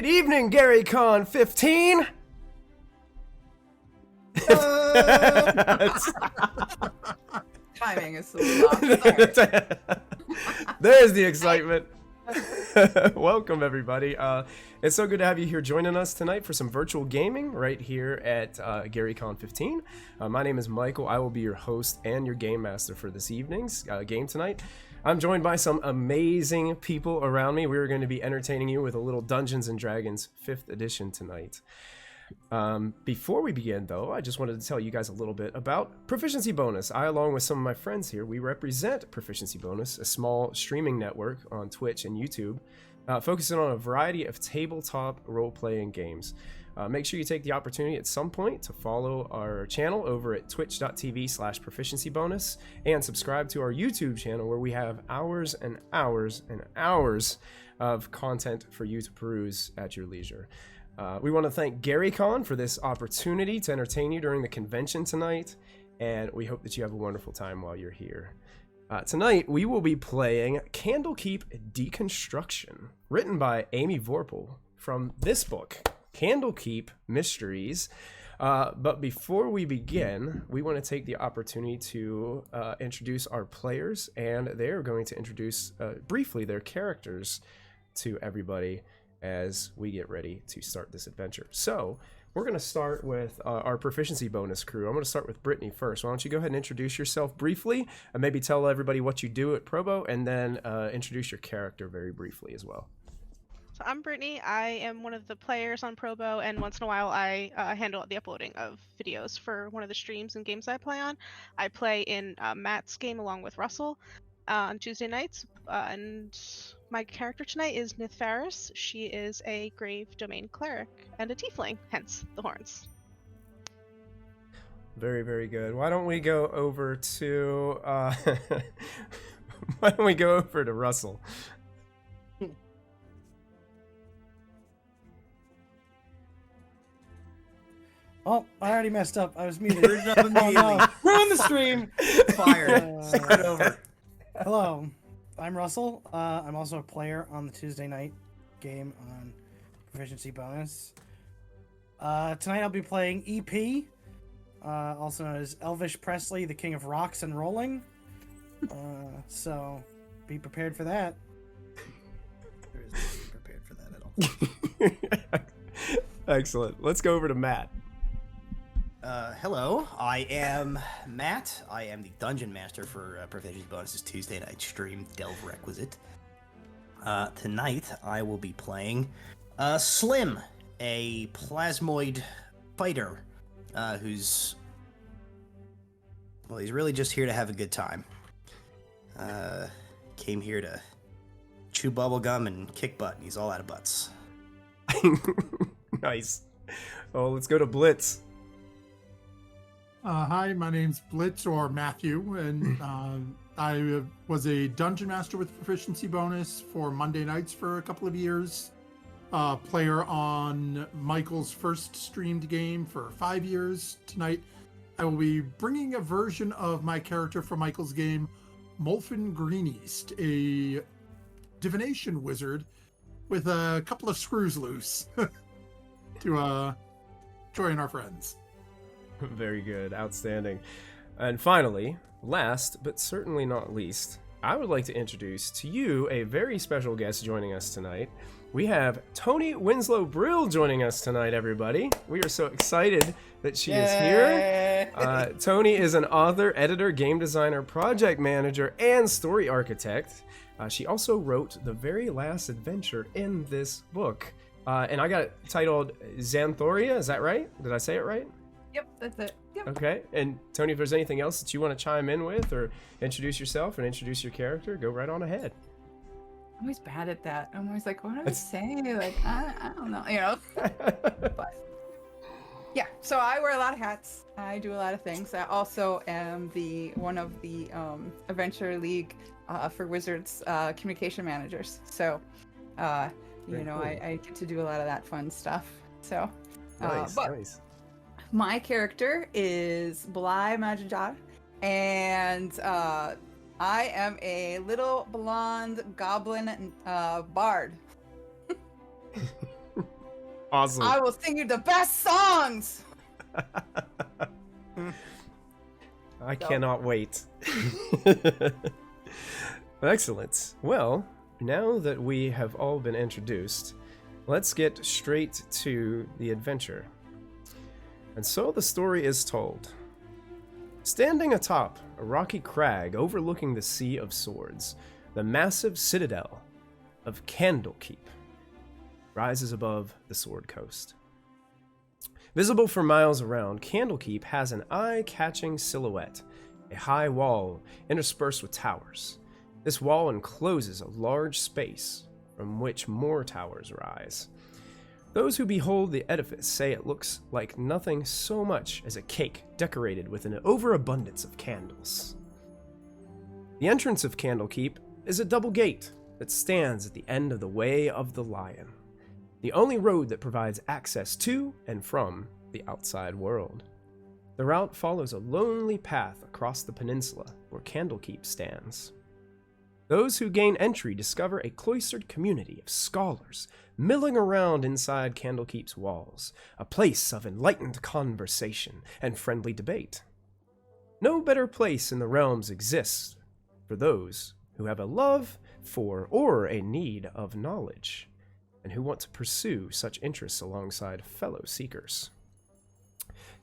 Good evening, GaryCon XV. Timing is so lost. There's the excitement. Welcome, everybody. It's so good to have you here joining us tonight for some virtual gaming right here at GaryCon 15. My name is Michael. I will be your host and your game master for this evening's game tonight. I'm joined by some amazing people around me. We're going to be entertaining you with a little Dungeons & Dragons 5th edition tonight. Before we begin, though, I just wanted to tell you guys a little bit about Proficiency Bonus. I, along with some of my friends here, we represent Proficiency Bonus, a small streaming network on Twitch and YouTube, focusing on a variety of tabletop role-playing games. Make sure you take the opportunity at some point to follow our channel over at twitch.tv/proficiency-bonus and subscribe to our YouTube channel where we have hours and hours and hours of content for you to peruse at your leisure. We want to thank GaryCon for this opportunity to entertain you during the convention tonight, and we hope that you have a wonderful time while you're here. Tonight, we will be playing Kandlekeep Dekunstruktion, written by Amy Vorpal from this book, Candlekeep Mysteries. But before we begin, we want to take the opportunity to introduce our players, and they're going to introduce briefly their characters to everybody as we get ready to start this adventure. So we're going to start with our Proficiency Bonus crew. I'm going to start with Brittany first. Why don't you go ahead and introduce yourself briefly, and maybe tell everybody what you do at Probo, and then introduce your character very briefly as well. So I'm Brittany. I am one of the players on Probo, and once in a while I handle the uploading of videos for one of the streams and games I play on. I play in Matt's game along with Russell on Tuesday nights, and my character tonight is Nithfaris. She is a Grave Domain Cleric and a Tiefling, hence the horns. Very, very good. Why don't we go over to why don't we go over to Russell? Oh, I already messed up. I was muted. Oh, no. Ruin the stream. Fired. Start over. Hello, I'm Russell. I'm also a player on the Tuesday night game on Proficiency Bonus. Tonight I'll be playing EP, also known as Elvish Presley, the King of Rocks and Rolling. So be prepared for that. There is nothing prepared for that at all. Excellent. Let's go over to Matt. Hello, I am Matt. I am the Dungeon Master for Proficiency Bonus's Tuesday night stream, Delve Requisite. Tonight, I will be playing Slim, a plasmoid fighter who's... well, he's really just here to have a good time. Came here to chew bubblegum and kick butt, and he's all out of butts. Nice. Oh, let's go to Blitz. Hi, my name's Blitz, or Matthew, and I was a Dungeon Master with Proficiency Bonus for Monday nights for a couple of years. Player on Michael's first streamed game for 5 years. Tonight, I will be bringing a version of my character from Michael's game, Molfin Greeneast, a divination wizard with a couple of screws loose to join our friends. Very good. Outstanding. And finally, last but certainly not least, I would like to introduce to you a very special guest joining us tonight. We have Toni Winslow-Brill joining us tonight, everybody. We are so excited that she is here. Toni is an author, editor, game designer, project manager, and story architect. She also wrote the very last adventure in this book. And I got it titled Xanthoria. Is that right? Did I say it right? Yep, that's it. Yep. Okay, and Toni, if there's anything else that you want to chime in with, or introduce yourself and introduce your character, go right on ahead. I'm always bad at that. I'm always like, what do I say? Like, I don't know, you know? But yeah, so I wear a lot of hats. I do a lot of things. I also am one of the Adventure League for Wizards communication managers. So, you know, cool. I get to do a lot of that fun stuff. So, nice. My character is Bly Majajar, and I am a little blonde goblin bard. Awesome. I will sing you the best songs. I cannot wait. Excellent. Well, now that we have all been introduced, let's get straight to the adventure. And so the story is told. Standing atop a rocky crag overlooking the Sea of Swords, the massive citadel of Candlekeep rises above the Sword Coast. Visible for miles around, Candlekeep has an eye-catching silhouette, a high wall interspersed with towers. This wall encloses a large space from which more towers rise. Those who behold the edifice say it looks like nothing so much as a cake decorated with an overabundance of candles. The entrance of Candlekeep is a double gate that stands at the end of the Way of the Lion, the only road that provides access to and from the outside world. The route follows a lonely path across the peninsula where Candlekeep stands. Those who gain entry discover a cloistered community of scholars milling around inside Candlekeep's walls, a place of enlightened conversation and friendly debate. No better place in the realms exists for those who have a love for or a need of knowledge, and who want to pursue such interests alongside fellow seekers.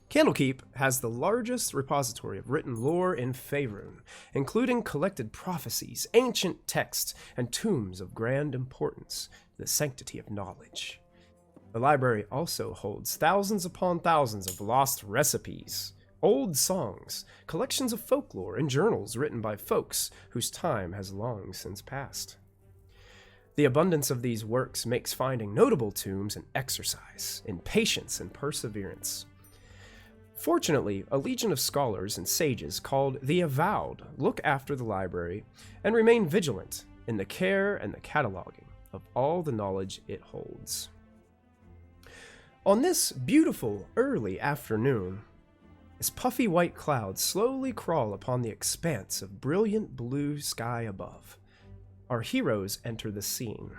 Candlekeep has the largest repository of written lore in Faerun, including collected prophecies, ancient texts, and tombs of grand importance to the sanctity of knowledge. The library also holds thousands upon thousands of lost recipes, old songs, collections of folklore, and journals written by folks whose time has long since passed. The abundance of these works makes finding notable tombs an exercise in patience and perseverance. Fortunately, a legion of scholars and sages called the Avowed look after the library and remain vigilant in the care and the cataloging of all the knowledge it holds. On this beautiful early afternoon, as puffy white clouds slowly crawl upon the expanse of brilliant blue sky above, our heroes enter the scene.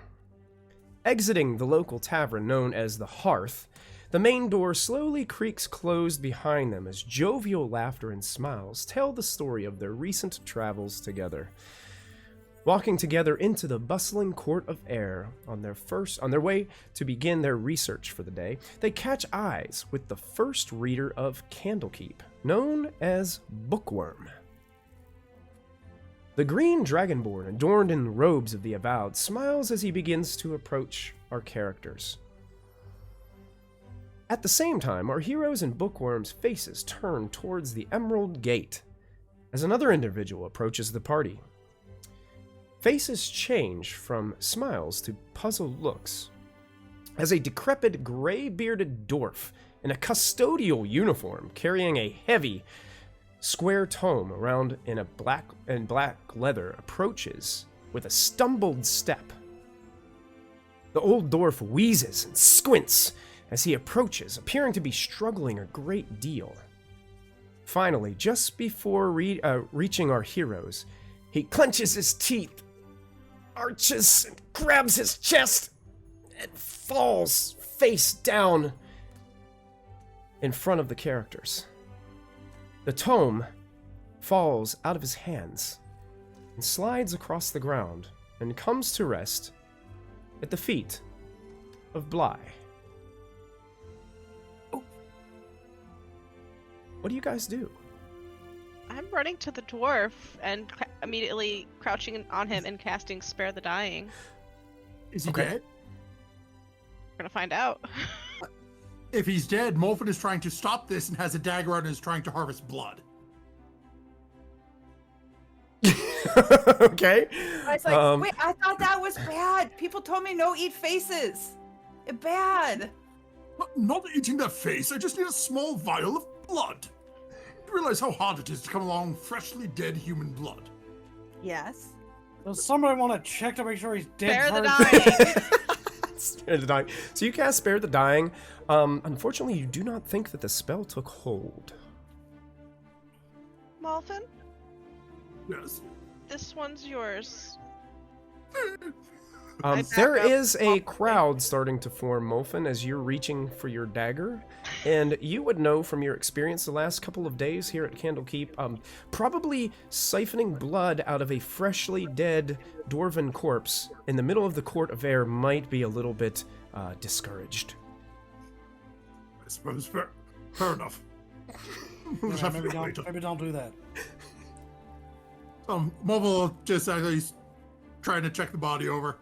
Exiting the local tavern known as the Hearth, the main door slowly creaks closed behind them as jovial laughter and smiles tell the story of their recent travels together. Walking together into the bustling court of air on their way to begin their research for the day, they catch eyes with the first reader of Candlekeep, known as Bookworm. The green dragonborn, adorned in robes of the Avowed, smiles as he begins to approach our characters. At the same time, our heroes and Bookworm's faces turn towards the Emerald Gate as another individual approaches the party. Faces change from smiles to puzzled looks as a decrepit, gray-bearded dwarf in a custodial uniform carrying a heavy, square tome around in black leather approaches with a stumbled step. The old dwarf wheezes and squints as he approaches, appearing to be struggling a great deal. Finally, just before reaching our heroes, he clenches his teeth, arches, and grabs his chest, and falls face down in front of the characters. The tome falls out of his hands and slides across the ground and comes to rest at the feet of Bly. What do you guys do? I'm running to the dwarf and immediately crouching on him and casting Spare the Dying. Is he Okay. dead? We're gonna find out. If he's dead, Molfin is trying to stop this and has a dagger out and is trying to harvest blood. Okay. I was like, wait, I thought that was bad. People told me no eat faces. Bad. Not eating their face, I just need a small vial of blood. You realize how hard it is to come along freshly dead human blood. Yes. Does somebody want to check to make sure he's dead Spare the first? Dying. Spare the Dying. So you cast Spare the Dying. Unfortunately, you do not think that the spell took hold. Malfin, Yes. this one's yours. I There back up is a awkwardly. crowd starting to form, Molfin, as you're reaching for your dagger. And you would know from your experience the last couple of days here at Candlekeep, probably siphoning blood out of a freshly dead dwarven corpse in the middle of the court of air might be a little bit discouraged. I suppose fair enough. We'll just Yeah, have to maybe wait don't, maybe don't do that. Mobile just actually trying to check the body over.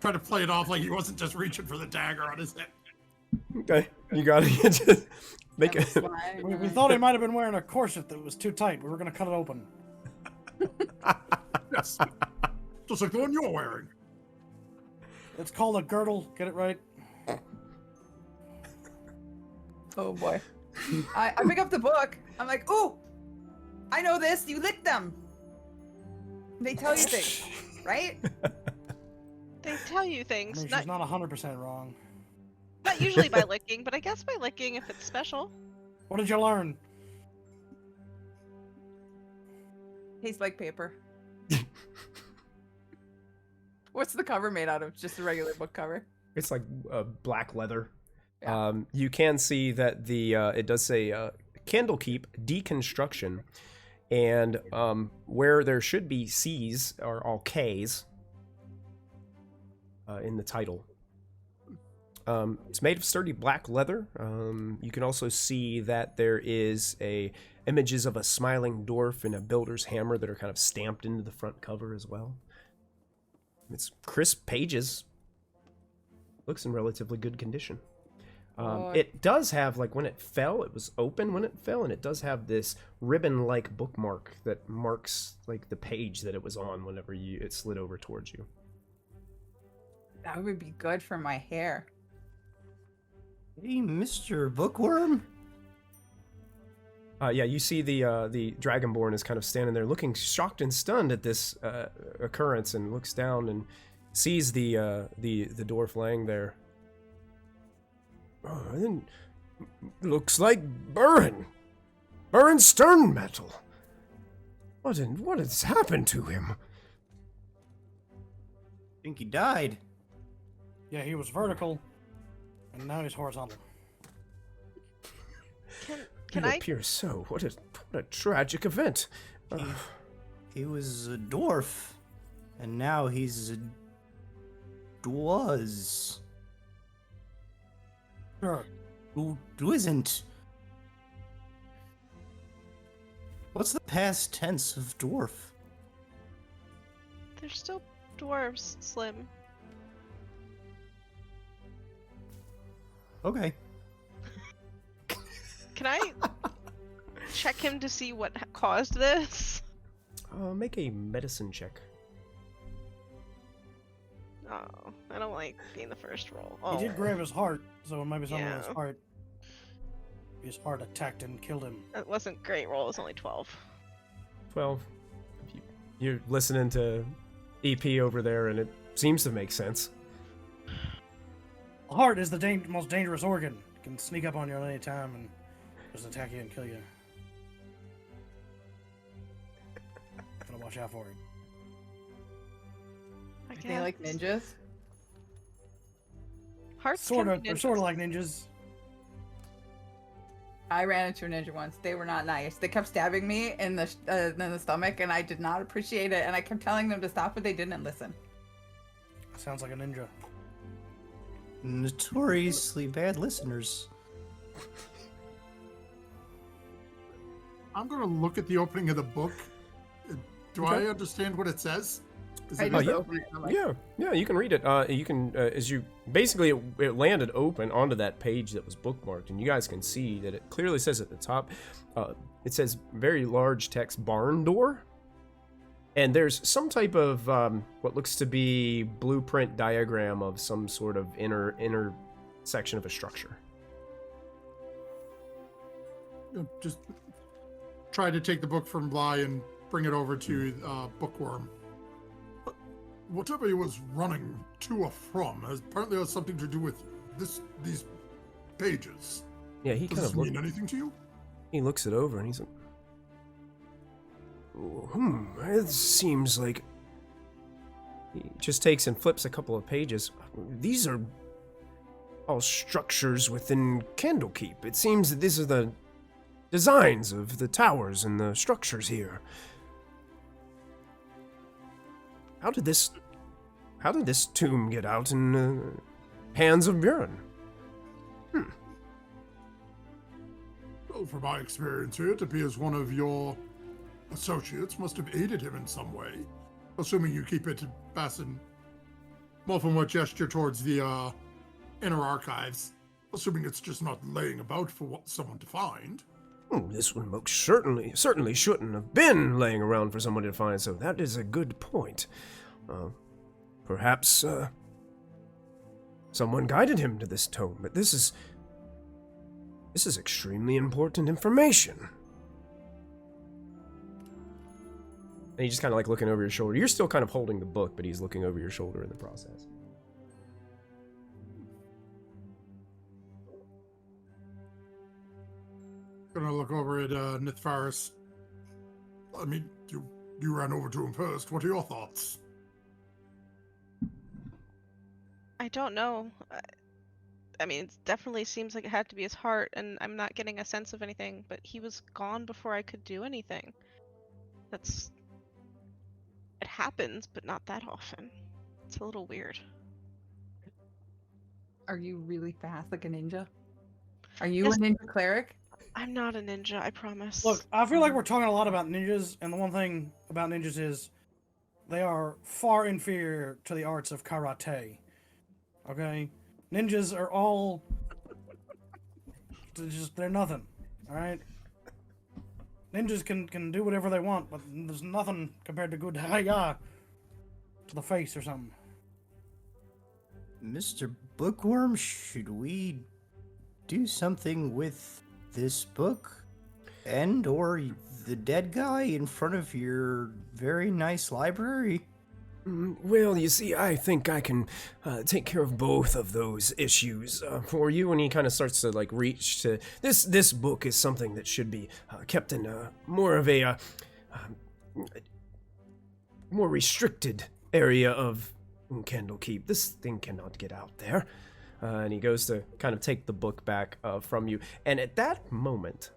Trying to play it off like he wasn't just reaching for the dagger on his head. Okay, you got to just make And it. the slime, We and- thought he might have been wearing a corset that was too tight. We were going to cut it open. Yes. Just like the one you're wearing. It's called a girdle. Get it right? Oh boy. I pick up the book. I'm like, ooh, I know this. You licked them. They tell you things, right? They tell you I things. mean, she's not 100% wrong. Not usually by licking, but I guess by licking if it's special. What did you learn? Tastes like paper. What's the cover made out of? Just a regular book cover. It's like black leather. Yeah. You can see that the it does say Candlekeep Dekunstruktion, and where there should be C's are all K's in the title. It's made of sturdy black leather. You can also see that there is images of a smiling dwarf and a builder's hammer that are kind of stamped into the front cover as well. It's crisp pages. Looks in relatively good condition. It does have, like, when it fell, it was open when it fell, and it does have this ribbon-like bookmark that marks, like, the page that it was on whenever it slid over towards you. That would be good for my hair. Hey, Mr. Bookworm. Yeah, you see the Dragonborn is kind of standing there looking shocked and stunned at this occurrence, and looks down and sees the dwarf laying there. Oh, then looks like Burren stern metal. What has happened to him? I think he died. Yeah, he was vertical, and now he's horizontal. Can It I? appears so. What a tragic event. He was a dwarf, and now he's a dwaz. Sure. Who isn't? What's the past tense of dwarf? They're still dwarves, Slim. Okay. Can I check him to see what caused this? Make a medicine check. Oh, I don't like being the first roll. Oh. He did grab his heart, so it might be something with his Yeah. heart. His heart attacked and killed him. That wasn't a great roll. It was only 12. 12. You're listening to EP over there, and it seems to make sense. The heart is the most dangerous organ. It can sneak up on you at any time and just attack you and kill you. Gotta watch out for it. I Are they like guess. ninjas? Hearts Sort can of. be They're ninjas. sort of like ninjas. I ran into a ninja once. They were not nice. They kept stabbing me in the stomach, and I did not appreciate it. And I kept telling them to stop, but they didn't listen. Sounds like a ninja. Notoriously bad listeners. I'm going to look at the opening of the book. Do Okay. I understand what it says? Is I it just yeah. opened it. And I'm like, Yeah, you can read it. You can, as you basically it landed open onto that page that was bookmarked, and you guys can see that it clearly says at the top. It says very large text barn door, and there's some type of what looks to be blueprint diagram of some sort of inner section of a structure. Just try to take the book from Bly and bring it over to Bookworm. Whatever he was running to or from apparently has something to do with these pages. Yeah, he Does kind this of mean anything to you? he looks it over and he's like, it seems like He just takes and flips a couple of pages. These are all structures within Candlekeep. It seems that these are the designs of the towers and the structures here. How did this tomb get out in the hands of Buren? Well, from my experience here, it appears one of your associates must have aided him in some way. Assuming you keep it passing more from a gesture towards the inner archives. Assuming it's just not laying about for someone to find. This one most certainly shouldn't have been laying around for someone to find, so that is a good point. Perhaps someone guided him to this tome, but this is extremely important information. And he's just kind of like looking over your shoulder. You're still kind of holding the book, but he's looking over your shoulder in the process. Gonna look over at Nithfaris. I mean, you ran over to him first. What are your thoughts? I don't know. I mean, it definitely seems like it had to be his heart, and I'm not getting a sense of anything, but he was gone before I could do anything. It happens, but not that often. It's a little weird. Are you really fast like a ninja? Are you Yes. a ninja cleric? I'm not a ninja, I promise. Look, I feel like we're talking a lot about ninjas, and the one thing about ninjas is they are far inferior to the arts of karate. Okay? Ninjas are all... they're nothing. Alright? Ninjas can do whatever they want, but there's nothing compared to good hi-ya to the face or something. Mr. Bookworm, should we do something with this book and or the dead guy in front of your very nice library? Well, you see, I think I can take care of both of those issues for you. And he kind of starts to like reach to this book is something that should be kept in more of a more restricted area of Candlekeep. This thing cannot get out there. And he goes to kind of take the book back from you. And at that moment,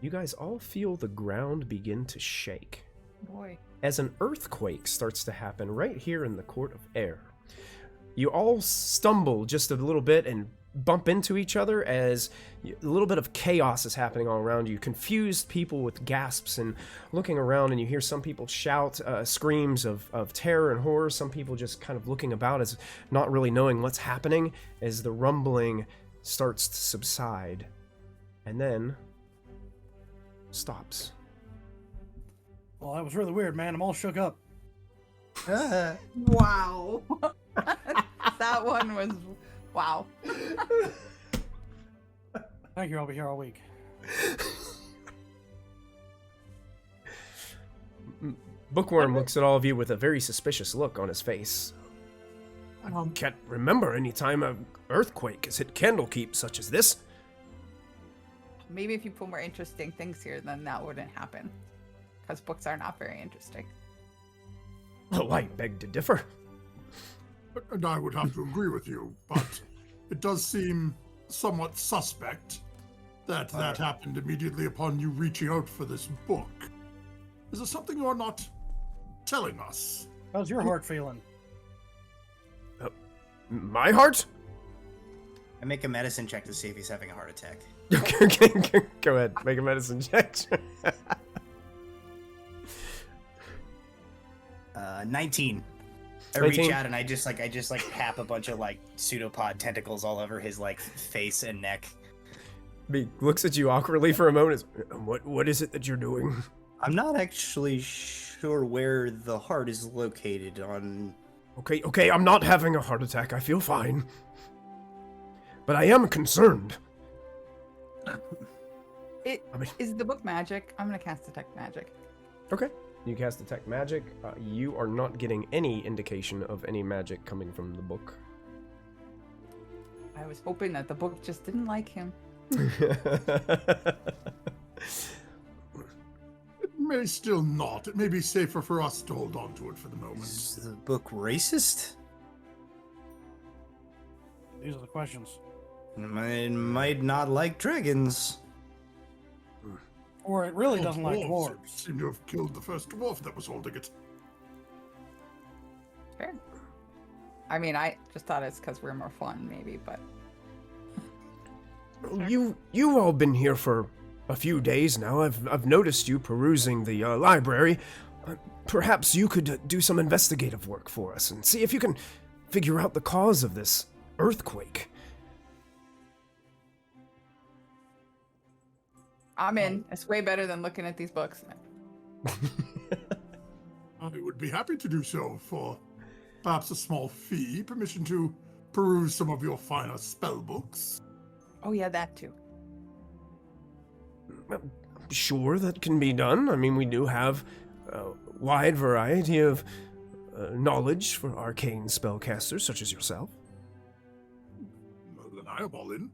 you guys all feel the ground begin to shake. Boy. As an earthquake starts to happen right here in the Court of Air. You all stumble just a little bit and bump into each other as a little bit of chaos is happening all around you. Confused people with gasps and looking around, and you hear some people shout screams of terror and horror. Some people just kind of looking about as not really knowing what's happening as the rumbling starts to subside and then stops. Well, that was really weird, man. I'm all shook up. Wow. That one was wow. Thank you, I'll be here all week. Bookworm looks at all of you with a very suspicious look on his face. I can't remember any time an earthquake has hit Candlekeep such as this. Maybe if you put more interesting things here, then that wouldn't happen. Because books are not very interesting. Oh, I beg to differ. And I would have to agree with you, but it does seem somewhat suspect that that happened immediately upon you reaching out for this book. Is there something you're not telling us? How's your heart feeling? My heart? I make a medicine check to see if he's having a heart attack. Okay, go ahead. Make a medicine check. 19. I 19? reach out and I just tap a bunch of like pseudopod tentacles all over his like face and neck. He looks at you awkwardly for a moment. What is it that you're doing? I'm not actually sure where the heart is located on. Okay, I'm not having a heart attack. I feel fine. But I am concerned. Is the book magic? I'm gonna cast detect magic. Okay. You cast Detect Magic. You are not getting any indication of any magic coming from the book. I was hoping that the book just didn't like him. It may still not. It may be safer for us to hold on to it for the moment. Is the book racist? These are the questions. It might not like dragons. Or it really doesn't like It dwarves. seemed to have killed the first dwarf that was holding it. Fair. I mean, I just thought it's because we're more fun, maybe, but You all been here for a few days now. I've noticed you perusing the library. Perhaps you could do some investigative work for us and see if you can figure out the cause of this earthquake. I'm in. It's way better than looking at these books. I would be happy to do so for perhaps a small fee, permission to peruse some of your finer spell books. Oh yeah, that too. Sure, that can be done. I mean, we do have a wide variety of knowledge for arcane spellcasters such as yourself. Well, then I am all in.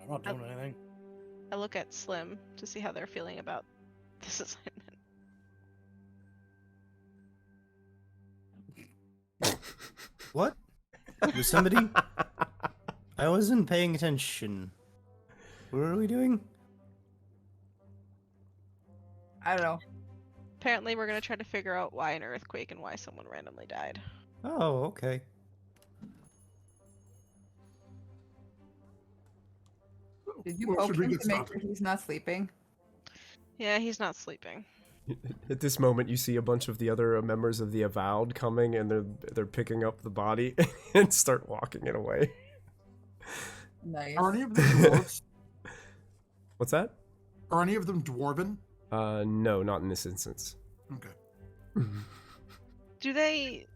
I'm not doing anything. I look at Slim to see how they're feeling about this assignment. What? Was somebody? I wasn't paying attention. What are we doing? I don't know. Apparently, we're gonna try to figure out why an earthquake and why someone randomly died. Oh, okay. Did you Well, poke should we him get to make started? sure he's not sleeping? Yeah, he's not sleeping. At this moment, you see a bunch of the other members of the Avowed coming, and they're picking up the body and start walking it away. Nice. Are any of them dwarves? What's that? Are any of them dwarven? No, not in this instance. Okay. Do they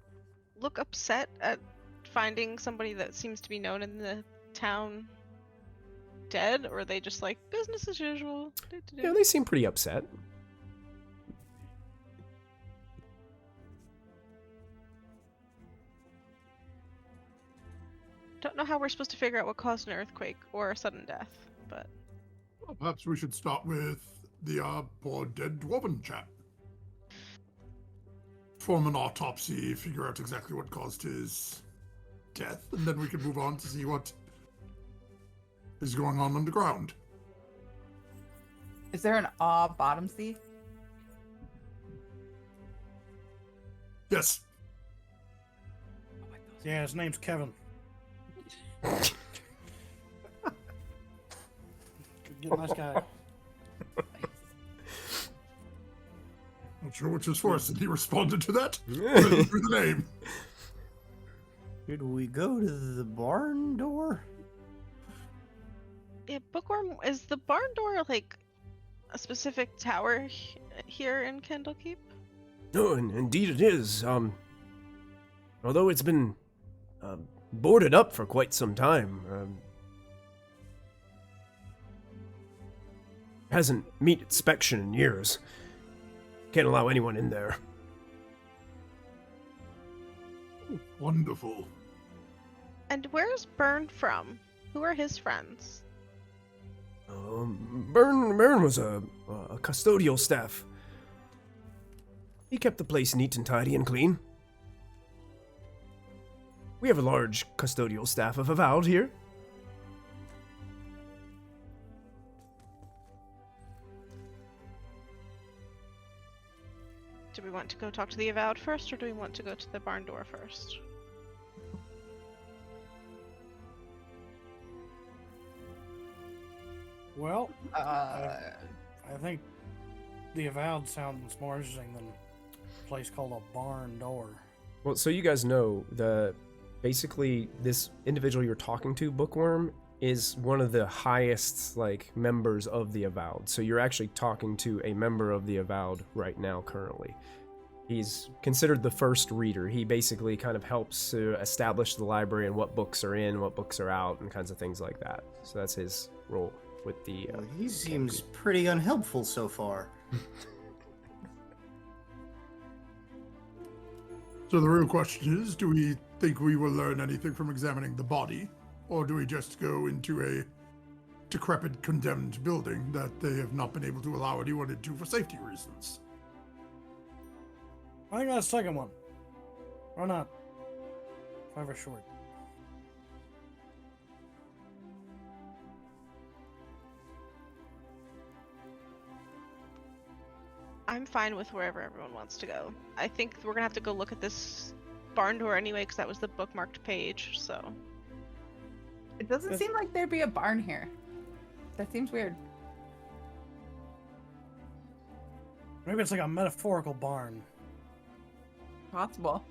look upset at finding somebody that seems to be known in the town dead, or are they just like business as usual? Yeah, they seem pretty upset. Don't know how we're supposed to figure out what caused an earthquake or a sudden death, but Well, perhaps we should start with the poor dead dwarven chap. Form an autopsy, figure out exactly what caused his death, and then we can move on to see what is going on underground. Is there an bottom sea? Yes. Yeah, his name's Kevin. Good, nice guy. Not sure which is first, and he responded to that. Through the name. Did we go to the barn door? yeah, Bookworm, is the barn door like a specific tower here in Candlekeep? No, indeed it is. Although it's been boarded up for quite some time, hasn't met inspection in years. Can't allow anyone in there. Wonderful. And where's Byrne from? Who are his friends? Byrne was a custodial staff. He kept the place neat and tidy and clean. We have a large custodial staff of Avowed here. Do we want to go talk to the Avowed first, or do we want to go to the barn door first? Well, Uh, I think the Avowed sounds more interesting than a place called a barn door. Well, so you guys know that basically this individual you're talking to, Bookworm, is one of the highest members of the Avowed. So you're actually talking to a member of the Avowed right now currently. He's considered the first reader. He basically kind of helps to establish the library and what books are in, what books are out, and kinds of things like that. So that's his role with the... Well, he seems pretty unhelpful so far. So the real question is, do we think we will learn anything from examining the body? Or do we just go into a decrepit, condemned building that they have not been able to allow anyone into for safety reasons. I think that's the second one. Or not. 5 or short. I'm fine with wherever everyone wants to go. I think we're gonna have to go look at this barn door anyway, because that was the bookmarked page, so. It doesn't seem like there'd be a barn here. That seems weird. Maybe it's like a metaphorical barn. Possible.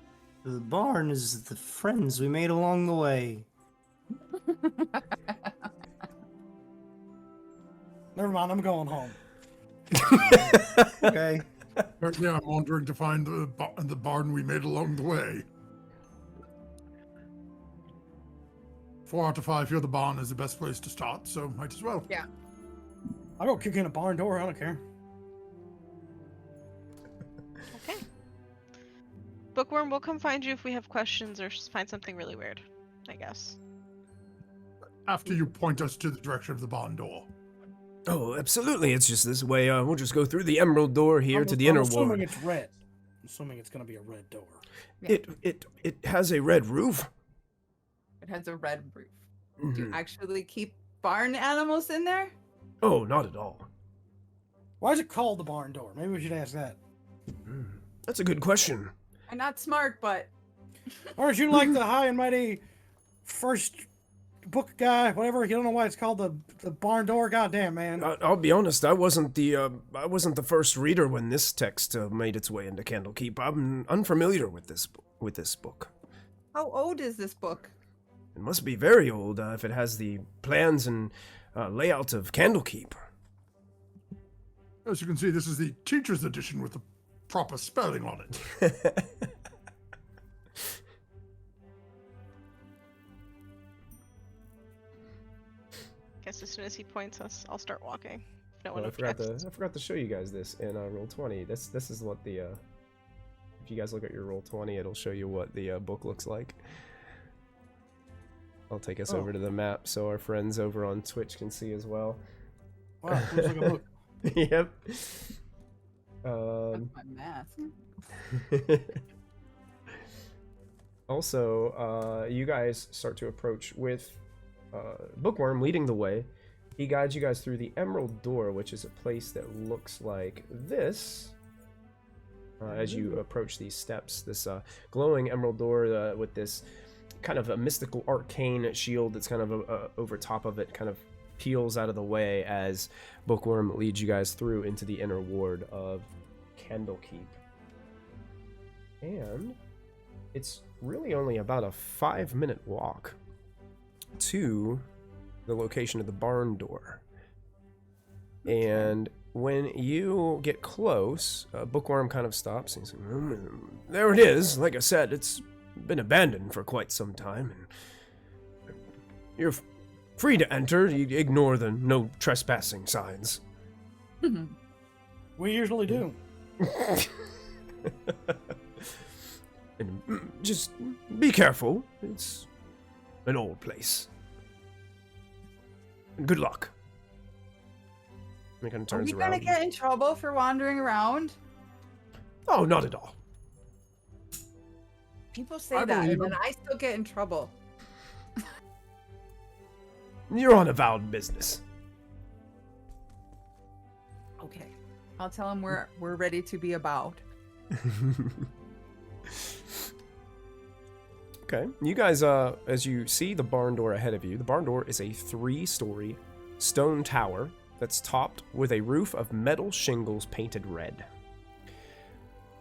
The barn is the friends we made along the way. Never mind, I'm going home. Okay. Apparently, I'm wandering to find the barn we made along the way. 4 out of 5 feel the barn is the best place to start, so might as well. Yeah. I'll go kick in a barn door, I don't care. Okay. Bookworm, we'll come find you if we have questions or find something really weird, I guess. After you point us to the direction of the barn door. Oh, absolutely. It's just this way. We'll just go through the emerald door here to the I'm inner assuming ward. it's red. I'm assuming it's gonna be a red door. Yeah. It has a red roof. It has a red roof. Do Mhm. you actually keep barn animals in there? Oh, not at all. Why is it called the barn door? Maybe we should ask that. That's a good question. I'm not smart, but Aren't you like the high and mighty first book guy? Whatever. You don't know why it's called the barn door. Goddamn, man. I'll be honest. I wasn't the first reader when this text made its way into Candlekeep. I'm unfamiliar with this book. how old is this book? It must be very old if it has the plans and layout of Candlekeep. As you can see, this is the teacher's edition with the proper spelling on it. Guess as soon as he points us, I'll start walking. No one I objects. forgot to show you guys this in roll 20. This is what the if you guys look at your roll 20, it'll show you what the book looks like. I'll take us over to the map so our friends over on Twitch can see as well. Wow, looks like a book. Yep. That's my mask. Also, you guys start to approach with Bookworm leading the way. He guides you guys through the Emerald Door, which is a place that looks like this. As you approach these steps, this glowing Emerald Door with this kind of a mystical arcane shield that's kind of over top of it, kind of peels out of the way as Bookworm leads you guys through into the inner ward of Candlekeep. And it's really only about a 5-minute walk to the location of the barn door. And when you get close, Bookworm kind of stops and says, there it is. Like I said, it's been abandoned for quite some time. And you're free to enter. You ignore the no trespassing signs. We usually do. And just be careful. It's an old place. And good luck. And he kind of Are turns we around. gonna get in trouble for wandering around? Oh, not at all. People say I that, believe and then them. I still get in trouble. You're on avowed business. Okay, I'll tell him we're ready to be about. Okay, you guys, as you see the barn door ahead of you, the barn door is a 3-story stone tower that's topped with a roof of metal shingles painted red.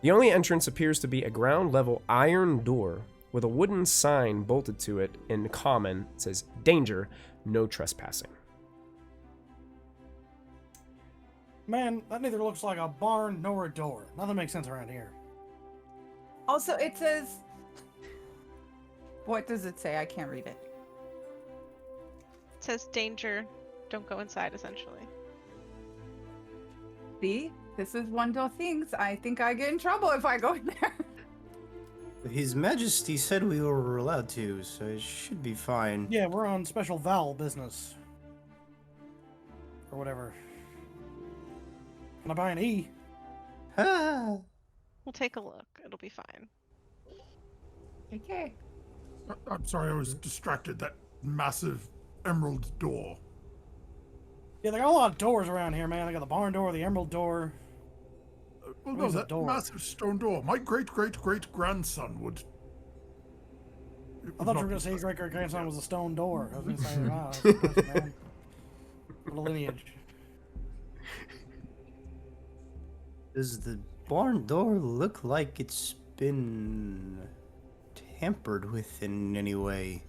The only entrance appears to be a ground-level iron door with a wooden sign bolted to it in common. It says, "Danger, no trespassing." Man, that neither looks like a barn nor a door. Nothing makes sense around here. Also, it says. What does it say? I can't read it. It says danger, don't go inside, essentially. See, this is one of those things. I think I get in trouble if I go in there. His Majesty said we were allowed to, so it should be fine. Yeah, we're on special vowel business. or whatever. Can I buy an E? Ah. We'll take a look. It'll be fine. Okay. I'm sorry, I was distracted. That massive emerald door. Yeah, they got a lot of doors around here, man. They got the barn door, the emerald door. Well, no, Where's the that door? massive stone door. My great-great-great-grandson would... I thought you were going to say your great-great-grandson was a stone door. I was going to say, wow, that's impressive, man. What a lineage. Does the barn door look like it's been tampered with in any way?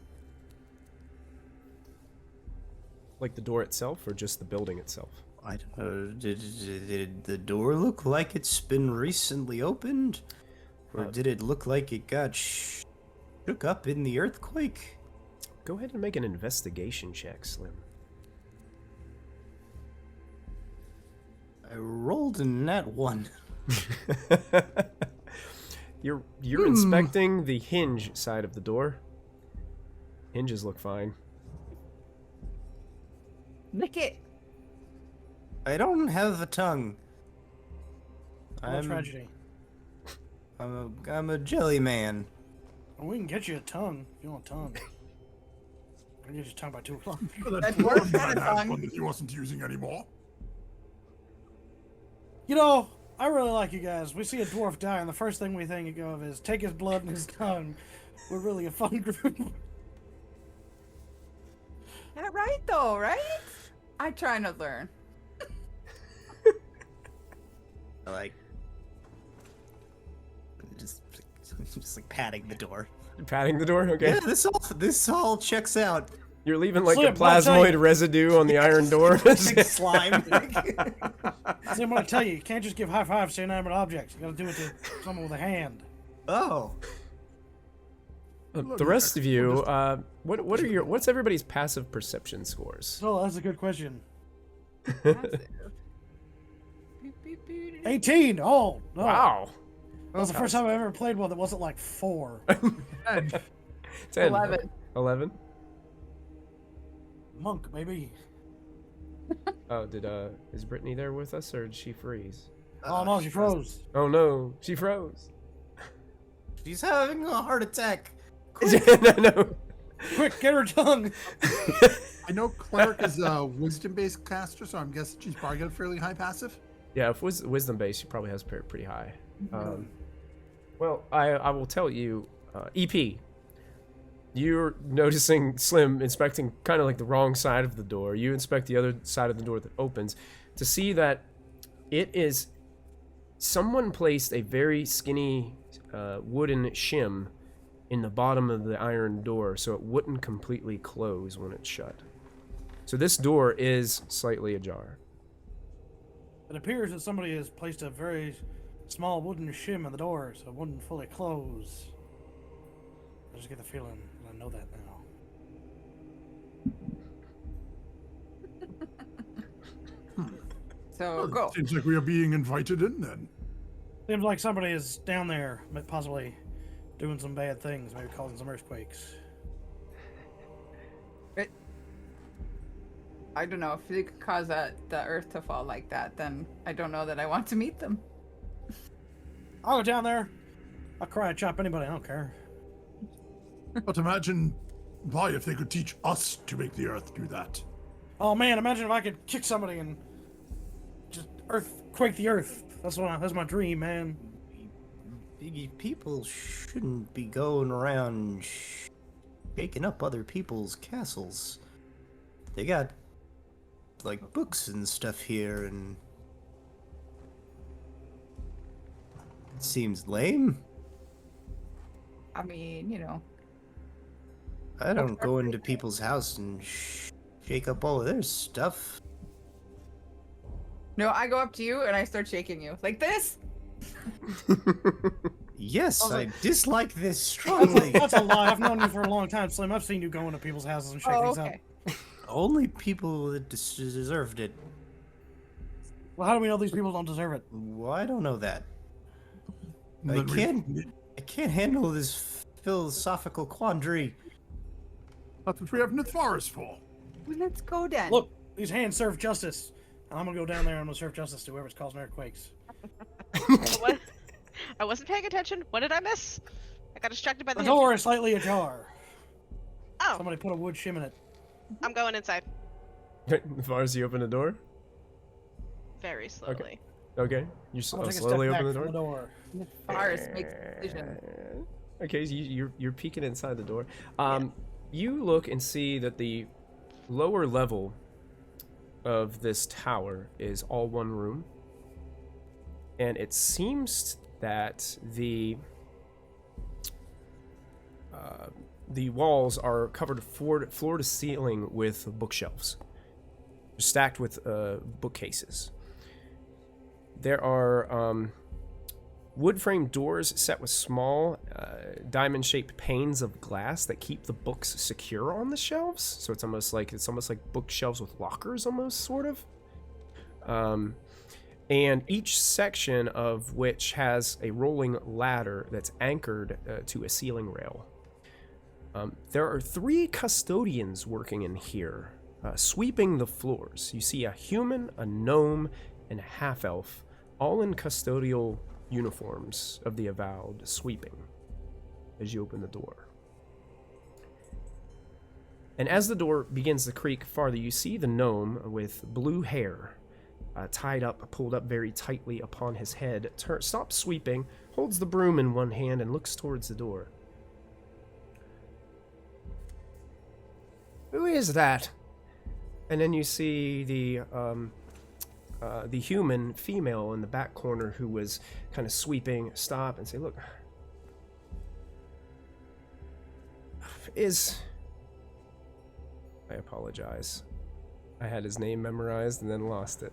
Like the door itself, or just the building itself? I don't know. Did the door look like it's been recently opened? Or did it look like it got shook up in the earthquake? Go ahead and make an investigation check, Slim. I rolled a nat 1. You're inspecting the hinge side of the door. Hinges look fine. Lick it. I don't have a tongue. What a tragedy. I'm a jelly man. Well, we can get you a tongue if you want a tongue. I can get you a tongue by 2 o'clock. Well, That that dwarf dwarf had man a had tongue. one that he wasn't using anymore. You know, I really like you guys. We see a dwarf die, and the first thing we think of is take his blood and his tongue. We're really a fun group. Yeah, right though, right? I try to learn. Like, just like patting the door. Patting the door? Okay. Yeah, this all checks out. You're leaving like Slim, a what I'm telling plasmoid you. residue on the iron door. Big slime. See, I'm gonna tell you, you can't just give high fives to inanimate objects. You gotta do it to someone with a hand. Oh. The rest of you, what's everybody's passive perception scores? Oh, that's a good question. Massive. Beep, beep, beep. 18. Oh no. Wow. That was the first time I ever played one that wasn't like 4. 10. 11. 11. Monk, maybe. Oh, is Brittany there with us, or did she freeze? Oh no, she froze. Oh no, she froze. She's having a heart attack. No. Quick, get her tongue. I know Cleric is a wisdom-based caster, so I'm guessing she's probably got a fairly high passive. Yeah, if wisdom based, she probably has pretty high. Well, I will tell you, EP, you're noticing Slim inspecting kind of like the wrong side of the door. You inspect the other side of the door that opens to see that it is someone placed a very skinny wooden shim in the bottom of the iron door so it wouldn't completely close when it's shut. So this door is slightly ajar. It appears that somebody has placed a very small wooden shim in the door so it wouldn't fully close. I just get the feeling, and I know that now. So go. Seems like we are being invited in then. Seems like somebody is down there, possibly doing some bad things, maybe causing some earthquakes. I don't know if you could cause the earth to fall like that, then I don't know that I want to meet them. I'll go down there. I'll cry and chop anybody, I don't care. But imagine why if they could teach us to make the earth do that. Oh man, imagine if I could kick somebody and just earthquake the earth. That's my dream, man. People shouldn't be going around shaking up other people's castles. They got like books and stuff here, and it seems lame. I mean, you know. I don't go into people's house and shake up all of their stuff. No, I go up to you and I start shaking you. Like this? Yes, Also- I dislike this strongly. That's a lie. I've known you for a long time, Slim. I've seen you go into people's houses and shake Oh, things okay. up. Only people that deserved it. Well, how do we know these people don't deserve it? Well, I don't know that. I Then can't handle this philosophical quandary. That's what we have in the forest for. Well, let's go then. Look, these hands serve justice. I'm gonna go down there and I'm gonna serve justice to whoever's causing earthquakes. What? I wasn't paying attention. What did I miss? I got distracted by the The door is slightly ajar. Oh, Somebody put a wood shim in it. I'm going inside. As far as you open the door? Very slowly. Okay. You I'm gonna take a step slowly back open the from door? the door. Ours makes a decision. Okay, so you're peeking inside the door. You look and see that the lower level of this tower is all one room, and it seems that the walls are covered floor to ceiling with bookshelves, stacked with bookcases. There are wood frame doors set with small diamond-shaped panes of glass that keep the books secure on the shelves. So it's almost like bookshelves with lockers, almost, sort of. And each section of which has a rolling ladder that's anchored to a ceiling rail. There are 3 custodians working in here, sweeping the floors. You see a human, a gnome, and a half-elf, all in custodial uniforms of the Avowed, sweeping as you open the door. And as the door begins to creak farther, you see the gnome with blue hair pulled up very tightly upon his head, stops sweeping, holds the broom in one hand, and looks towards the door. Who is that? And then you see the human female in the back corner who was kind of sweeping stop and say, look, I apologize. I had his name memorized and then lost it.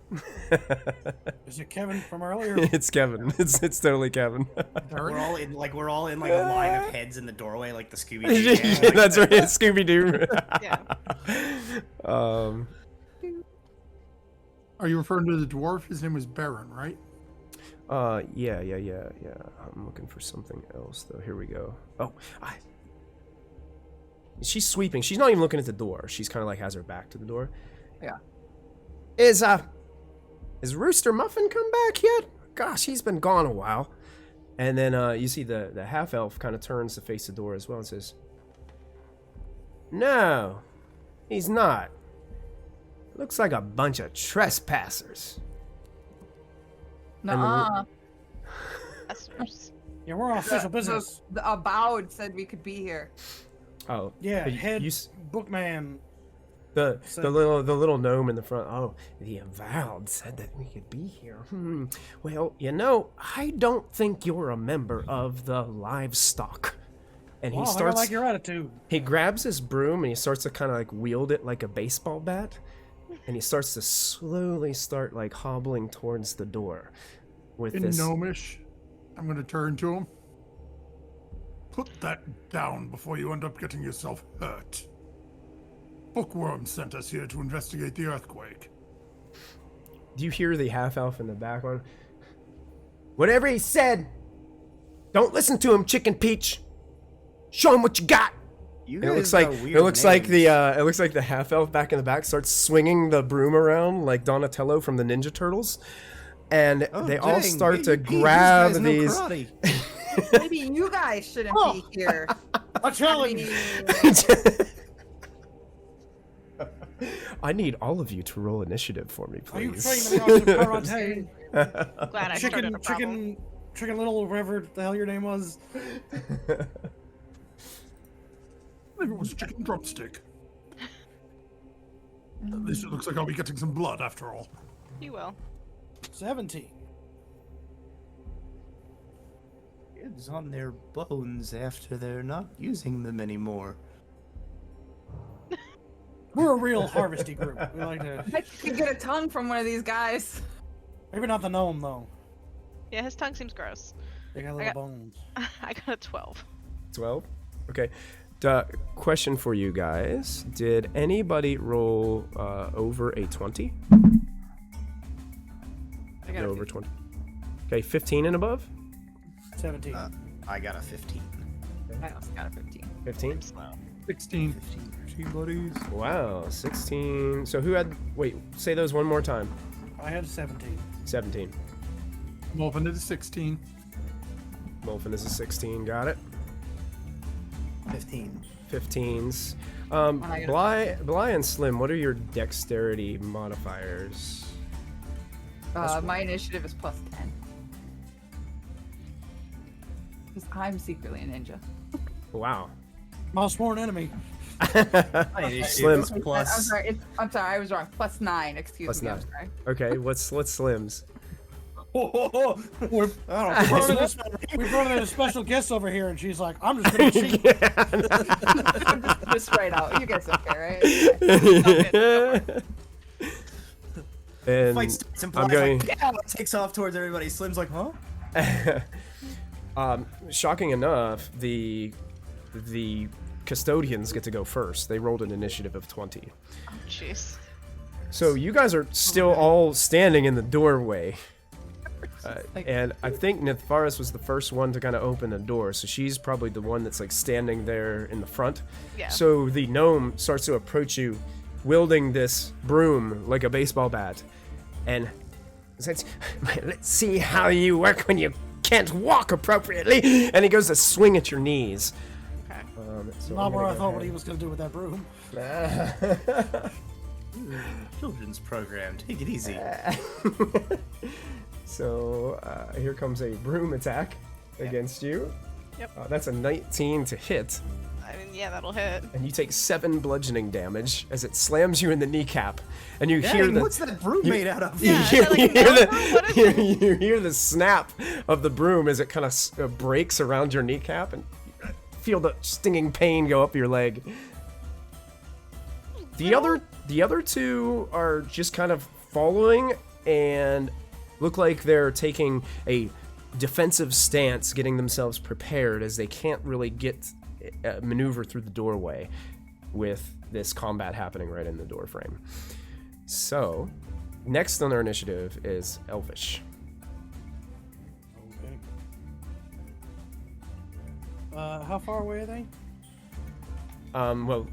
Is it Kevin from earlier? It's Kevin. It's totally Kevin. We're all in like a line of heads in the doorway, like the Scooby-Doo. Yeah, that's right. It's Scooby-Doo. Yeah. Are you referring to the dwarf? His name was Baron, right? Yeah. I'm looking for something else though. Here we go. Oh, she's sweeping. She's not even looking at the door. She's kind of like has her back to the door. Yeah. Is Rooster Muffin come back yet? Gosh, he's been gone a while. And then you see the half elf kind of turns to face the door as well and says, "No, he's not. Looks like a bunch of trespassers." Nuh-uh. Yeah, we're on official business. The Avowed said we could be here. Oh, Yeah, but head bookman. The little gnome in the front. Oh, the Avowed said that we could be here. Well, I don't think you're a member of the livestock. And he starts. I like your attitude. He grabs his broom and he starts to kind of like wield it like a baseball bat, and he starts to slowly start like hobbling towards the door. With In this gnomish, I'm going to turn to him. Put that down before you end up getting yourself hurt. Bookworm sent us here to investigate the earthquake. Do you hear the half-elf in the background? Whatever he said, don't listen to him, Chicken Peach. Show him what you got. You And it looks guys like got weird it looks like names. the half-elf back in the back starts swinging the broom around like Donatello from the Ninja Turtles, and they all start to grab these. Maybe you guys shouldn't be here. A challenge. I need all of you to roll initiative for me, Are you please. training the arts of karate? Glad I started a problem. Chicken Little, whatever the hell your name was. I believe it was chicken drumstick. At least it looks like I'll be getting some blood after all. You will. 17. Kids on their bones after they're not using them anymore. We're a real harvesty group. We like to. I could get a tongue from one of these guys. Maybe not the gnome though. Yeah, his tongue seems gross. They got little bones. I got a 12. 12? Okay. Question for you guys. Did anybody roll over a 20? I got Over 20. Okay, 15 and above? 17. I got a 15. I also got a 15. 15? 16. 15 buddies. Wow, 16. So who had... Wait, say those one more time. I had 17. 17. Molvin is a 16. Molfin is a 16. Got it. 15. 15s. I got Bly and Slim, what are your dexterity modifiers? My initiative is +10. Because I'm secretly a ninja. Wow. My sworn enemy. Slim. Plus. I'm sorry, I was wrong. +9, excuse me. +9. I'm sorry. Okay, what's Slim's? We brought in a special guest over here, and she's like, I'm just going to cheat. Just right out. You guys okay, right? And Fight starts and I'm Bly's going. like, yeah, takes off towards everybody. Slim's like, huh? Shocking enough, the custodians get to go first. They rolled an initiative of 20. Oh, jeez. So you guys are still all standing in the doorway. Like- And I think Nithvaris was the first one to kind of open the door, so she's probably the one that's like standing there in the front. Yeah. So the gnome starts to approach you, wielding this broom like a baseball bat, and says, "Let's see how you work when you can't walk appropriately." And he goes to swing at your knees. Okay. So Not I'm where gonna I go thought what ahead. he was going to do with that broom. Children's program. Take it easy. So here comes a broom attack against you. Yep. That's a 19 to hit, I mean, yeah, that'll hit. and you take 7 bludgeoning damage as it slams you in the kneecap. And you hear Dang, the what's that broom made out of? you, Yeah, is hear, that like you hear metal? What is the you hear the snap of the broom as it kind of breaks around your kneecap, and you feel the stinging pain go up your leg. The other two are just kind of following and look like they're taking a defensive stance, getting themselves prepared as they can't really get maneuver through the doorway with this combat happening right in the door frame. So, next on our initiative is Elvish. Okay. How far away are they? Well,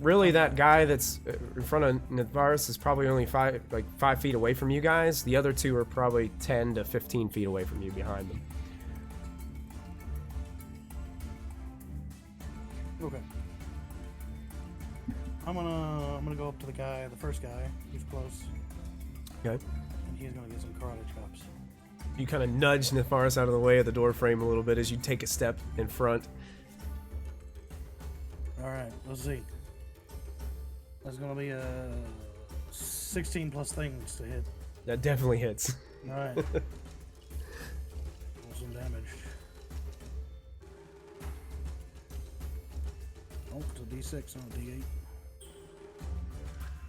really, that guy that's in front of Nithvaris is probably only 5 feet away from you guys. The other two are probably 10 to 15 feet away from you behind them. Okay. I'm gonna go up to the first guy who's close, Okay. and he's gonna get some karate chops. You kind of nudge Nithvaris out of the way of the door frame a little bit as you take a step in front. All right, let's see. That's gonna be a 16 plus things to hit. That definitely hits. All right. Roll some damage. Oh, it's a D6, not a D8.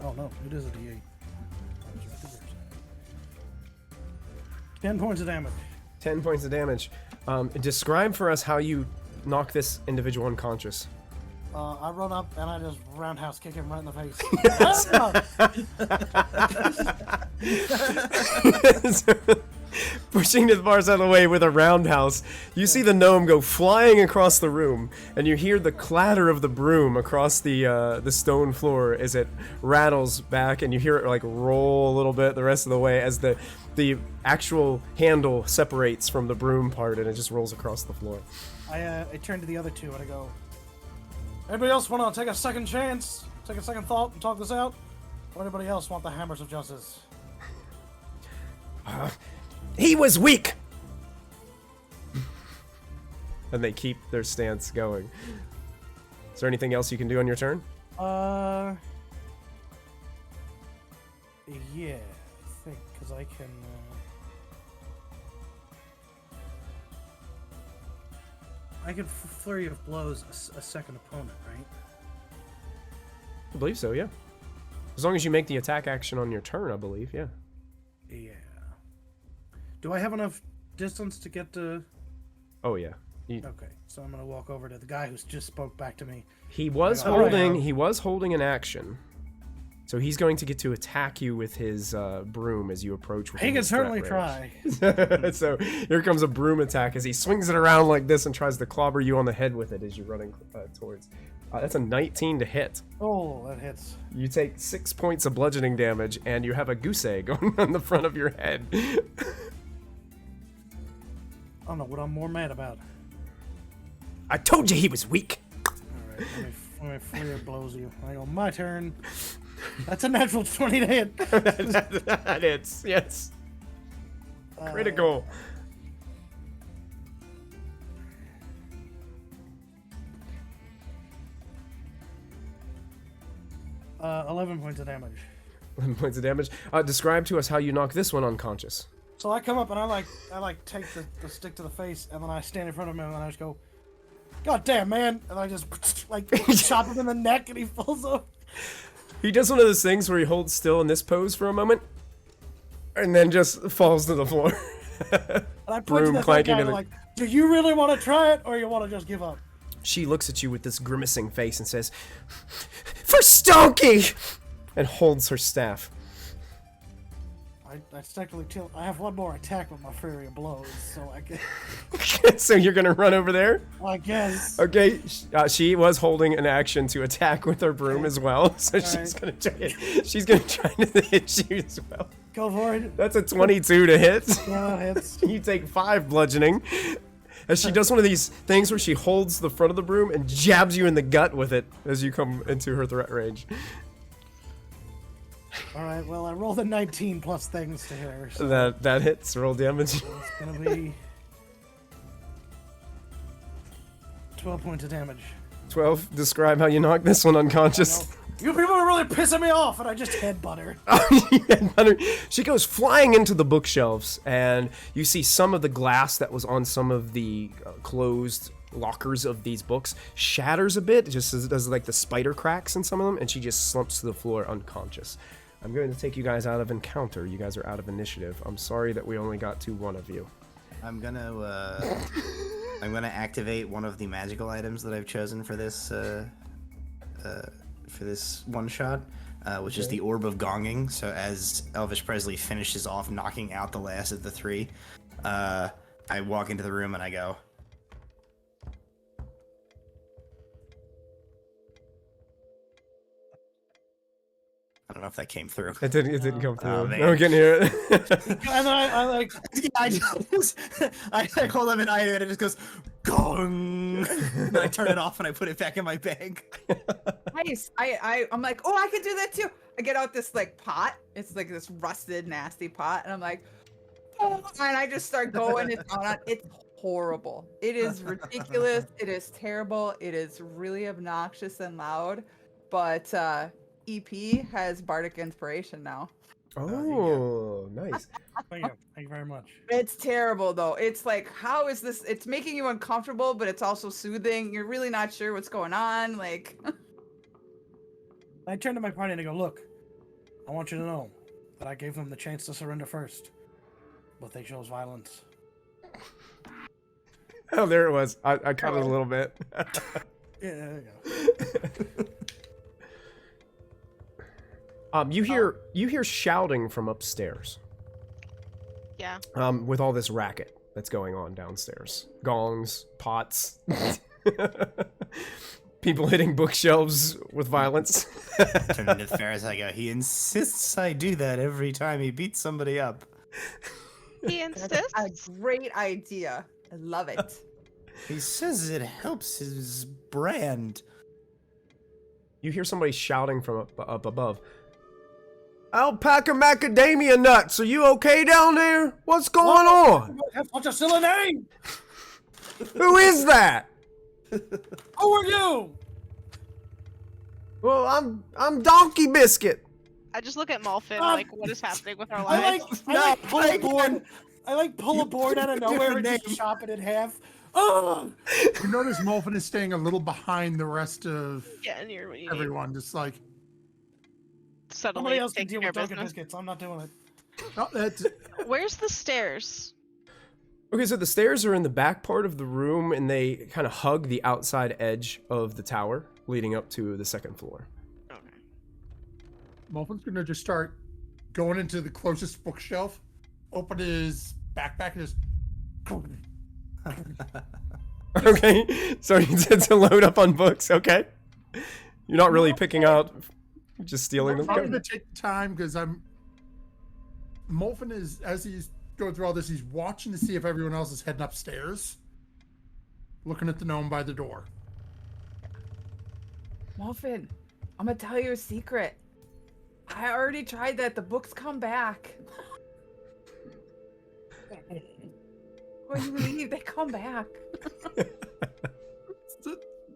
Oh no, it is a D8. I was right there. 10 points of damage. 10 points of damage. Describe for us how you knock this individual unconscious. I run up and I just roundhouse kick him right in the face. Pushing the bars out of the way with a roundhouse, you see the gnome go flying across the room, and you hear the clatter of the broom across the stone floor as it rattles back, and you hear it like roll a little bit the rest of the way as the actual handle separates from the broom part, and it just rolls across the floor. I turn to the other two and I go, anybody else want to take a second chance, take a second thought and talk this out? Or anybody else want the hammers of justice? He was weak! And they keep their stance going. Is there anything else you can do on your turn? Yeah, I think, because I can, I can flurry of blows a second opponent, right? I believe so, yeah. As long as you make the attack action on your turn, I believe, yeah. Yeah. Do I have enough distance to get to... Oh, yeah. Okay, so I'm gonna walk over to the guy who's just spoke back to me. He was Oh, holding. yeah. He was holding an action, so he's going to get to attack you with his broom as you approach. He can certainly try. So here comes a broom attack as he swings it around like this and tries to clobber you on the head with it as you're running towards. That's a 19 to hit. Oh, that hits. You take 6 points of bludgeoning damage, and you have a goose egg on the front of your head. I don't know what I'm more mad about. I told you he was weak. Alright, let me flare blows you. I go, my turn. That's a natural 20 to hit. That hits, yes. Critical. 11 points of damage. 11 points of damage. Describe to us how you knock this one unconscious. So I come up and I take the stick to the face, and then I stand in front of him and I just go, God damn, man! And I just like chop him in the neck and he falls over. He does one of those things where he holds still in this pose for a moment, and then just falls to the floor. And I point Broom to the clanking guy to the- like, do you really want to try it, or you want to just give up? She looks at you with this grimacing face and says, "For Stonky!" and holds her staff. I technically I have one more attack with my Fury of Blows, so I guess. So you're gonna run over there? I guess. Okay, she was holding an action to attack with her broom as well, so Alright. she's gonna try to hit you as well. Go for it. That's a 22 to hit. Yeah, that hits. You take 5 bludgeoning. As she does one of these things where she holds the front of the broom and jabs you in the gut with it as you come into her threat range. Alright, well, I rolled a 19 plus things to hit her, so That hits. Roll damage. it's gonna be 12 points of damage. 12. Describe how you knock this one unconscious. You people are really pissing me off, and I just headbutt her. She goes flying into the bookshelves, and you see some of the glass that was on some of the closed lockers of these books shatters a bit, just as it does like the spider cracks in some of them, and she just slumps to the floor unconscious. I'm going to take you guys out of encounter. You guys are out of initiative. I'm sorry that we only got to one of you. I'm gonna activate one of the magical items that I've chosen for this one shot, which is the Orb of Gonging. So as Elvis Presley finishes off knocking out the last of the 3, I walk into the room and I go, I don't know if that came through. It didn't come through. Oh, man. No one can hear it. And then I like, I hold up an item and it just goes gong. And I turn it off and I put it back in my bag. Nice. I'm like, oh, I can do that too. I get out this like pot. It's like this rusted, nasty pot, and I'm like, oh, and I just start going. It's horrible. It is ridiculous. It is terrible. It is really obnoxious and loud. But EP has bardic inspiration now. Oh, nice. thank you very much. It's terrible though. It's like, how is this? It's making you uncomfortable, but it's also soothing. You're really not sure what's going on. Like, I turn to my party and I go, look, I want you to know that I gave them the chance to surrender first, but they chose violence. Oh, there it was. I caught it a little bit. Yeah, there you go. You hear shouting from upstairs. Yeah. With all this racket that's going on downstairs. Gongs, pots, people hitting bookshelves with violence. Turn into Ferris, I go, he insists I do that every time he beats somebody up. He insists. a great idea. I love it. He says it helps his brand. You hear somebody shouting from up above. Alpaca macadamia nuts, are you okay down there? What's going on? What's your silly name? Who is that? Who are you? Well, I'm Donkey Biscuit. I just look at Malfin like, what is happening with our I lives? pull a board out of nowhere and just chop it in half. Oh! You notice Molfin is staying a little behind the rest of Yeah, and you're everyone, just like, suddenly Somebody else can taking deal care with of Dunkin' business. Biscuits. I'm not doing it. oh, that's, Where's the stairs? Okay, so the stairs are in the back part of the room, and they kind of hug the outside edge of the tower, leading up to the second floor. Okay. Molfin's gonna just start going into the closest bookshelf, open his backpack, and just. Okay, so you said to load up on books, okay. You're not really picking out, just stealing them. I'm going to take time because Molfin is, as he's going through all this, he's watching to see if everyone else is heading upstairs. Looking at the gnome by the door. Muffin, I'm gonna tell you a secret. I already tried that. The books come back. When you leave, they come back.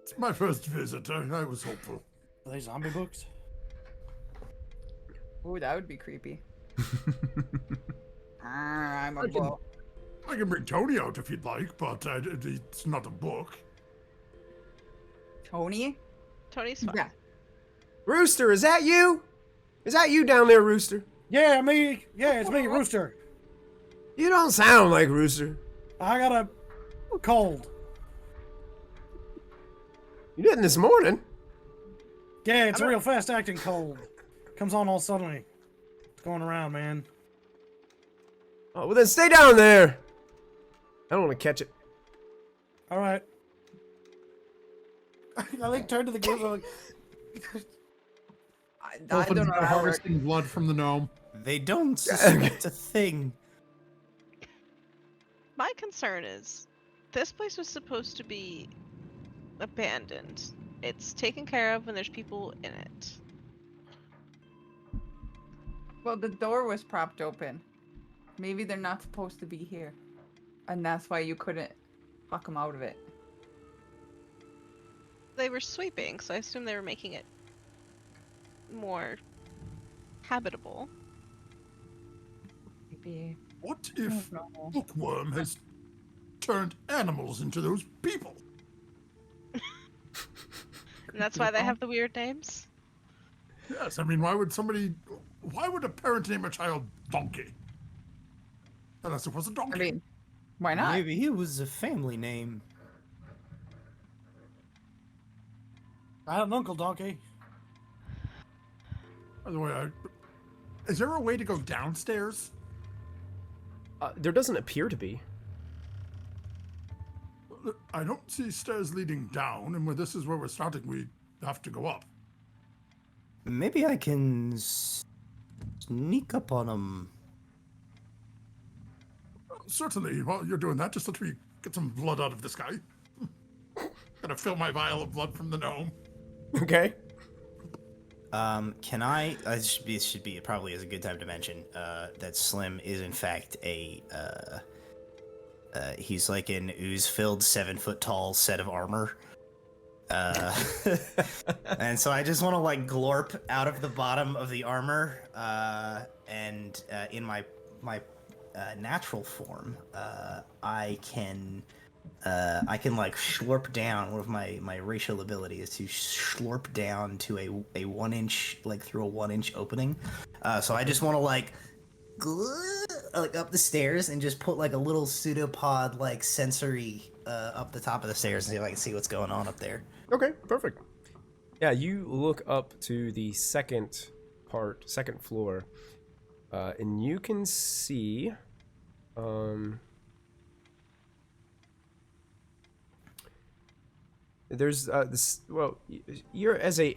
It's my first visit. I was hopeful. Are they zombie books? Ooh, that would be creepy. I'm a bull. I can bring Toni out if you'd like, but it's not a book. Toni? Tony's fine. Yeah. Rooster, is that you? Is that you down there, Rooster? Yeah, me. Yeah, it's me, Rooster. You don't sound like Rooster. I got a cold. You didn't this morning. Yeah, it's a real fast-acting cold. Comes on all suddenly. It's going around, man. Oh, well then stay down there. I don't want to catch it. All right. I like turn to the game. Like, I Molfin's don't know how that works. harvesting blood from the gnome. They don't suspect a thing. My concern is, this place was supposed to be abandoned. It's taken care of when there's people in it. Well, the door was propped open. Maybe they're not supposed to be here. And that's why you couldn't fuck them out of it. They were sweeping, so I assume they were making it more habitable. Maybe. What I if don't know. Bookworm has turned animals into those people? And that's why they have the weird names? Yes, I mean, why would a parent name a child Donkey? Unless it was a donkey. I mean, why not? Maybe it was a family name. I had an Uncle Donkey. By the way, is there a way to go downstairs? There doesn't appear to be. I don't see stairs leading down, and this is where we're starting, we have to go up. Maybe I can sneak up on them. Certainly, while you're doing that, just let me get some blood out of this guy. Gotta fill my vial of blood from the gnome. Okay. Can I? This should be probably is a good time to mention that Slim is in fact he's like an ooze-filled 7-foot tall set of armor. And so I just want to like glorp out of the bottom of the armor, and in my natural form, I can like slurp down. One of my racial ability is to slurp down to a 1 inch, like through a 1 inch opening. So I just want to like up the stairs and just put like a little pseudopod like sensory up the top of the stairs and see if I can see what's going on up there. Okay, perfect. Yeah, you look up to the second floor, and you can see, there's this. Well, you're as a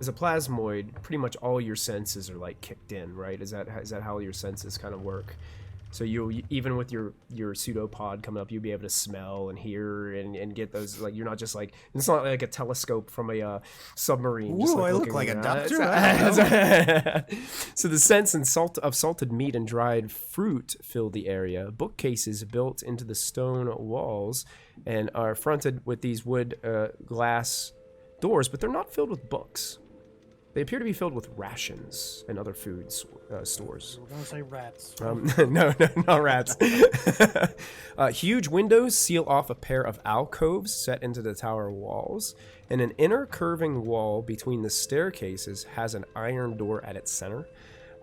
plasmoid, pretty much all your senses are like kicked in, right? Is that how your senses kind of work? So you even with your pseudopod coming up, you'll be able to smell and hear and get those, like, you're not just like, it's not like a telescope from a submarine. Ooh, just like I look looking like a around. doctor. So the scents and salted meat and dried fruit fill the area. Bookcases built into the stone walls and are fronted with these wood glass doors, but they're not filled with books. They appear to be filled with rations and other food stores. We're gonna say rats. No, not rats. Huge windows seal off a pair of alcoves set into the tower walls, and an inner curving wall between the staircases has an iron door at its center.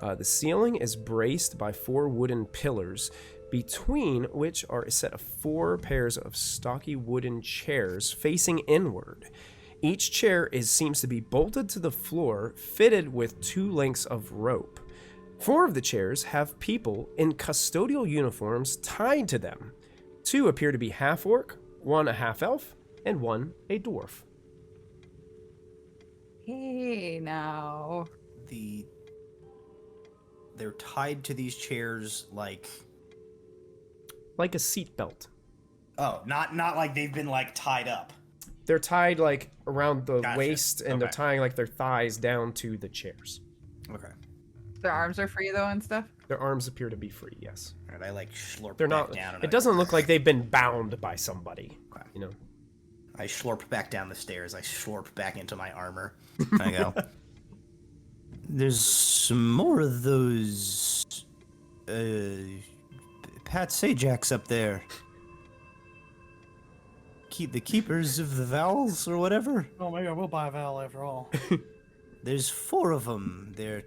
The ceiling is braced by 4 wooden pillars, between which are a set of 4 pairs of stocky wooden chairs facing inward. Each chair seems to be bolted to the floor, fitted with 2 lengths of rope. 4 of the chairs have people in custodial uniforms tied to them. 2 appear to be half-orc, 1 a half-elf, and 1 a dwarf. Hey, now. They're tied to these chairs like Like a seatbelt. Oh, not like they've been like tied up. They're tied like around the Gotcha. waist, and they're Okay. tying like their thighs down to the chairs. Okay. Their arms are free though and stuff. Their arms appear to be free. Yes. All right, I like slurp They're back not. down. And It doesn't look like they've been bound by somebody. Okay. You know. I slurp back down the stairs. I slurp back into my armor. I go. There's some more of those Pat Sajaks up there. Keep the keepers of the vowels or whatever. Oh, maybe I will buy a vowel after all. There's 4 of them. They're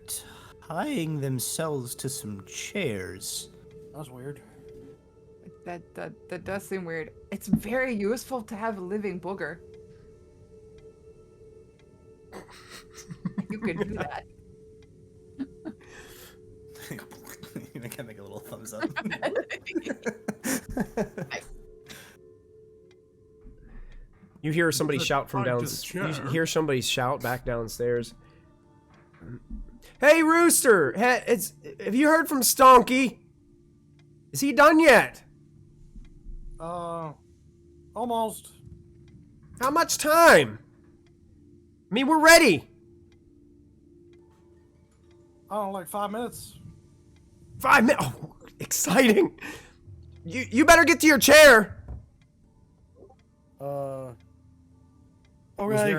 tying themselves to some chairs. That's weird. That does seem weird. It's very useful to have a living booger. You could do that. I can make a little thumbs up. You hear somebody Just shout from tied to the downstairs. You chair. hear somebody shout back downstairs. Hey, Rooster! Have you heard from Stonky? Is he done yet? Almost. How much time? I mean, we're ready. Oh, like 5 minutes. 5 minutes. Oh, exciting. You better get to your chair. Okay. Was there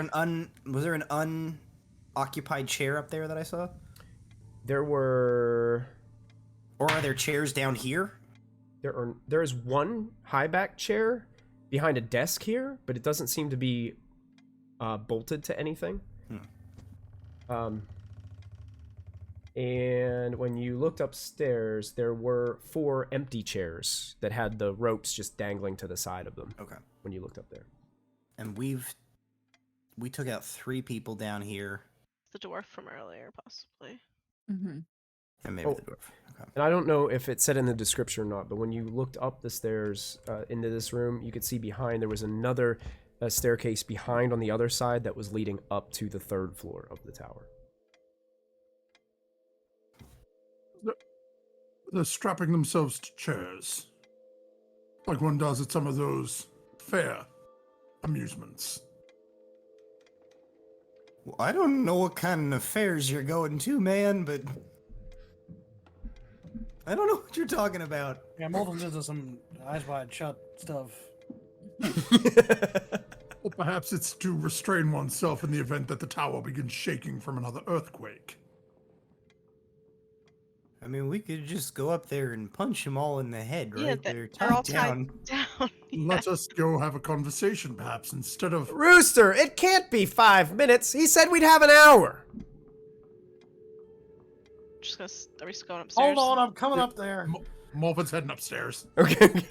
an unoccupied chair up there that I saw? There Or are there chairs down here? there is one high back chair behind a desk here, but it doesn't seem to be bolted to anything. And when you looked upstairs, there were 4 empty chairs that had the ropes just dangling to the side of them. Okay. When you looked up there. And we took out 3 people down here. The dwarf from earlier, possibly. Mm-hmm. And maybe Oh. the dwarf. Okay. And I don't know if it said in the description or not, but when you looked up the stairs into this room, you could see behind there was another staircase behind on the other side that was leading up to the 3rd floor of the tower. They're strapping themselves to chairs. Like one does at some of those fair amusements. Well, I don't know what kind of affairs you're going to, man, but I don't know what you're talking about. Yeah, Molden's into some eyes wide shut stuff. Or perhaps it's to restrain oneself in the event that the tower begins shaking from another earthquake. I mean, we could just go up there and punch them all in the head, right? Yeah, They're they're all tied down. tied down. Yeah. Let us go have a conversation, perhaps, instead of... Rooster, it can't be 5 minutes. He said we'd have an hour. Are we just going upstairs? Hold on, I'm coming up there. Morphin's heading upstairs. Okay.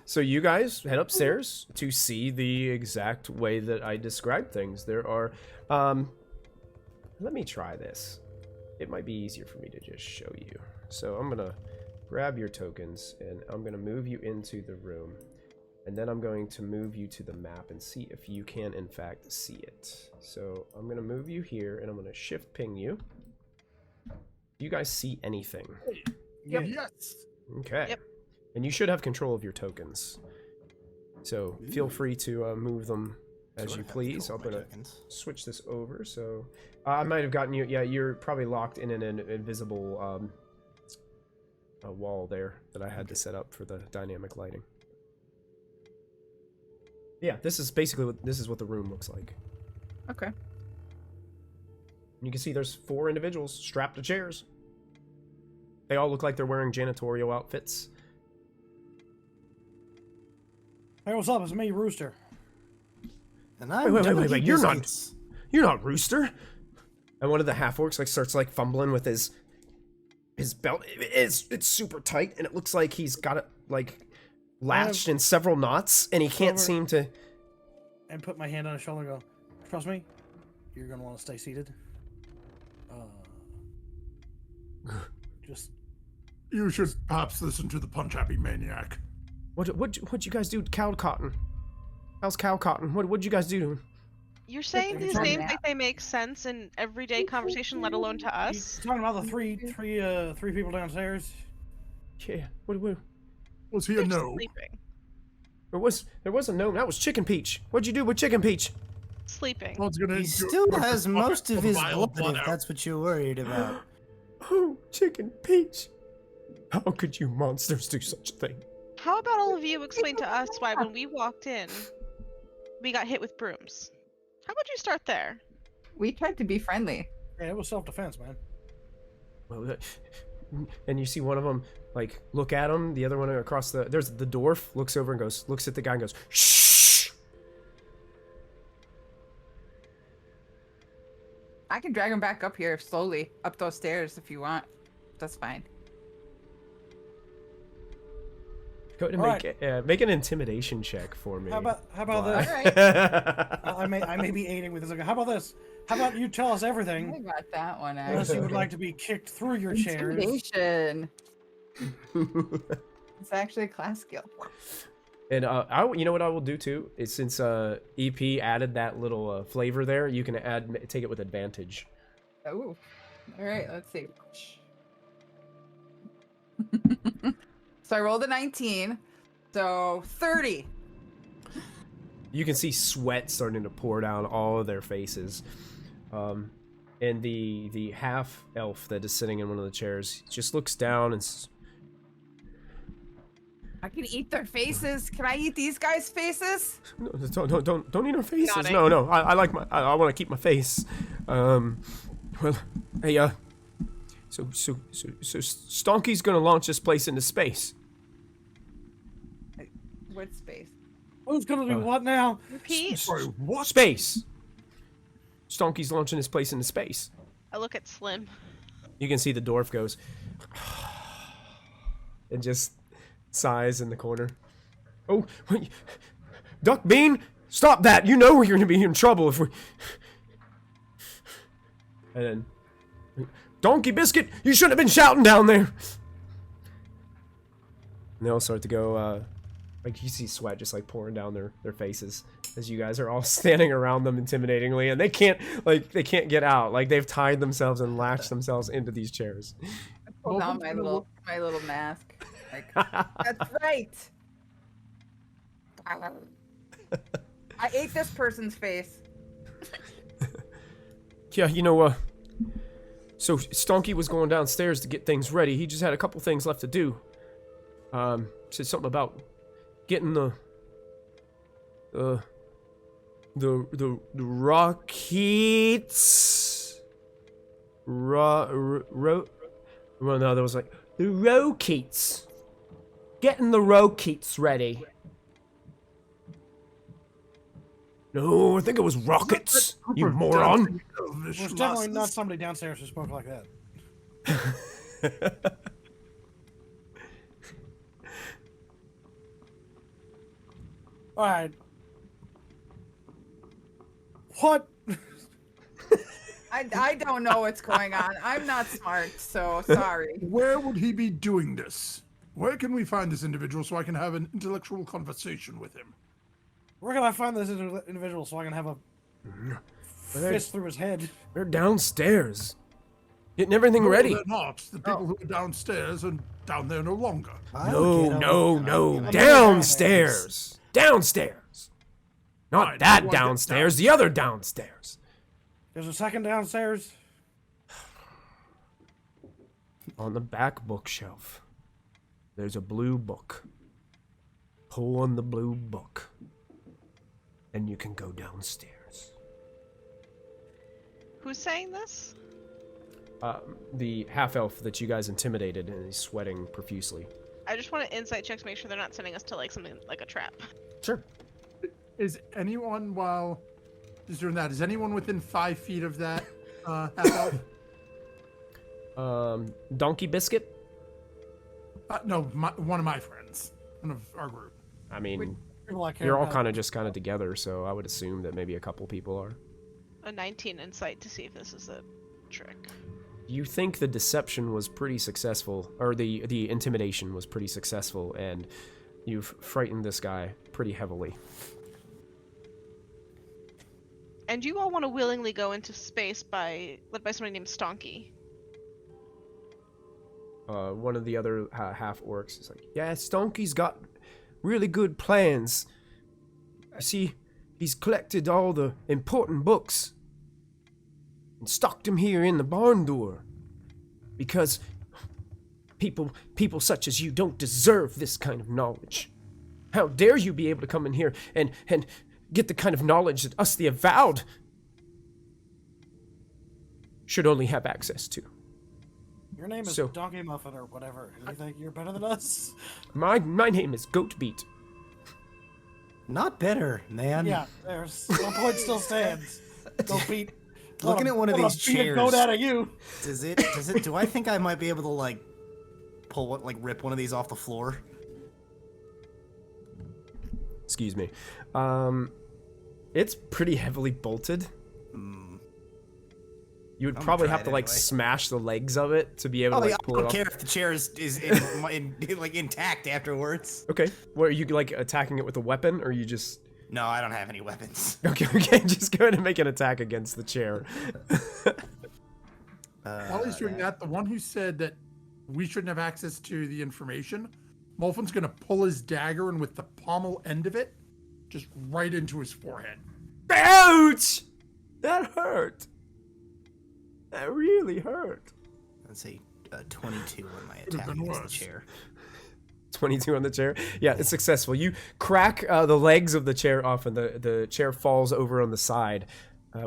So you guys head upstairs to see the exact way that I described things. There are, let me try this. It might be easier for me to just show you. So I'm gonna grab your tokens and I'm gonna move you into the room. And then I'm going to move you to the map and see if you can in fact see it. So I'm gonna move you here and I'm gonna shift ping you. Do you guys see anything? Yep. Yes. Okay. Yep. And you should have control of your tokens. So feel free to move them as Sort you of have please. control I'm of my going to tokens. switch this over. So I might have gotten you. Yeah, you're probably locked in an invisible a wall there that I had to set up for the dynamic lighting. Yeah, this is basically what the room looks like. Okay. And you can see there's 4 individuals strapped to chairs. They all look like they're wearing janitorial outfits. Hey, what's up? It's me, Rooster. And I'm Wait, Dougie you're not- Biscuits. You're not Rooster. And one of the half-orcs like starts like fumbling with his belt. It's super tight, and it looks like he's got it like latched in several knots, and he can't Over. seem to. And put my hand on his shoulder and go, trust me, you're going to want to stay seated. Just... You should perhaps listen to the punch-happy maniac. What'd you guys do to Cow Cotton? How's Cow Cotton? What'd you guys do to him? You're saying If these you're names talking- like they make sense in everyday conversation, let alone to You us? talking about the three people downstairs? Yeah. What? Was he a They're no? sleeping. There was a gnome. That was Chicken Peach. What'd you do with Chicken Peach? Sleeping. Well, it's gonna He do- still do- has do- most of do- his vial blood, if out. that's what you're worried about. Oh, Chicken Peach. How could you monsters do such a thing? How about all of you explain to us why when we walked in, we got hit with brooms? How about you start there? We tried to be friendly. Yeah, it was self-defense, man. Well, and you see one of them like look at him. The other one across there's the dwarf looks over and looks at the guy and goes, "Shh." I can drag him back up here slowly, up those stairs if you want. That's fine. Go ahead and Alright. make an intimidation check for me. How about Why? this? I may be aiding with this. How about this? How about you tell us I everything, got that one. unless you would like to be kicked through your chairs. Intimidation. It's actually a class skill. And you know what I will do too is since EP added that little flavor there, you can take it with advantage. Oh, all right. Let's see. So I rolled a 19. So 30. You can see sweat starting to pour down all of their faces. And the half elf that is sitting in one of the chairs just looks down and I can eat their faces. Can I eat these guys' faces? no, don't eat our faces. Nodding. No, I like I want to keep my face. Well, hey, so Stonky's gonna launch this place into space. What space? Who's gonna do what now? Repeat. Sorry, what? Space. Stonky's launching his place into space. I look at Slim. You can see the dwarf goes and just sighs in the corner. Oh, wait. Duck Bean, stop that! You know we're going to be in trouble if we. And then, Donkey Biscuit, you shouldn't have been shouting down there. And they all start to go. Like you see sweat just like pouring down their faces as you guys are all standing around them intimidatingly, and they can't get out. Like they've tied themselves and latched themselves into these chairs. I pulled down my little mask. Like, that's right. I ate this person's face. Yeah, so Stonky was going downstairs to get things ready. He just had a couple things left to do. Said something about getting the rockets. Well, no, there was like the rockets. Getting the rockets ready. No, I think it was rockets. You moron. There's definitely not somebody downstairs who spoke like that. All right. What? I don't know what's going on. I'm not smart, so sorry. Where would he be doing this? Where can we find this individual so I can have an intellectual conversation with him? Where can I find this individual so I can have a fist through his head? They're downstairs. Getting everything No, ready. they're not. The people who are downstairs are down there no longer. No. Downstairs. Downstairs. Not Fine, that I wanna get downstairs, the other downstairs. There's a second downstairs. On the back bookshelf, there's a blue book. Pull on the blue book, and you can go downstairs. Who's saying this? The half-elf that you guys intimidated, and he's sweating profusely. I just want to insight check to make sure they're not sending us to like something like a trap. Sure. Is anyone, while he's doing that, is anyone within 5 feet of that half-elf? Donkey Biscuit? No, one of my friends. One of our group. I mean, People I care you're all about. kind of together, so I would assume that maybe a couple people are. A 19 insight to see if this is a trick. You think the deception was pretty successful, or the intimidation was pretty successful, and you've frightened this guy pretty heavily. And you all want to willingly go into space led by somebody named Stonky. One of the other half orcs is like, yeah, Stonky's got really good plans. I see he's collected all the important books and stocked them here in the barn door because people such as you don't deserve this kind of knowledge. How dare you be able to come in here and get the kind of knowledge that us, the Avowed, should only have access to. Your name is So- Donkey Muffin or whatever. You think you're better than us? My name is Goatbeat. Not better, man. Yeah, there's one point still stands. Go beat. Looking at one of these beat a chairs. goat out of you. Does it? Do I think I might be able to like rip one of these off the floor? Excuse me. It's pretty heavily bolted. You would I'm probably gonna have try to it like anyway. smash the legs of it to be able Oh, to yeah, like I pull it don't off. care if the chair is like intact afterwards. Okay. What are you like attacking it with a weapon, or are you just? No, I don't have any weapons. Okay. Just go ahead and make an attack against the chair. While he's doing that, the one who said that we shouldn't have access to the information, Molfin's gonna pull his dagger and with the pommel end of it, just right into his forehead. Ouch! That hurt. That really hurt. Let's say 22 on my Could've attack been against the worse. chair. 22 on the chair. Yeah, it's successful. You crack the legs of the chair off, and the chair falls over on the side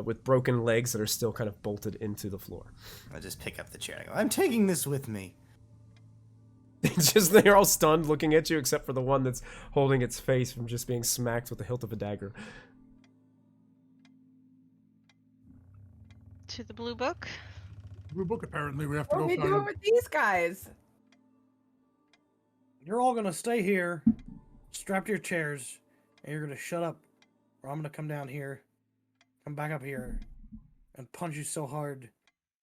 with broken legs that are still kind of bolted into the floor. I just pick up the chair and I go, I'm taking this with me. It's just they're all stunned looking at you, except for the one that's holding its face from just being smacked with the hilt of a dagger. To the blue book. Blue book, apparently, we have to What are go we find. doing with these guys? You're all gonna stay here, strap to your chairs, and you're gonna shut up, or I'm gonna come down here, come back up here, and punch you so hard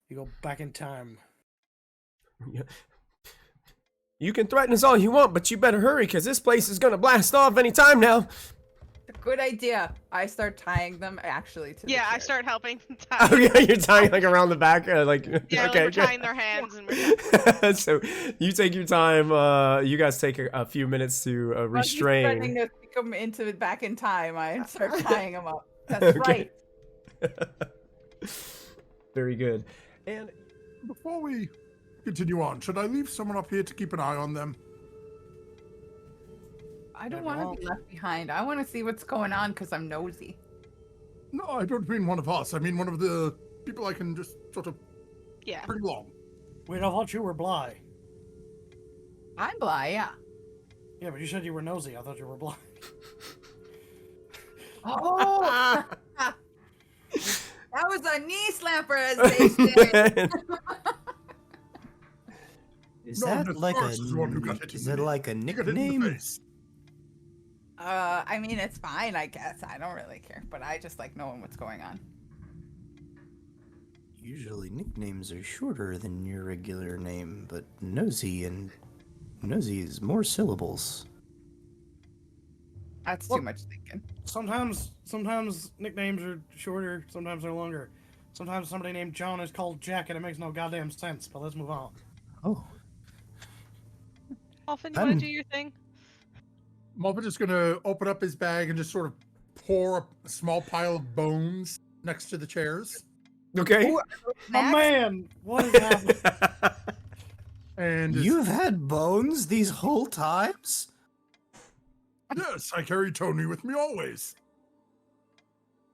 you go back in time. You can threaten us all you want, but you better hurry, because this place is going to blast off any time now. Good idea. I start tying them actually to the Yeah, I chair. start helping. Oh, yeah, you're tying like around the back, like Yeah, okay, we're tying their hands and we're so you take your time. You guys take a few minutes to When he's restrain. threatening to kick them into back in time, I start tying them up. That's Okay. right. Very good. And Before we continue on, should I leave someone up here to keep an eye on them? I don't Yeah, want to be left behind. I want to see what's going on because I'm nosy. No, I don't mean one of us. I mean one of the people I can just sort of yeah. bring along. Wait, I thought you were Bly. I'm Bly, yeah. Yeah, but you said you were nosy. I thought you were Bly. Oh! That was a knee slamper, as they say. Is No, that the like first is the one who got hit in is the that knee. like a You got hit in the nickname? face. I mean, it's fine, I guess. I don't really care, but I just like knowing what's going on. Usually nicknames are shorter than your regular name, but Nosy is more syllables. That's Well- too much thinking. Sometimes nicknames are shorter, sometimes they're longer. Sometimes somebody named John is called Jack and it makes no goddamn sense, but let's move on. Oh, Dolphin, you want I'm- to do your thing? Muppet is gonna open up his bag and just sort of pour a small pile of bones next to the chairs. okay. Ooh, Oh snacks? man, what is happening? And just- you've had bones these whole times? yes, I carry Tony with me always.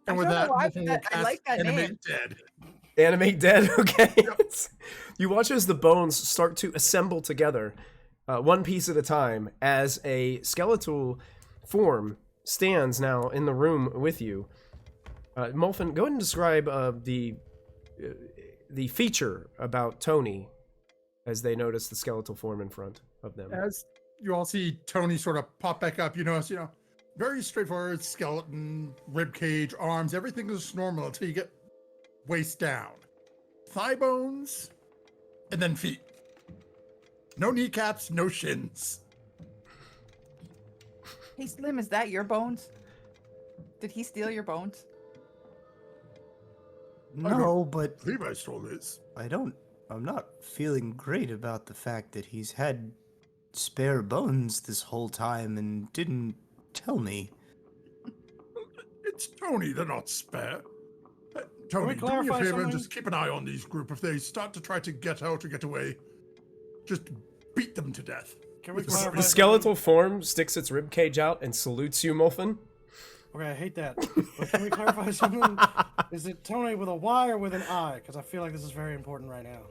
I And with don't know that, why, Muffin but will I like cast that name. Animate Dead. Animate dead. Okay. You watch as the bones start to assemble together, one piece at a time, as a skeletal form stands now in the room with you. Molfin, go ahead and describe the feature about Tony as they notice the skeletal form in front of them. As you all see Tony sort of pop back up, very straightforward skeleton, rib cage, arms, everything is normal until you get waist down. Thigh bones, and then feet. No kneecaps, no shins. Hey, Slim, is that your bones? Did he steal your bones? No, but Levi stole this. I'm not feeling great about the fact that he's had spare bones this whole time and didn't tell me. It's Tony, they're not spare. we Tony, do me a clarify favor and something? just keep an eye on these group. If they start to try to get out or get away, just beat them to death. Can we The clarify The skeletal form sticks its rib cage out and salutes you, Muffin. Okay, I hate that. But can we clarify something? Is it Tony with a Y or with an I? Because I feel like this is very important right now.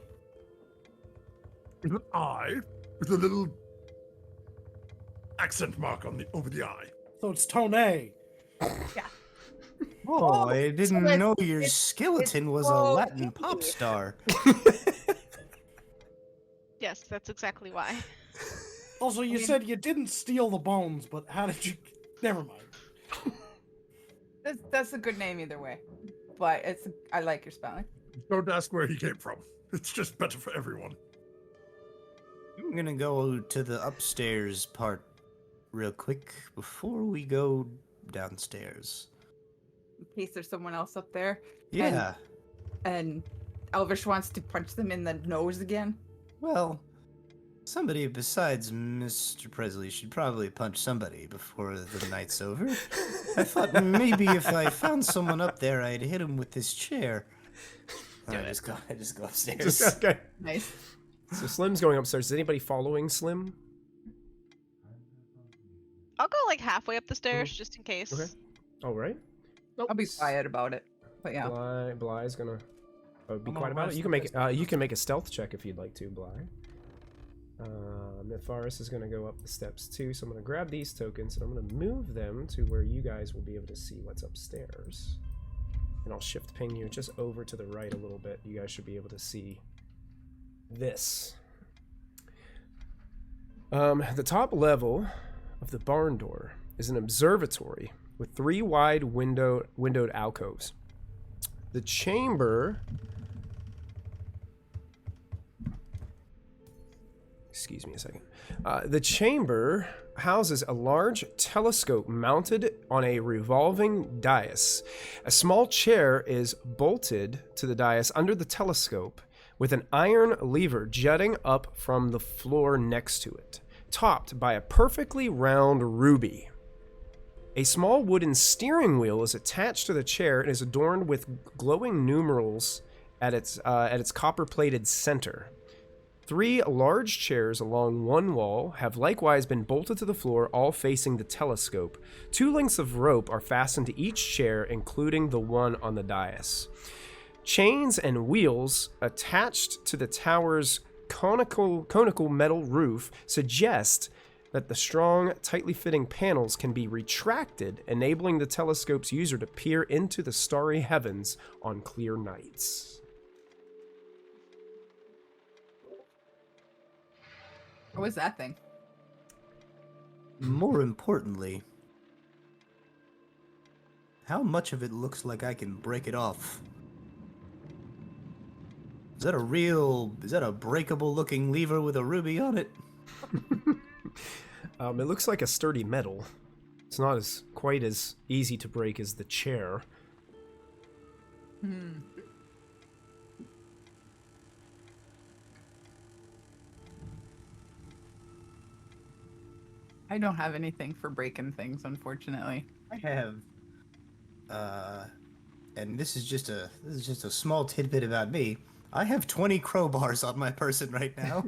With an eye, with a little accent mark on over the eye. So it's Tony. Oh, I didn't so know your it's skeleton was a so Latin pop easy. star. Yes, that's exactly why. Also, you said you didn't steal the bones, but how did you? Never mind. That's a good name either way. But I like your spelling. Don't ask where he came from. It's just better for everyone. I'm gonna go to the upstairs part real quick before we go downstairs. In case there's someone else up there. Yeah, And Elvish wants to punch them in the nose again. well, somebody besides Mr. Presley should probably punch somebody before the night's over. I thought maybe if I found someone up there, I'd hit him with this chair. I just go upstairs. Okay. Nice. So Slim's going upstairs. Is anybody following Slim? I'll go like halfway up the stairs just in case. Okay. All right. Nope. I'll be quiet about it. But yeah. Bly's gonna be I'm quiet gonna about it. rest You can the make you can make a stealth check if you'd like to, Bly. Mytharis is gonna go up the steps too, so I'm gonna grab these tokens and I'm gonna move them to where you guys will be able to see what's upstairs. And I'll shift ping you just over to the right a little bit. You guys should be able to see this. The top level of the barn door is an observatory with 3 wide windowed alcoves. The chamber... Excuse me a second. The chamber houses a large telescope mounted on a revolving dais. A small chair is bolted to the dais under the telescope with an iron lever jutting up from the floor next to it, topped by a perfectly round ruby. A small wooden steering wheel is attached to the chair and is adorned with glowing numerals at its copper-plated center. 3 large chairs along one wall have likewise been bolted to the floor, all facing the telescope. 2 lengths of rope are fastened to each chair, including the one on the dais. Chains and wheels attached to the tower's conical metal roof suggest that the strong, tightly fitting panels can be retracted, enabling the telescope's user to peer into the starry heavens on clear nights. What was that thing? More importantly, how much of it looks like I can break it off? Is that a breakable looking lever with a ruby on it? It looks like a sturdy metal. It's not quite as easy to break as the chair. I don't have anything for breaking things, unfortunately. I have, and this is just a small tidbit about me. I have 20 crowbars on my person right now.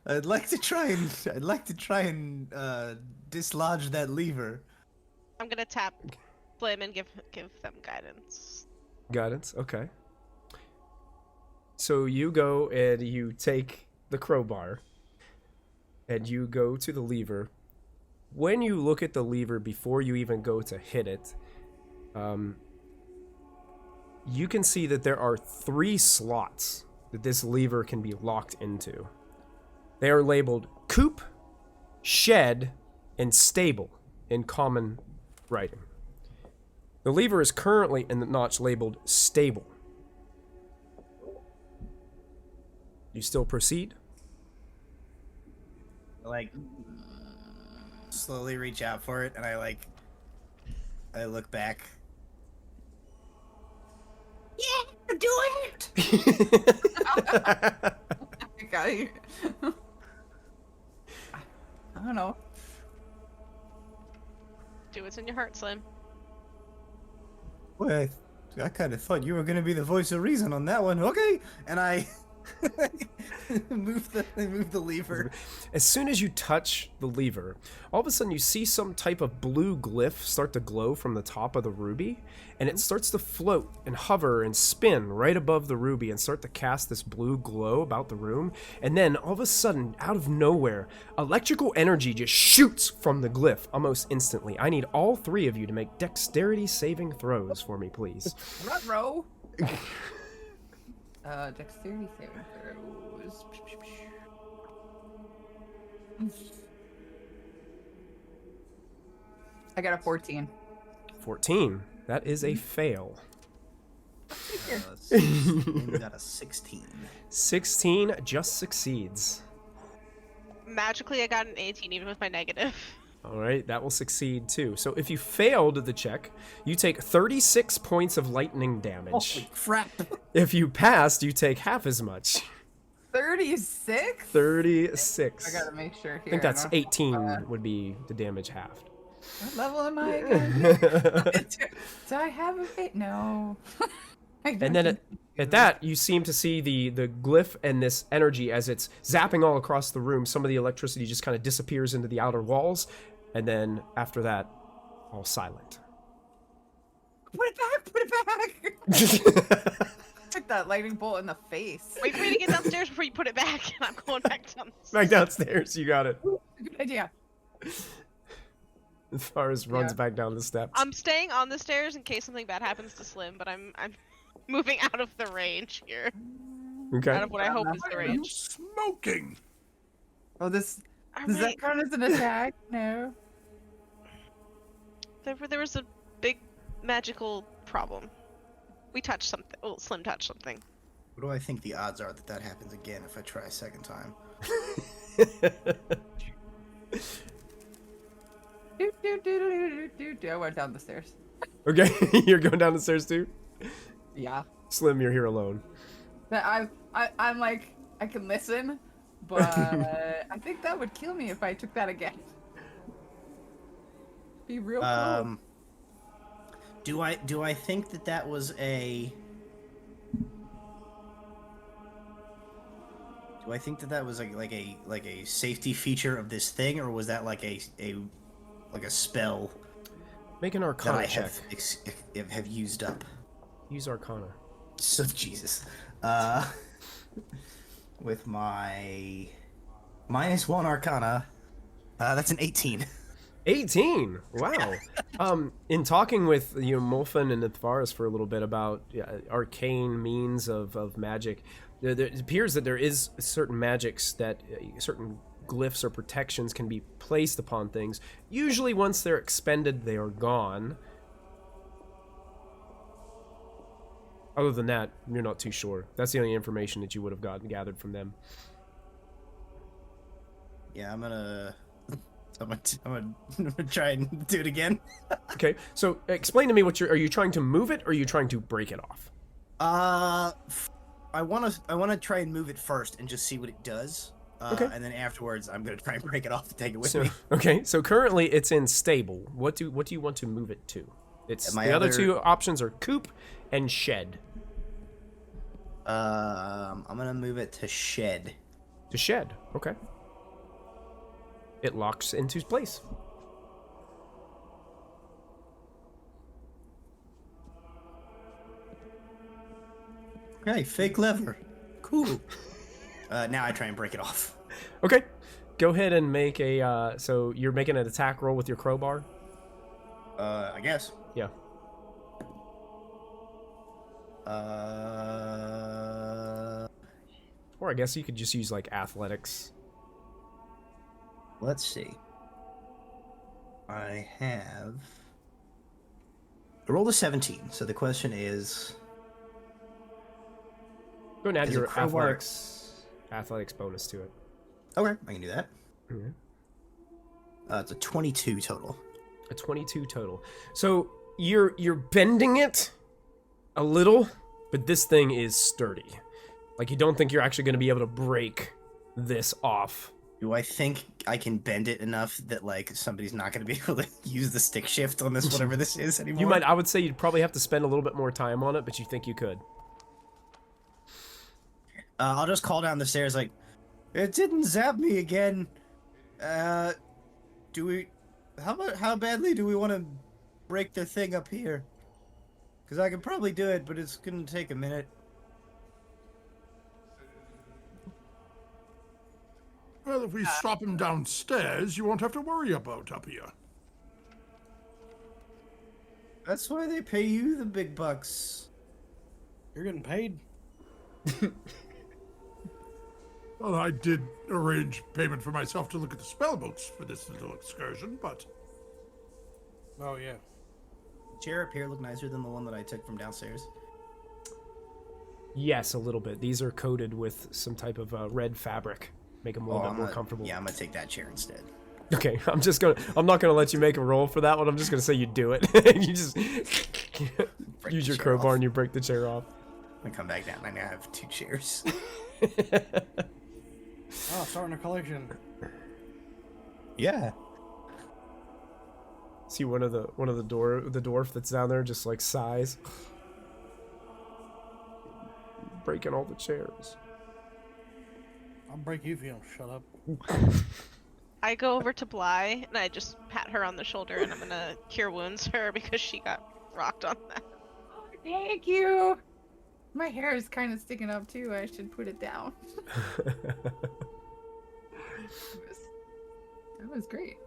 I'd like to try and dislodge that lever. I'm gonna tap Slim and give them guidance. Guidance, okay. So you go and you take the crowbar and you go to the lever. When you look at the lever before you even go to hit it, you can see that there are 3 slots that this lever can be locked into. They are labeled coop, shed, and stable in common writing. The lever is currently in the notch labeled stable. You still proceed? Like, slowly reach out for it, and I look back. Yeah, do it! I don't know. Do what's in your heart, Slim. Well, I kind of thought you were gonna be the voice of reason on that one. Okay, and I move the lever. As soon as you touch the lever, all of a sudden you see some type of blue glyph start to glow from the top of the ruby, and it starts to float and hover and spin right above the ruby and start to cast this blue glow about the room. And then all of a sudden, out of nowhere, electrical energy just shoots from the glyph almost instantly. I need all three of you to make dexterity saving throws for me, please. Front row. Dexterity saving throws. I got a 14. 14. That is a fail. We got a 16. 16 just succeeds. Magically, I got an 18 even with my negative. All right, that will succeed too. So if you failed the check, you take 36 points of lightning damage. Holy crap! If you passed, you take half as much. 36? 36. I gotta make sure here. I think that's don't know. 18 would be the damage halved. What level am I again? Do I have a fit? No. And then at that, you seem to see the glyph and this energy as it's zapping all across the room. Some of the electricity just kind of disappears into the outer walls. And then after that, all silent. Put it back! Put it back! Took that lightning bolt in the face. Wait for me to get downstairs before you put it back, and I'm going back downstairs. Back downstairs, you got it. Good idea. As far as runs back down the steps. I'm staying on the stairs in case something bad happens to Slim, but I'm moving out of the range here. Okay. Out of what I hope is the range. Smoking. Oh, does Alright. that count as an attack? No. There was a big magical problem. We touched something. Oh, Slim touched something. What do I think the odds are that that happens again if I try a second time? I went down the stairs. Okay, you're going down the stairs too? Yeah. Slim, you're here alone. But I'm like, I can listen, but I think that would kill me if I took that again. Be real cool. Do I think that that was a? Do I think that that was like a safety feature of this thing, or was that like a spell Make an that Arcana I check. have used up? Use Arcana. So Jesus, with my -1 Arcana, that's an 18. 18. Wow. In talking with Molfin and Ithvaris for a little bit about arcane means of magic, it appears that there is certain magics that certain glyphs or protections can be placed upon things. Usually once they're expended, they are gone. Other than that, you're not too sure. That's the only information that you would have gathered from them. Yeah, I'm gonna try and do it again. Okay, so explain to me are you trying to move it or are you trying to break it off? I wanna try and move it first and just see what it does. Okay. And then afterwards, I'm gonna try and break it off to take it with So, me. okay, so currently it's in stable. What do you want to move it to? It's My the other other- two options are coop and shed. I'm gonna move it to shed. To shed, okay. It locks into place. Okay, fake lever. Cool. Now I try and break it off. Okay, go ahead and make a. So you're making an attack roll with your crowbar. I guess. Yeah. Or I guess you could just use like athletics. Let's see. I rolled a 17, so the question is... Go and add Is your it crowbar- athletics bonus to it. Okay, I can do that. Okay. It's a 22 total. A 22 total. So you're bending it a little, but this thing is sturdy. Like, you don't think you're actually going to be able to break this off. Do I think I can bend it enough that, like, somebody's not going to be able to use the stick shift on this, whatever this is anymore? You might. I would say you'd probably have to spend a little bit more time on it, but you think you could. I'll just call down the stairs like, it didn't zap me again. How badly do we want to break the thing up here? Because I can probably do it, but it's going to take a minute. Well, if we stop him downstairs, you won't have to worry about up here. That's why they pay you the big bucks. You're getting paid. Well, I did arrange payment for myself to look at the spell books for this little excursion, but... Oh, yeah. Chair up here look nicer than the one that I took from downstairs. Yes, a little bit. These are coated with some type of red fabric. Make them a little bit more comfortable. Yeah, I'm gonna take that chair instead. Okay, I'm not gonna let you make a roll for that one. I'm just gonna say you do it. You just use your crowbar and you break the chair off. I come back down. I now have 2 chairs. Oh, starting a collection. Yeah. See one of the dwarf that's down there just like sighs, breaking all the chairs. I'll break you if you don't shut up. I go over to Bly and I just pat her on the shoulder and I'm gonna cure wounds her because she got rocked on that. Oh, thank you. My hair is kind of sticking up too. I should put it down. That was great.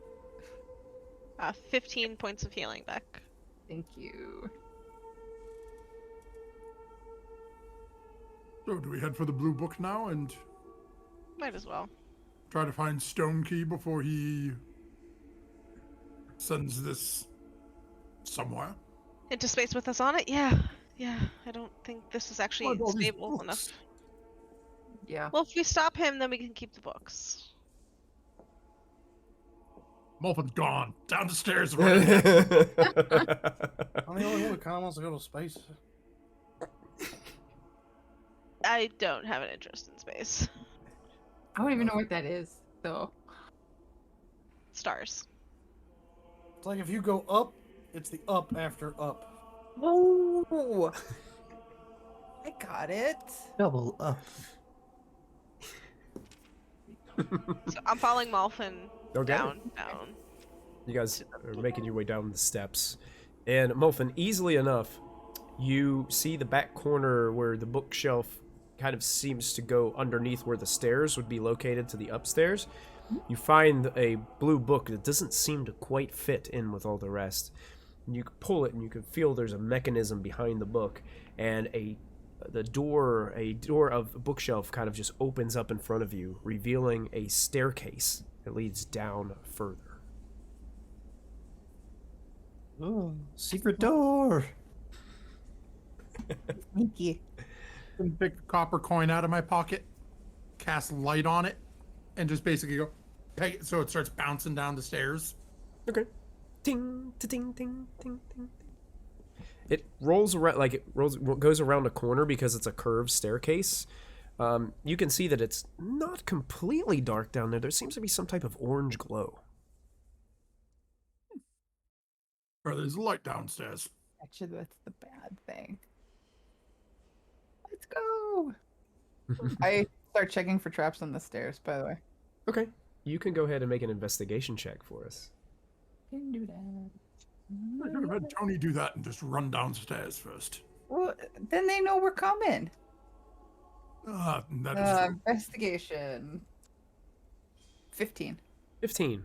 15 points of healing back. Thank you. So, do we head for the blue book now and Might as well. try to find Stone Key before he sends this somewhere? Into space with us on it? Yeah. Yeah. I don't think this is actually What about these stable books? enough. Yeah. Well, if we stop him, then we can keep the books. Mulpin's gone. Down the stairs. Running. I'm the only one who kind of wants to go to space. I don't have an interest in space. I don't even know what that is, though. Stars. It's like if you go up, it's the up after up. Oh! I got it. Double up. So I'm following Malfin Okay. down. You guys are making your way down the steps, and Mulfin, easily enough, you see the back corner where the bookshelf kind of seems to go underneath where the stairs would be located to the upstairs. You find a blue book that doesn't seem to quite fit in with all the rest. And you can pull it and you can feel there's a mechanism behind the book, and a door of the bookshelf kind of just opens up in front of you, revealing a staircase that leads down further. Oh, secret door. Thank you. And pick a copper coin out of my pocket, cast light on it, and just basically go peg it so it starts bouncing down the stairs. Okay. Ding, ding, ding, ding, ding. It rolls around, like it goes around a corner because it's a curved staircase. You can see that it's not completely dark down there. There seems to be some type of orange glow. Or there's light downstairs. Actually, that's the bad thing. Let's go. I start checking for traps on the stairs, by the way. Okay. You can go ahead and make an investigation check for us. Can do that. I could have had Tony do that and just run downstairs first. Well, then they know we're coming. That is true. Investigation. 15. 15.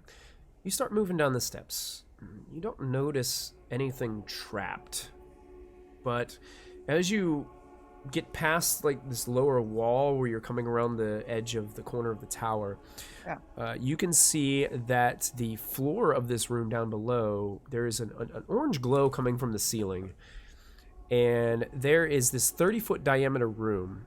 You start moving down the steps. You don't notice anything trapped. But as you get past like this lower wall where you're coming around the edge of the corner of the tower, you can see that the floor of this room down below, there is an orange glow coming from the ceiling. And there is this 30-foot diameter room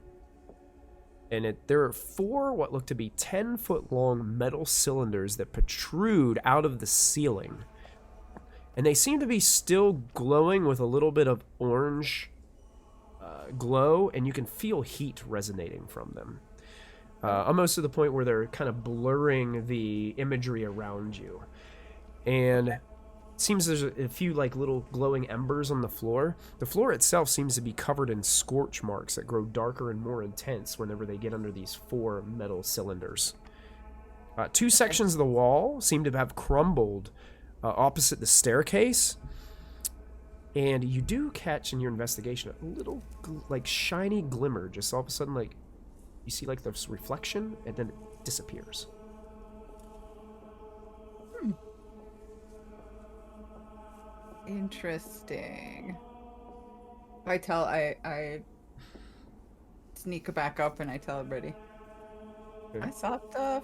and there are 4 what look to be 10-foot long metal cylinders that protrude out of the ceiling. And they seem to be still glowing with a little bit of orange glow, and you can feel heat resonating from them. Almost to the point where they're kind of blurring the imagery around you. And it seems there's a few like little glowing embers on the floor. The floor itself seems to be covered in scorch marks that grow darker and more intense whenever they get under these 4 metal cylinders. 2 sections of the wall seem to have crumbled opposite the staircase. And you do catch in your investigation a little like shiny glimmer. Just all of a sudden, like you see like this reflection, and then it disappears. Interesting. I sneak back up and I tell everybody. Okay. I saw stuff,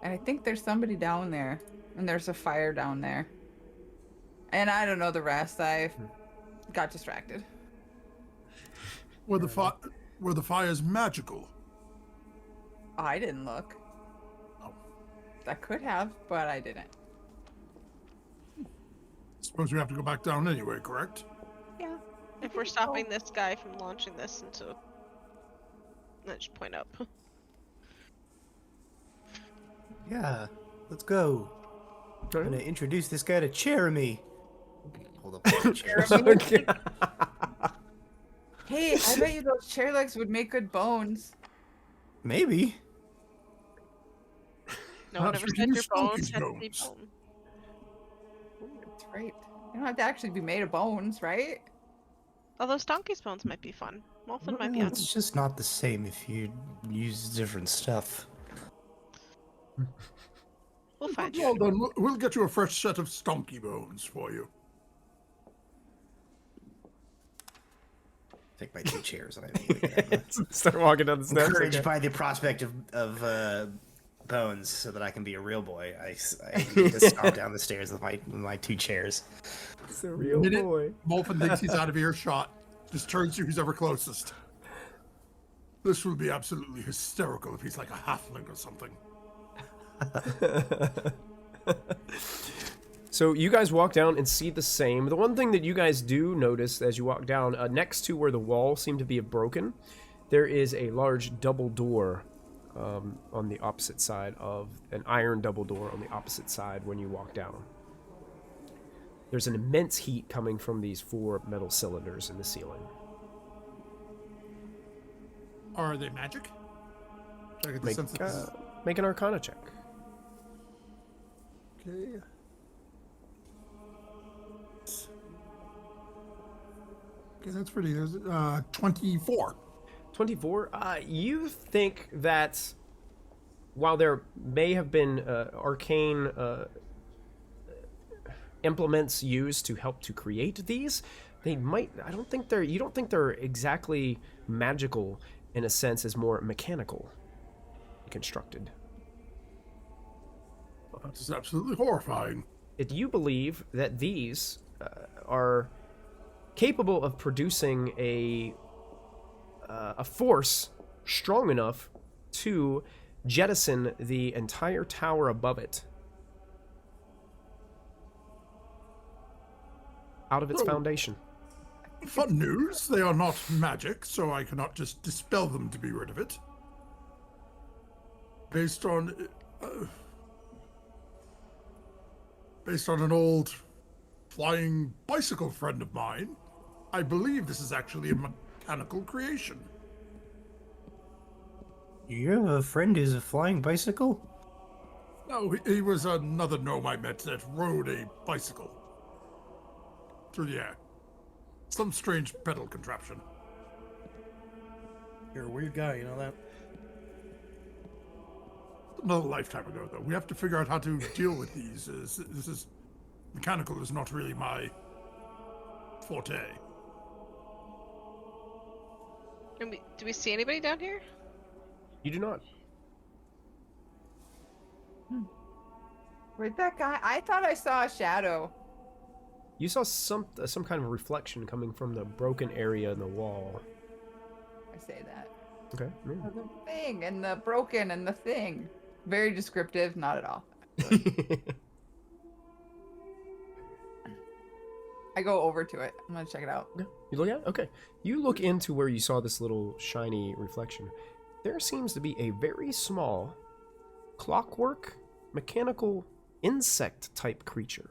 and I think there's somebody down there, and there's a fire down there. And I don't know the rest. I got distracted. Were the fires magical? I didn't look. Oh. I could have, but I didn't. Suppose we have to go back down anyway, correct? Yeah. If we're stopping this guy from launching this into... Let's just point up. Yeah, let's go. I'm gonna introduce this guy to Jeremy. Hold up, chair. Okay. Hey, I bet you those chair legs would make good bones. Maybe. No one Perhaps ever we said can your use bones Donkey's had to be bones. bone. That's right. You don't have to actually be made of bones, right? Although Donkey's bones might be fun. Molfen might be Well, on. it's just not the same if you use different stuff. We'll find Well you. done. We'll get you a fresh set of stonky bones for you. Take my 2 chairs and I leave them. Start walking down the stairs. Encouraged Okay. by the prospect of bones, so that I can be a real boy. I need to stomp down the stairs with my 2 chairs. It's a real Minute. boy. Molfen thinks he's out of earshot. Just turns to who's ever closest. This will be absolutely hysterical if he's like a halfling or something. So you guys walk down and see the same. The one thing that you guys do notice as you walk down, next to where the walls seem to be broken, there is a large double door on the opposite side of an iron double door on the opposite side when you walk down. There's an immense heat coming from these 4 metal cylinders in the ceiling. Are they magic? Should I get the sense that this is... Make an Arcana check. Okay. Okay, that's pretty. 24. 24. You think that while there may have been arcane implements used to help to create these, they might. I don't think they're. You don't think they're exactly magical in a sense, as more mechanical constructed. That is absolutely horrifying. You believe that these are capable of producing a force strong enough to jettison the entire tower above it out of its foundation. Fun news, they are not magic, so I cannot just dispel them to be rid of it. Based on an old flying bicycle friend of mine, I believe this is actually a mechanical creation. You have a friend who's a flying bicycle? No, he was another gnome I met that rode a bicycle through the air. Some strange pedal contraption. You're a weird guy, you know that? Another lifetime ago, though. We have to figure out how to deal with these. Mechanical is not really my forte. Do we see anybody down here? You do not. Where'd that guy? I thought I saw a shadow. You saw some kind of reflection coming from the broken area in the wall. I say that. Okay. Yeah. The thing and the broken and the thing. Very descriptive, not at all. I go over to it. I'm gonna check it out. Okay. You look at it? Okay. You look into where you saw this little shiny reflection. There seems to be a very small clockwork mechanical insect type creature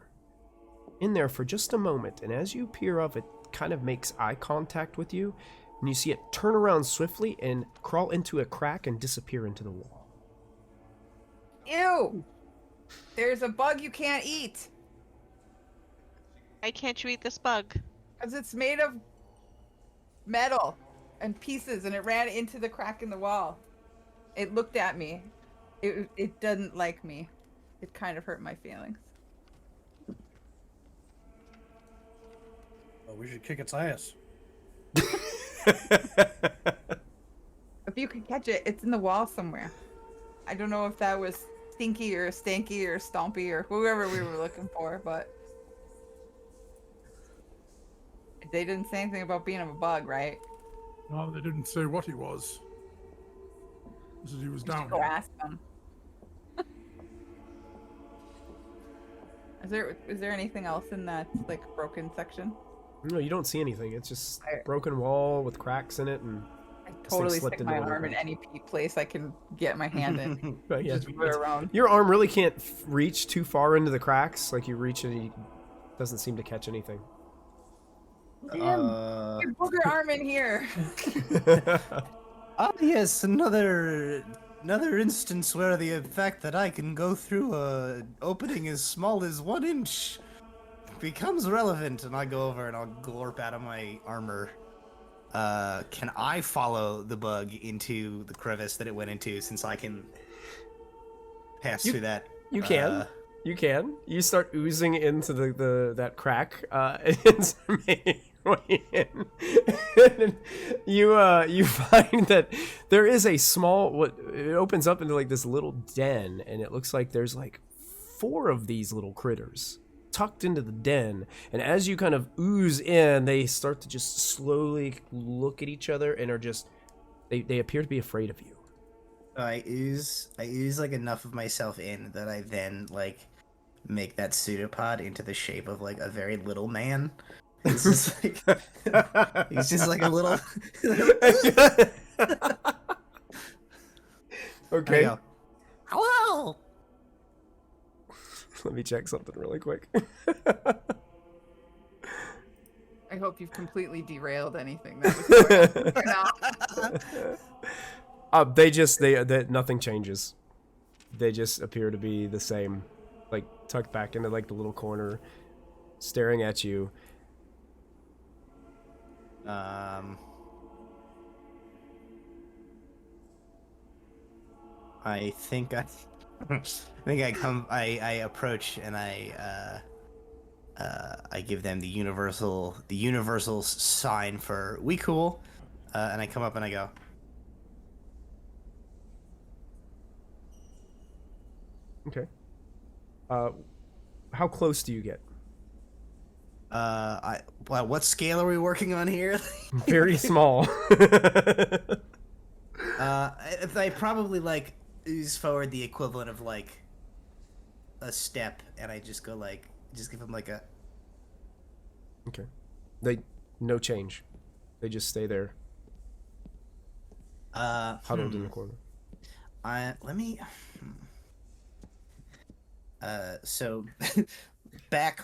in there for just a moment, and as you peer up, it kind of makes eye contact with you, and you see it turn around swiftly and crawl into a crack and disappear into the wall. Ew! There's a bug you can't eat. Why can't you eat this bug? Because it's made of metal and pieces, and it ran into the crack in the wall. It looked at me. It doesn't like me. It kind of hurt my feelings. Oh, we should kick its ass. If you could catch it, it's in the wall somewhere. I don't know if that was Stinky or Stanky or Stompy or whoever we were looking for, but they didn't say anything about being a bug, right? No, they didn't say what he was. This is he was down Go here. ask them. Is there anything else in that like broken section? No, you don't see anything. It's just Alright. broken wall with cracks in it, and I thing totally slipped stick into my one of arm in them. any place I can get my hand in. but yeah, Just put it around. your arm really can't reach too far into the cracks. Like you reach and it doesn't seem to catch anything. Your booger arm in here. Ah, yes, another instance where the fact that I can go through a opening as small as 1 inch becomes relevant. And I go over and I'll glorp out of my armor. Can I follow the bug into the crevice that it went into, since I can pass through that? You can. You can. You start oozing into that crack, and start making your way in. And you find that there is a small it opens up into like this little den, and it looks like there's like 4 of these little critters tucked into the den, and as you kind of ooze in, they start to just slowly look at each other and are just they appear to be afraid of you. I ooze like enough of myself in that I then like make that pseudopod into the shape of like a very little man. It's just like he's just like a little. Okay. Go, hello. Let me check something really quick. I hope you've completely derailed anything that was going on. They nothing changes. They just appear to be the same, like tucked back into like the little corner, staring at you. I think I approach and I give them the universal sign for we cool, and I come up and I go, Okay. How close do you get? what scale are we working on here? Very small. I probably like ooze forward the equivalent of like a step, and I just go like, just give them like a. Okay. No change. They just stay there, huddled in the corner. Let me. So back,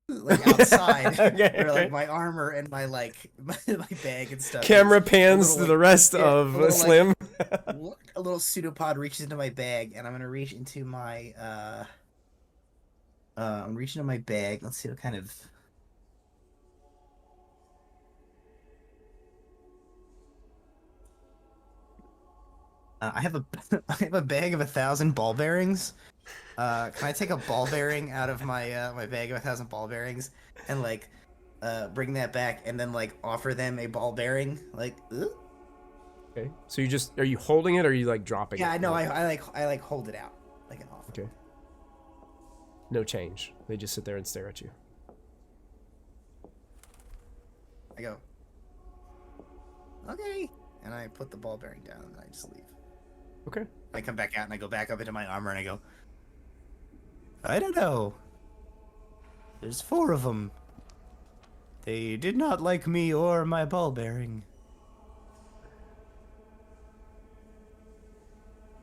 like outside, where like my armor and my like my bag and stuff. Camera pans to like, the rest yeah, of a little, Slim. A little pseudopod reaches into my bag, and I'm gonna reach into my I'm reaching into my bag. Let's see what kind of. I have a bag of 1,000 ball bearings. Can I take a ball bearing out of my my bag of 1,000 ball bearings and like bring that back and then like offer them a ball bearing? Like, Okay. So are you holding it or are you like dropping it? yeah, no, I like hold it out like an offer. Okay. No change. They just sit there and stare at you. I go, okay, and I put the ball bearing down, and I just leave. Okay. I come back out, and I go back up into my armor, and I go, I don't know. There's 4 of them. They did not like me or my ball bearing.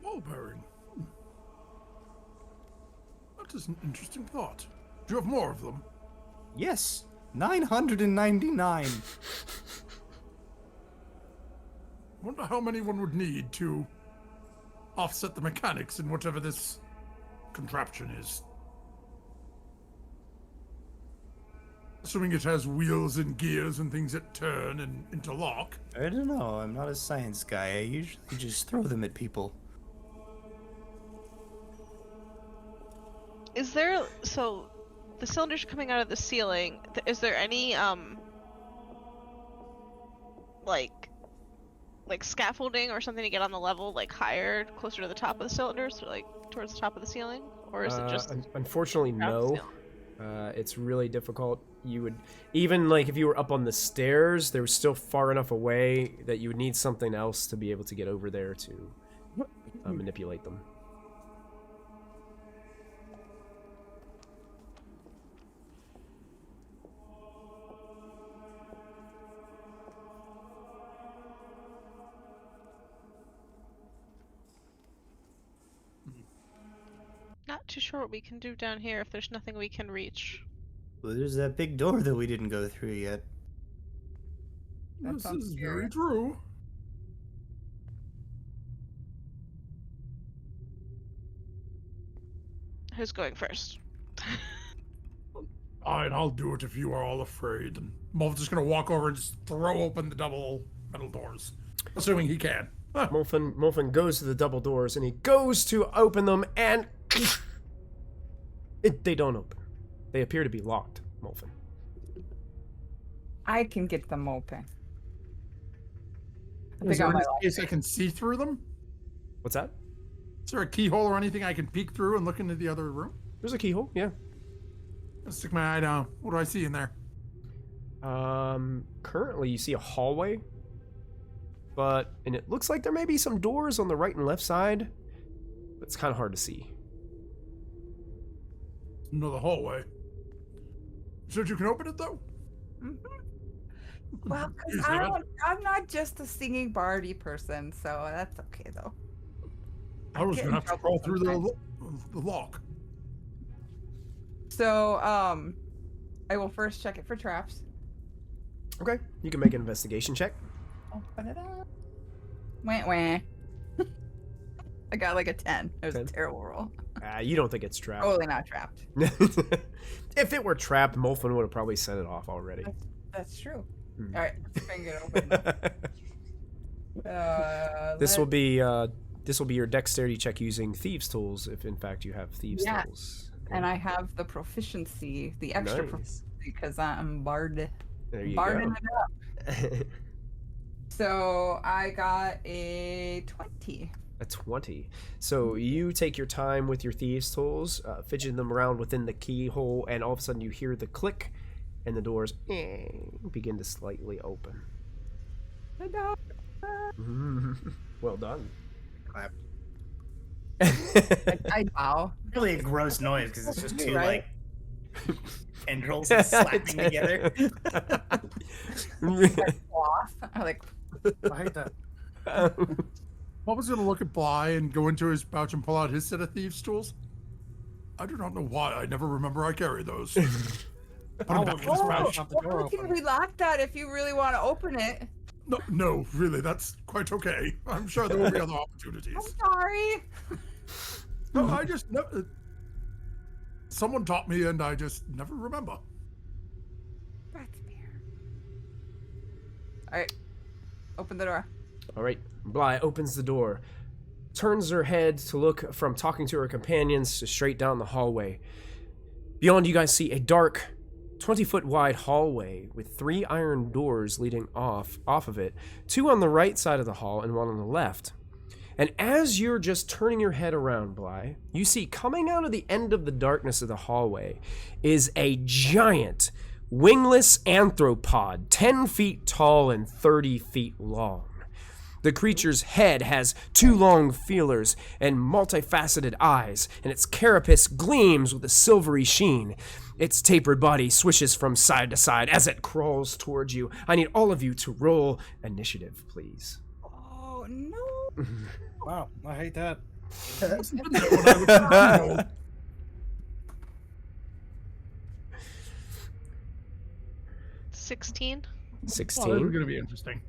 Ball bearing. That is an interesting thought. Do you have more of them? Yes, 999. Wonder how many one would need to offset the mechanics in whatever this contraption is. Assuming it has wheels and gears and things that turn and interlock. I don't know, I'm not a science guy. I usually just throw them at people. Is there, so the cylinders coming out of the ceiling, is there any like scaffolding or something to get on the level, like higher, closer to the top of the cylinders, or like towards the top of the ceiling? Or is it just unfortunately around the no. ceiling? It's really difficult. You would, even like if you were up on the stairs, they were still far enough away that you would need something else to be able to get over there to manipulate them. Not too sure what we can do down here if there's nothing we can reach. Well, there's that big door that we didn't go through yet. That This sounds is scary. very true. Who's going first? Fine, I'll do it if you are all afraid. And Mulf's just gonna walk over and just throw open the double metal doors. Assuming he can. Huh. Molfin goes to the double doors and he goes to open them and they don't open. They appear to be locked, Molfin. I can get them open. I Is think there I any might like space I can see through them? What's that? Is there a keyhole or anything I can peek through and look into the other room? There's a keyhole, yeah. Let's stick my eye down. What do I see in there? Currently you see a hallway, and it looks like there may be some doors on the right and left side, but it's kind of hard to see. Another hallway. You said you can open it though? Well, 'cause Please, Evan. I'm not just a singing bardy person, so that's okay though. I was get gonna in have to trouble crawl through the lock. So, I will first check it for traps. Okay, you can make an investigation check. Open it up. Wah wah. I got like a 10. It was 10? a terrible roll. You don't think it's trapped. Totally not trapped. If it were trapped, Molfin would have probably set it off already. That's true. Hmm. All right, let's bring it open. This will be your dexterity check using thieves' tools, if in fact you have thieves' Yeah. tools. And I have the proficiency, the extra Nice. proficiency, because I'm bard. There you Barding go. it up. So I got a 20. A 20. So you take your time with your thieves' tools, fidgeting them around within the keyhole, and all of a sudden you hear the click, and the doors begin to slightly open. Well done. Clap. I bow. Really a gross noise because it's just two Right. like tendrils slapping together. Cloth. I'm like, I hate that. Bob was gonna look at Bly and go into his pouch and pull out his set of thieves' tools. I do not know why. I never remember I carry those. Put them back in his oh, pouch. Not the door well, we can open. relock that if you really want to open it. No, really, that's quite okay. I'm sure there will be other I'm opportunities. sorry. No, I just someone taught me, and I just never remember. That's fair. All right, open the door. All right, Bly opens the door, turns her head to look from talking to her companions to straight down the hallway. Beyond, you guys see a dark, 20-foot wide hallway with 3 iron doors leading off of it, 2 on the right side of the hall and 1 on the left. And as you're just turning your head around, Bly, you see coming out of the end of the darkness of the hallway is a giant, wingless anthropod, 10 feet tall and 30 feet long. The creature's head has 2 long feelers and multifaceted eyes, and its carapace gleams with a silvery sheen. Its tapered body swishes from side to side as it crawls towards you. I need all of you to roll initiative, please. Oh no! Wow, I hate that. 16. 16. Oh, this is going to be interesting.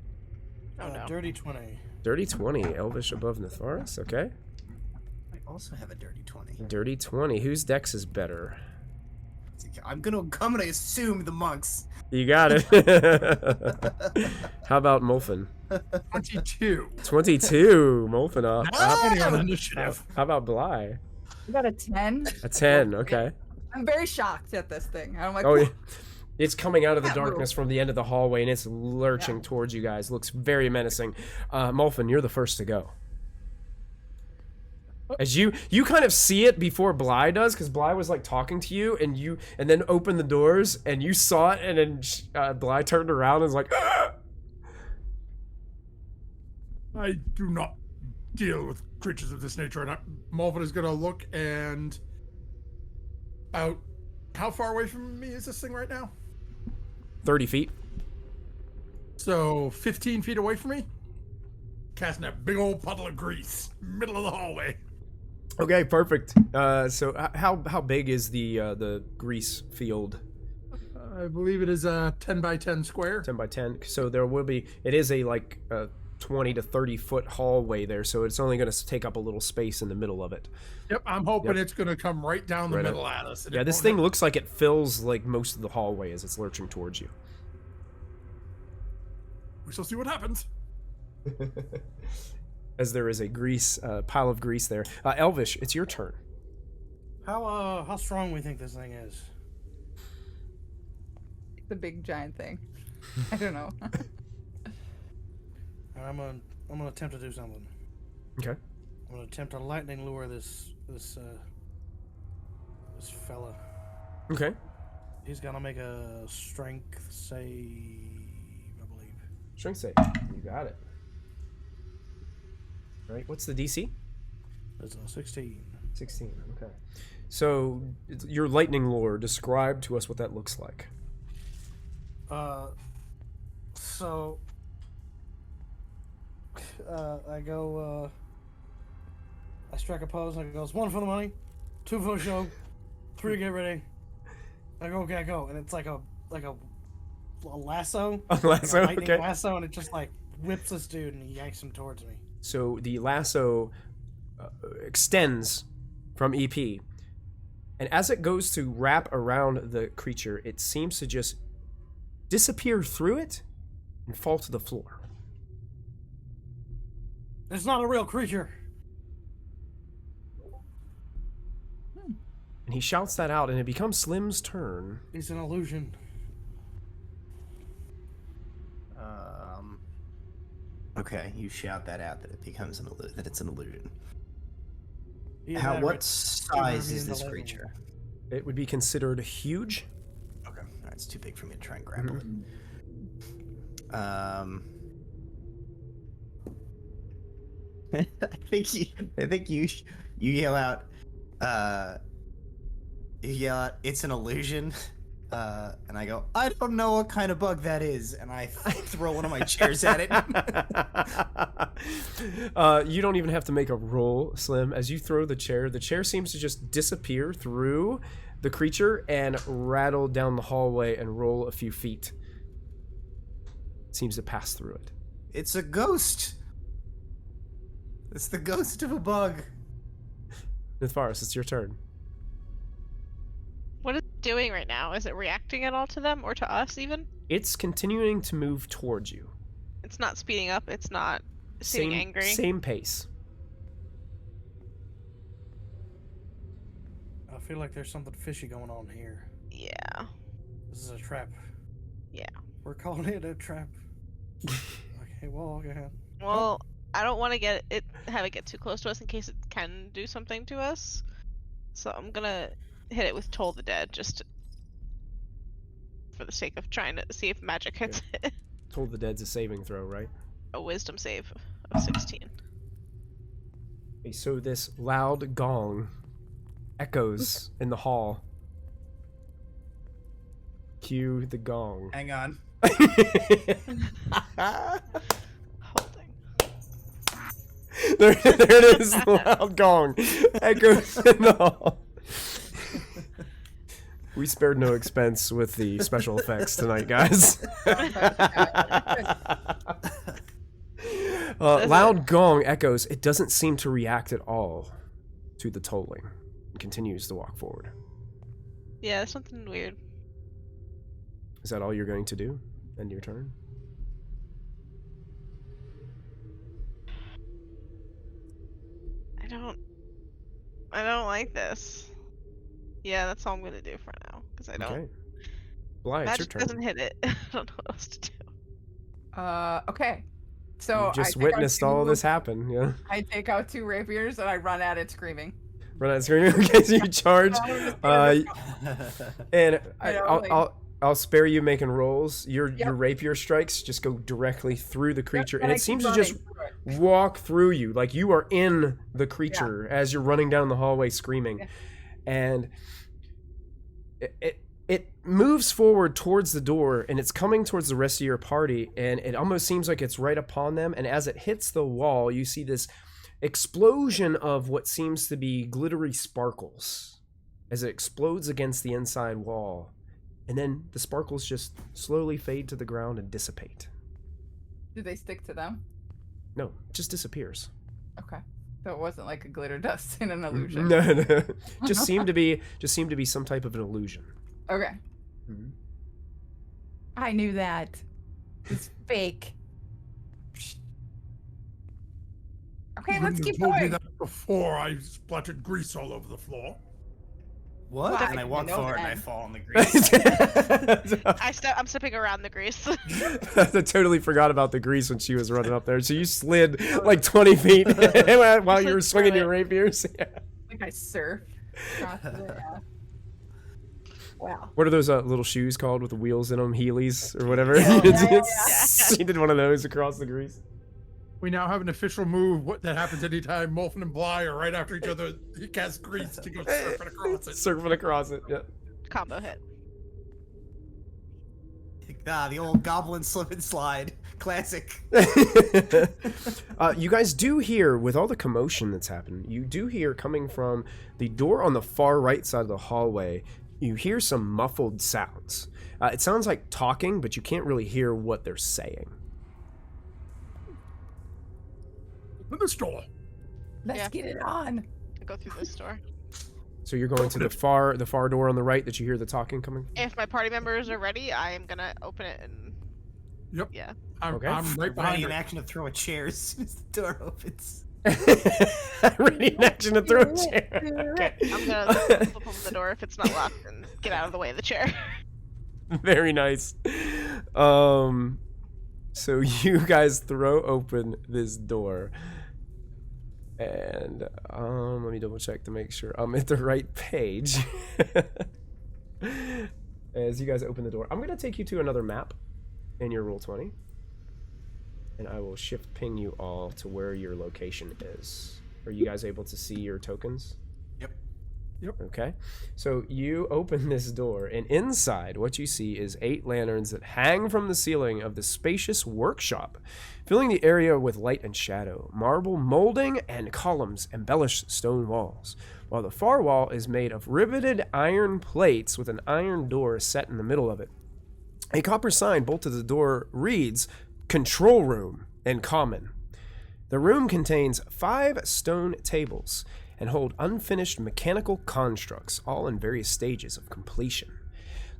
Oh no. Dirty 20. Dirty 20. Elvish above Netharis. Okay. I also have a dirty 20. Dirty 20. Whose dex is better? I'm gonna assume the monks. You got it. How about Molfin? 22. 22. Molfin off. On initiative. How about Bly? I got a 10. A 10. Okay. I'm very shocked at this thing. I'm like, Oh, yeah. It's coming out of the That darkness move. from the end of the hallway, and it's lurching Yeah. towards you guys. Looks very menacing. Molfin, you're the first to go. As you kind of see it before Bly does, because Bly was like talking to you, and then opened the doors, and you saw it, and then Bly turned around and was like, "Ah!" I do not deal with creatures of this nature, and Malvin is going to look and out. How far away from me is this thing right now? 30 feet. So 15 feet away from me. Casting that big old puddle of grease, middle of the hallway. Okay, perfect. So how big is the grease field? I believe it is a 10 by 10 square. 10 by 10. So it is a 20 to 30 foot hallway there, so it's only going to take up a little space in the middle of it. Yep, I'm hoping Yep. it's going to come right down the Right middle at us. and Yeah, it this won't thing hit- looks like it fills like most of the hallway as it's lurching towards you. We shall see what happens. As there is a pile of grease there. Elvish, it's your turn. How strong we think this thing is? it's a big giant thing. I don't know. And I'm gonna attempt to do something. Okay. I'm gonna attempt to lightning lure this fella. Okay. He's gonna make a strength save, I believe. Strength save. You got it. All right. What's the DC? It's a 16. 16. Okay. So your lightning lore. Describe to us what that looks like. So I go. I strike a pose. And it goes 1 for the money, 2 for the show, 3 to get ready. I go, okay, I go, and it's like a lasso. A lasso, like a lightning okay. lasso, and it just like whips this dude and he yanks him towards me. So the lasso extends from EP, and as it goes to wrap around the creature, it seems to just disappear through it and fall to the floor. It's not a real creature. And he shouts that out, and it becomes Slim's turn. It's an illusion. Okay, you shout that out that it becomes that it's an illusion. Either that or What it's size me is in the this living creature? It would be considered huge. Okay, alright, it's too big for me to try and grapple it. I think you yell out, it's an illusion. And I go, I don't know what kind of bug that is, and I throw one of my chairs at it. You don't even have to make a roll, Slim. As you throw the chair seems to just disappear through the creature and rattle down the hallway and roll a few feet. It seems to pass through it. It's a ghost. It's the ghost of a bug. Nithvaris, it's your turn. What is it doing right now? Is it reacting at all to them or to us even? It's continuing to move towards you. It's not speeding up. It's not seeming angry. Same pace. I feel like there's something fishy going on here. Yeah. This is a trap. Yeah. We're calling it a trap. Okay, well, go ahead. Well, I don't want to have it get too close to us in case it can do something to us. So I'm gonna hit it with Toll the Dead just for the sake of trying to see if magic hits it. Told the Dead's a saving throw, right? A wisdom save a 16. Okay, so this loud gong echoes in the hall. Cue the gong. Hang on. Holding. There it is, the loud gong echoes in the hall. We spared no expense with the special effects tonight, guys. Loud gong echoes. It doesn't seem to react at all to the tolling. It continues to walk forward. Yeah, there's something weird. Is that all you're going to do? End your turn? I don't like this. Yeah, that's all I'm gonna do for now, because I don't. Okay. Bly, it's your Magic turn. doesn't hit it. I don't know what else to do. Okay. So You just I take out witnessed all of two- this happen, yeah? I take out 2 rapiers and I run at it screaming. Run out screaming. Okay, so you charge. And I'll spare you making rolls. Your rapier strikes just go directly through the creature, and I it keep seems to running just through it. walk through you, like you are in the creature as you're running down the hallway screaming. Yeah. And it moves forward towards the door, and it's coming towards the rest of your party, and it almost seems like it's right upon them. And as it hits the wall, you see this explosion of what seems to be glittery sparkles as it explodes against the inside wall. And then the sparkles just slowly fade to the ground and dissipate. Do they stick to them? No, it just disappears. Okay. So it wasn't like a glitter dust in an illusion. No. Just seemed to be some type of an illusion. Okay. Mhm. I knew that. It's fake. Okay, You let's wouldn't keep have told me going. that before I splattered grease all over the floor. What? Well, I And I didn't walk know forward and I that. fall in the grease. I'm stepping around the grease. I totally forgot about the grease when she was running up there. So you slid like 20 feet while you were Slid swinging through your rapiers. Yeah. Like I surf. Across it, yeah. Wow. What are those little shoes called with the wheels in them? Heelys or whatever? yeah. She did one of those across the grease. We now have an official move that happens anytime Molfen and Bly are right after each other. He casts grease to go surfing across it. Surfing across it, yeah. Combo hit. The old goblin slip and slide. Classic. You guys do hear, with all the commotion that's happened, you do hear coming from the door on the far right side of the hallway, you hear some muffled sounds. It sounds like talking, but you can't really hear what they're saying. Open this door. Let's Yeah. get it on. I go through this door. So you're going to the far door on the right that you hear the talking coming? If my party members are ready, I am gonna open it and. Yep. Yeah. I'm Okay. right Ready behind in her. action to throw a chair as soon as the door opens. Ready in action to throw a chair. Okay. I'm gonna flip open the door if it's not locked and get out of the way of the chair. Very nice. So you guys throw open this door. And let me double check to make sure I'm at the right page. As you guys open the door, I'm gonna take you to another map in your Roll20, and I will shift ping you all to where your location is. Are you guys able to see your tokens? Yep. Okay, so you open this door, and inside what you see is 8 lanterns that hang from the ceiling of the spacious workshop, filling the area with light and shadow. Marble molding and columns embellish stone walls, while the far wall is made of riveted iron plates with an iron door set in the middle of it. A copper sign bolted to the door reads, "Control Room" in common. The room contains 5 stone tables and hold unfinished mechanical constructs, all in various stages of completion.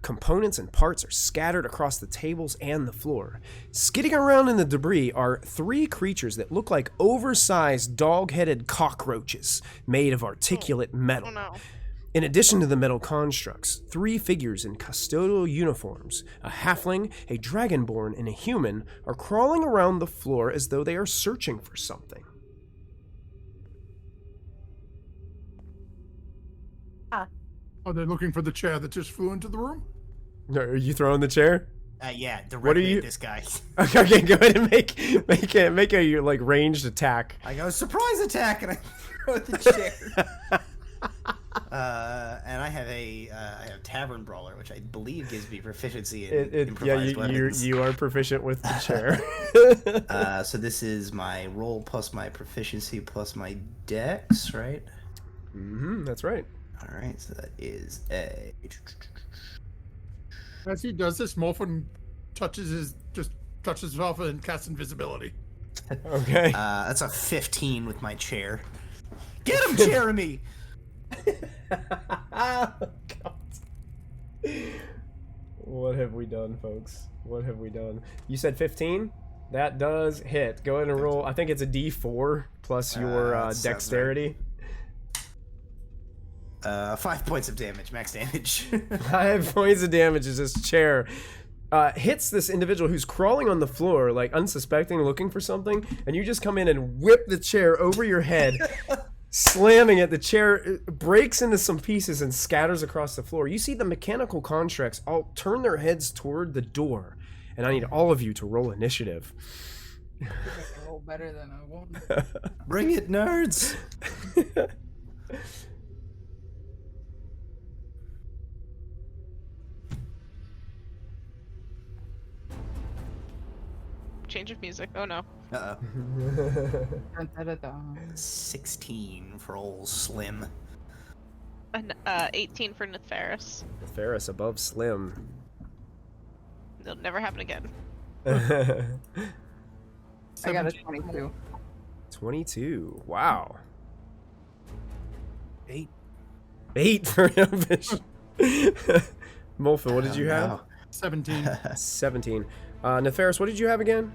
Components and parts are scattered across the tables and the floor. Skidding around in the debris are 3 creatures that look like oversized dog-headed cockroaches made of articulate metal. Oh no. In addition to the metal constructs, 3 figures in custodial uniforms, a halfling, a dragonborn, and a human, are crawling around the floor as though they are searching for something. Are they looking for the chair that just flew into the room? Are you throwing the chair? Yeah, What are directly you- at this guy. Okay, go ahead and make a like ranged attack. I go, surprise attack, and I throw the chair. And I have Tavern Brawler, which I believe gives me proficiency in improvised weapons. you are proficient with the chair. So this is my roll plus my proficiency plus my dex, right? That's right. All right, so that is a. As he does this, Morphin touches himself and casts invisibility. Okay. That's a 15 with my chair. Get him, Jeremy! Oh, God. What have we done, folks? What have we done? You said 15? That does hit. Go ahead and roll. I think it's a D4 plus your that sounds dexterity. 5 points of damage, max damage. 5 points of damage as this chair hits this individual who's crawling on the floor, like unsuspecting, looking for something, and you just come in and whip the chair over your head, slamming it. The chair breaks into some pieces and scatters across the floor. You see the mechanical constructs all turn their heads toward the door, and I need all of you to roll initiative. I roll better than I want. Bring it, nerds! Change of music. Oh no. Uh-oh. Dun, dun, dun, dun. 16 for old Slim. 18 for Nefaris. Ferris above Slim. It'll never happen again. I got a 22. 22. Wow. 8. 8 for Elvish. Molfa, what did you have? 17. 17. Nefaris, what did you have again?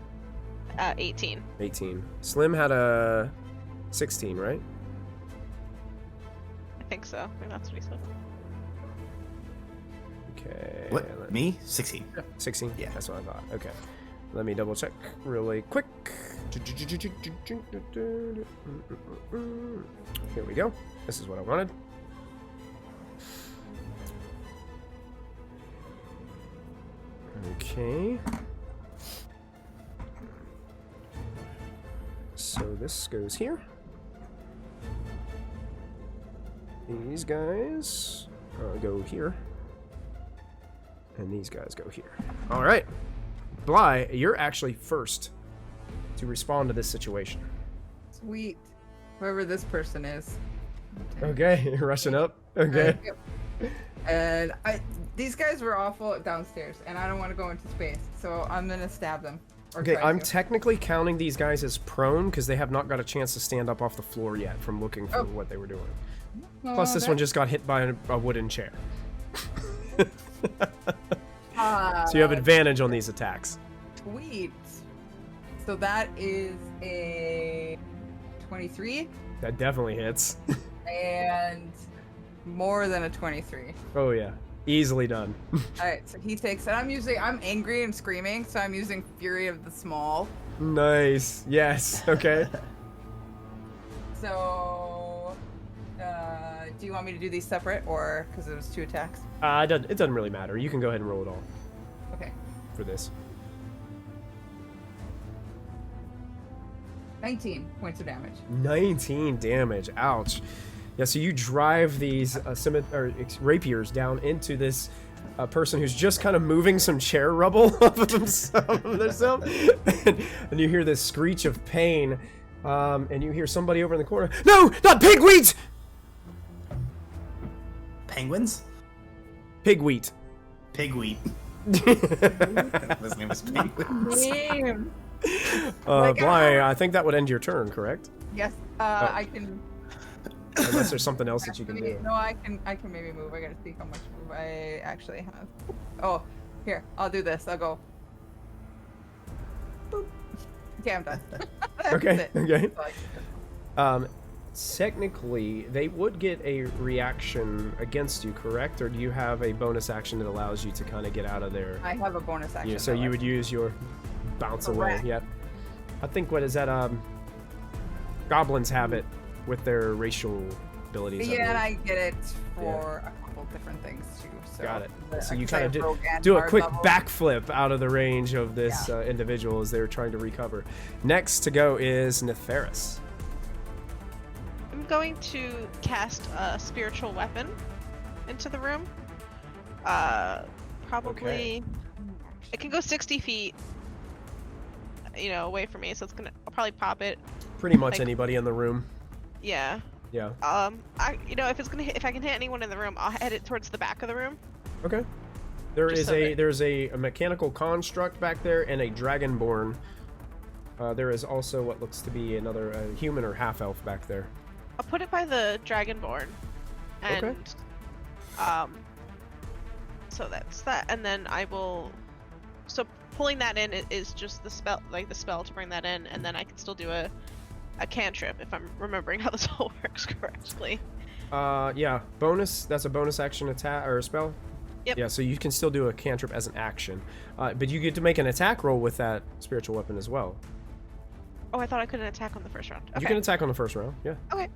18. 18. Slim had a 16, right? I think so. Maybe that's what he said. Okay. What? Me? 16. 16? Yeah. That's what I thought. Okay. Let me double check really quick. Here we go. This is what I wanted. Okay. So this goes here. These guys go here. And these guys go here. All right. Bly, you're actually first to respond to this situation. Sweet. Whoever this person is. Okay, you're rushing up. Okay. Yep. And these guys were awful downstairs, and I don't want to go into space, so I'm gonna stab them. Or Okay, try I'm to. technically counting these guys as prone because they have not got a chance to stand up off the floor yet from looking for what they were doing. Plus, this one just got hit by a wooden chair. So you have advantage on these attacks. Sweet. So that is a 23 That definitely hits. and more than a 23. Oh yeah, easily done. All right, so he takes it. I'm angry and screaming, so I'm using Fury of the Small. Nice. Yes. Okay. So, do you want me to do these separate, or because it was 2 attacks? It doesn't really matter. You can go ahead and roll it all Okay. for this. 19 points of damage. 19 damage. Ouch. Yeah, so you drive these rapiers down into this person who's just kind of moving some chair rubble off of themselves. And you hear this screech of pain. And you hear somebody over in the corner. No, not pigweed! Penguins? Pigweed. Pigweed. His name was Penguins. Damn. Like, Bly, I think that would end your turn, correct? Yes. I can. Unless there's something else that you can do. No, I can maybe move. I gotta see how much move I actually have. Oh, here. I'll do this. I'll go. Boop. Okay, I'm done. That's Okay. it. Okay. So Technically, they would get a reaction against you, correct? Or do you have a bonus action that allows you to kind of get out of there? I have a bonus action. Yeah, so you would use your bounce away. Correct. Yeah. I think what is that? Goblins have it with their racial abilities. Yeah, and believe. I get it for a couple different things too. So Got it. the- So you 'cause I kind have rogue of and do a bard quick level. backflip out of the range of this individual as they're trying to recover. Next to go is Netheris. I'm going to cast a spiritual weapon into the room. Probably it can go 60 feet, away from me. So I'll probably pop it. Pretty much Like- anybody in the room. Yeah. Yeah. If I can hit anyone in the room, I'll head it towards the back of the room. Okay. There's Just so a mechanical construct back there and a dragonborn. There is also what looks to be another human or half elf back there. I'll put it by the dragonborn, and Okay. so that's that, and then I will. So pulling that in is just the spell, the spell to bring that in, and then I can still do a cantrip if I'm remembering how this all works correctly. Yeah. Bonus. That's a bonus action attack or spell. Yep. Yeah. So you can still do a cantrip as an action, but you get to make an attack roll with that spiritual weapon as well. Oh, I thought I couldn't attack on the first round. Okay. You can attack on the first round. Yeah. Okay.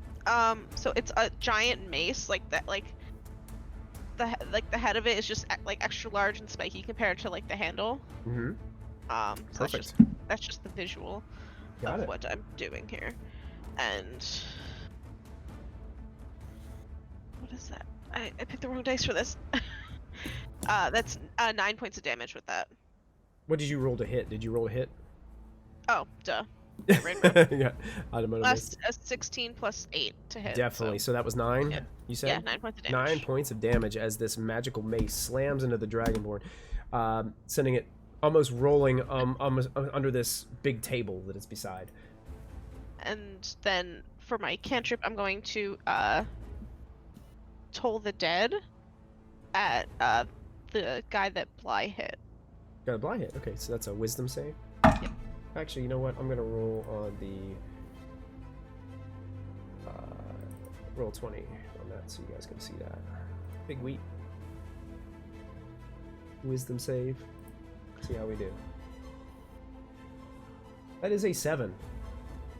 So it's a giant mace, like that, the head of it is just extra large and spiky compared to the handle. Mm-hmm. So Perfect. that's just the visual Got of it. what I'm doing here. And what is that? I picked the wrong dice for this. That's 9 points of damage with that. What did you roll to hit? Did you roll a hit? Oh, duh. Yeah. I might have missed. A 16 plus 8 to hit. Definitely. So that was 9. Yeah. You said. Yeah, 9 points of damage. 9 points of damage as this magical mace slams into the dragonborn, sending it almost rolling almost under this big table that it's beside. And then for my cantrip, I'm going to toll the dead at the guy that Bly hit. Got a blind hit. Okay, so that's a wisdom save. Yep. Actually, you know what? I'm gonna roll on the roll 20 on that, so you guys can see that. Big wheat. Wisdom save. See how we do. That is a 7.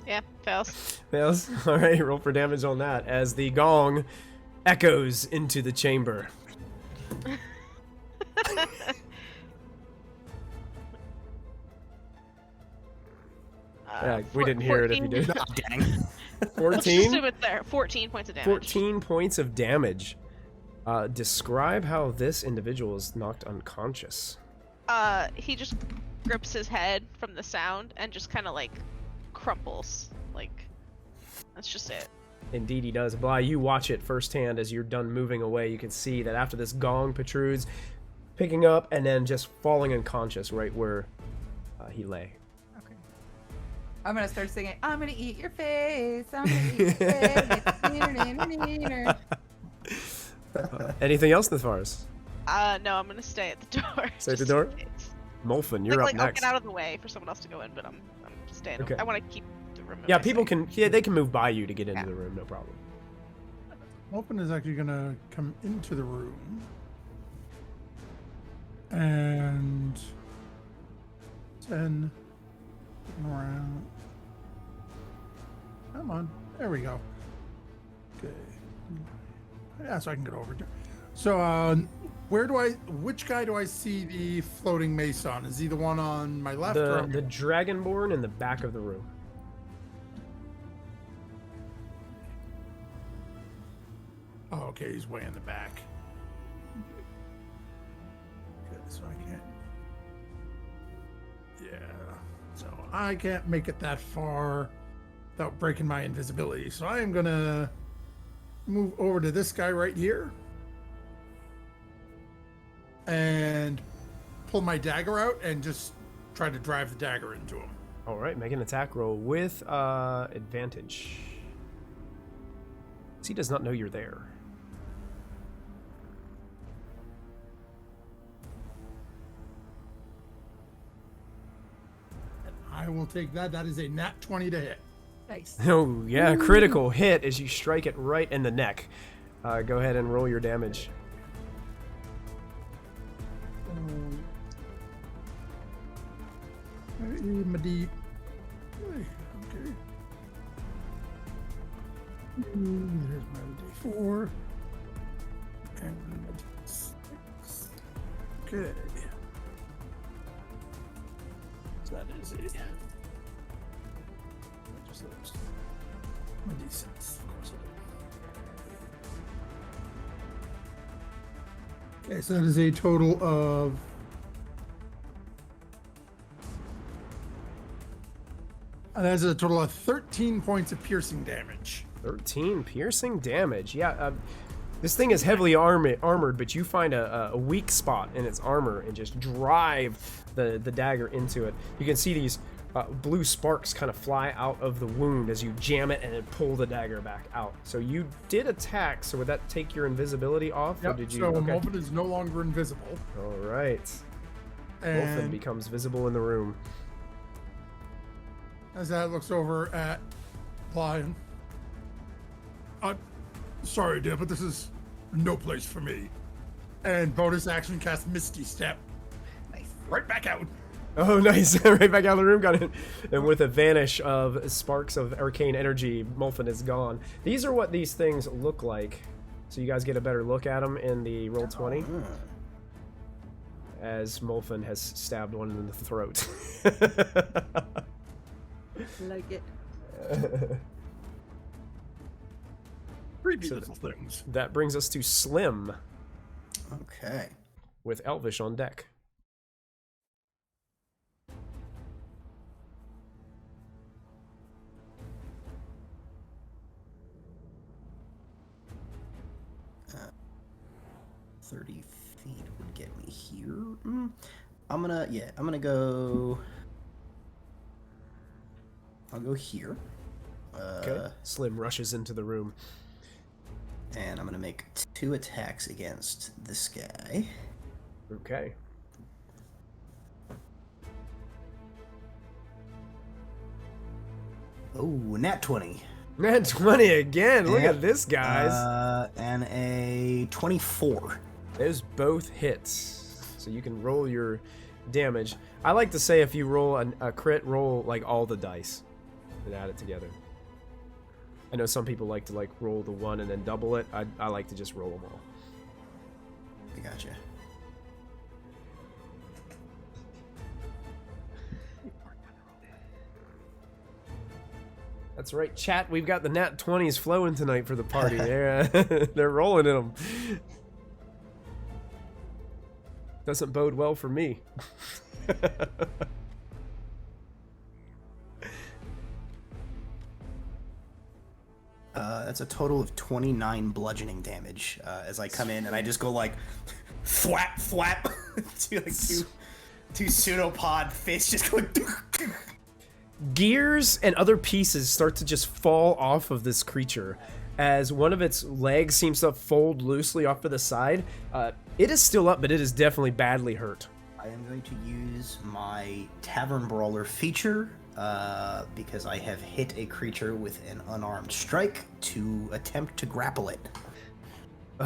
Yeah, fails. Fails. All right, roll for damage on that as the gong echoes into the chamber. Yeah, we didn't hear it if you did. Dang. Let's just 14? assume it's there. 14 points of damage. 14 points of damage. Describe how this individual is knocked unconscious. He just grips his head from the sound and just kind of crumples. That's just it. Indeed he does. Bly, you watch it firsthand as you're done moving away. You can see that after this gong protrudes, picking up and then just falling unconscious right where he lay. Okay. I'm gonna start singing. I'm gonna eat your face. I'm gonna eat your face. Neener. Anything else, Nefaris? No, I'm gonna stay at the door. Stay at the just door? in case. Molfin, you're up I'll next. get out of the way for someone else to go in, but I'm staying. Okay. I want to keep the room. Yeah, nice people and- can. Yeah, they can move by you to get into Yeah. the room, no problem. Open is actually gonna come into the room and 10 around. Come on, there we go. Okay, yeah, so I can get over here. So, which guy do I see the floating mace on? Is he the one on my left or on The dragonborn in the back of the room. Oh, okay, he's way in the back. Okay, so I can't. Yeah, so I can't make it that far without breaking my invisibility. So I am gonna move over to this guy right here and pull my dagger out and just try to drive the dagger into him. All right, make an attack roll with advantage. He does not know you're there. I will take that. That is a nat 20 to hit. Nice. Oh, yeah, critical hit as you strike it right in the neck. Go ahead and roll your damage. My D. Okay. There's my D4. And 6. Okay. So that is it. Just lose. My d6, of course I do. Okay, so that is a total of that is a total of 13 points of piercing damage. 13 piercing damage. Yeah, this thing is heavily armored, but you find a weak spot in its armor and just drive the dagger into it. You can see these blue sparks kind of fly out of the wound as you jam it and then pull the dagger back out. So you did attack, so would that take your invisibility off? Yep, or did you? so Okay. Molten is no longer invisible. All right. Wolfen And becomes visible in the room. as that looks over at Lion. Sorry, dear, but this is no place for me. And bonus action cast Misty Step. Nice. Right back out. Oh, nice. Right back out of the room, got it. And with a vanish of sparks of arcane energy, Molfen is gone. These are what these things look like. So you guys get a better look at them in the roll 20. As Molfen has stabbed one in the throat. Like it. Three beautiful things. That brings us to Slim Okay. with Elvish on deck. Uh, 30 feet would get me here. I'm gonna go. I'll go here. Okay. Slim rushes into the room. And I'm gonna make 2 attacks against this guy. Okay. Oh, nat 20. Nat 20 again. Look at this, guys. And a 24. Those both hits. So you can roll your damage. I like to say if you roll a crit, roll like all the dice and add it together. I know some people like to roll the 1 and then double it. I like to just roll them all. I gotcha. That's right, chat. We've got the nat 20s flowing tonight for the party. They're rolling in them. Doesn't bode well for me. That's a total of 29 bludgeoning damage as I come in and I just go like flap flap to like two pseudopod fists just going. Gears and other pieces start to just fall off of this creature as one of its legs seems to fold loosely off to the side. It is still up, but it is definitely badly hurt. I am going to use my Tavern Brawler feature because I have hit a creature with an unarmed strike to attempt to grapple it.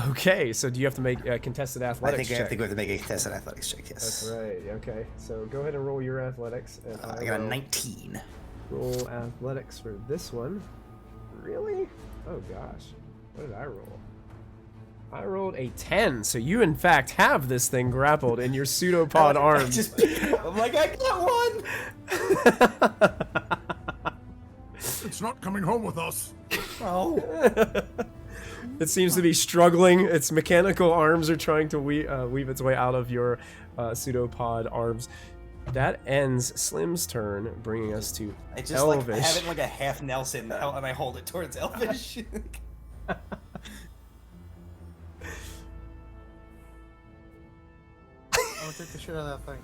Okay, so do you have to make a contested athletics I think check? I have to go to make a contested athletics check, yes. That's right, okay. So go ahead and roll your athletics. And I got a 19. Roll athletics for this one. Really? Oh gosh. What did I roll? I rolled a 10, so you in fact have this thing grappled in your pseudopod arms. I'm like, I got one! It's not coming home with us. Oh. It seems to be struggling. Its mechanical arms are trying to weave its way out of your pseudopod arms. That ends Slim's turn, bringing us to I just Elvish. like have it like a half Nelson and I hold it towards Elvish. I'm gonna take the shit out of that thing.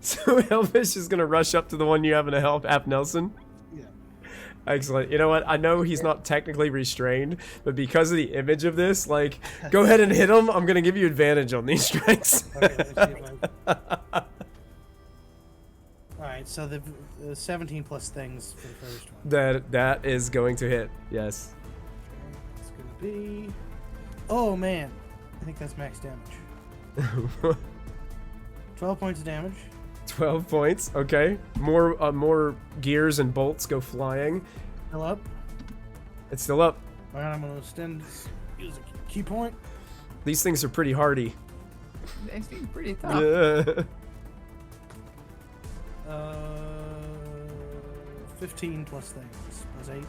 So Elvish is gonna rush up to the one you have in a half Nelson. Yeah. Excellent. You know what? I know he's not technically restrained, but because of the image of this, like, go ahead and hit him. I'm gonna give you advantage on these strikes. Okay, let's see if I... Alright, so the 17 plus things for the first one. That is going to hit. Yes. Okay, it's gonna be... Oh man, I think that's max damage. 12 points of damage. 12 points. Okay. More gears and bolts go flying. Fill up. It's still up. Alright, I'm gonna extend. Use a key point. These things are pretty hardy. They seem pretty tough. Yeah. 15 plus things. Plus 8, I think.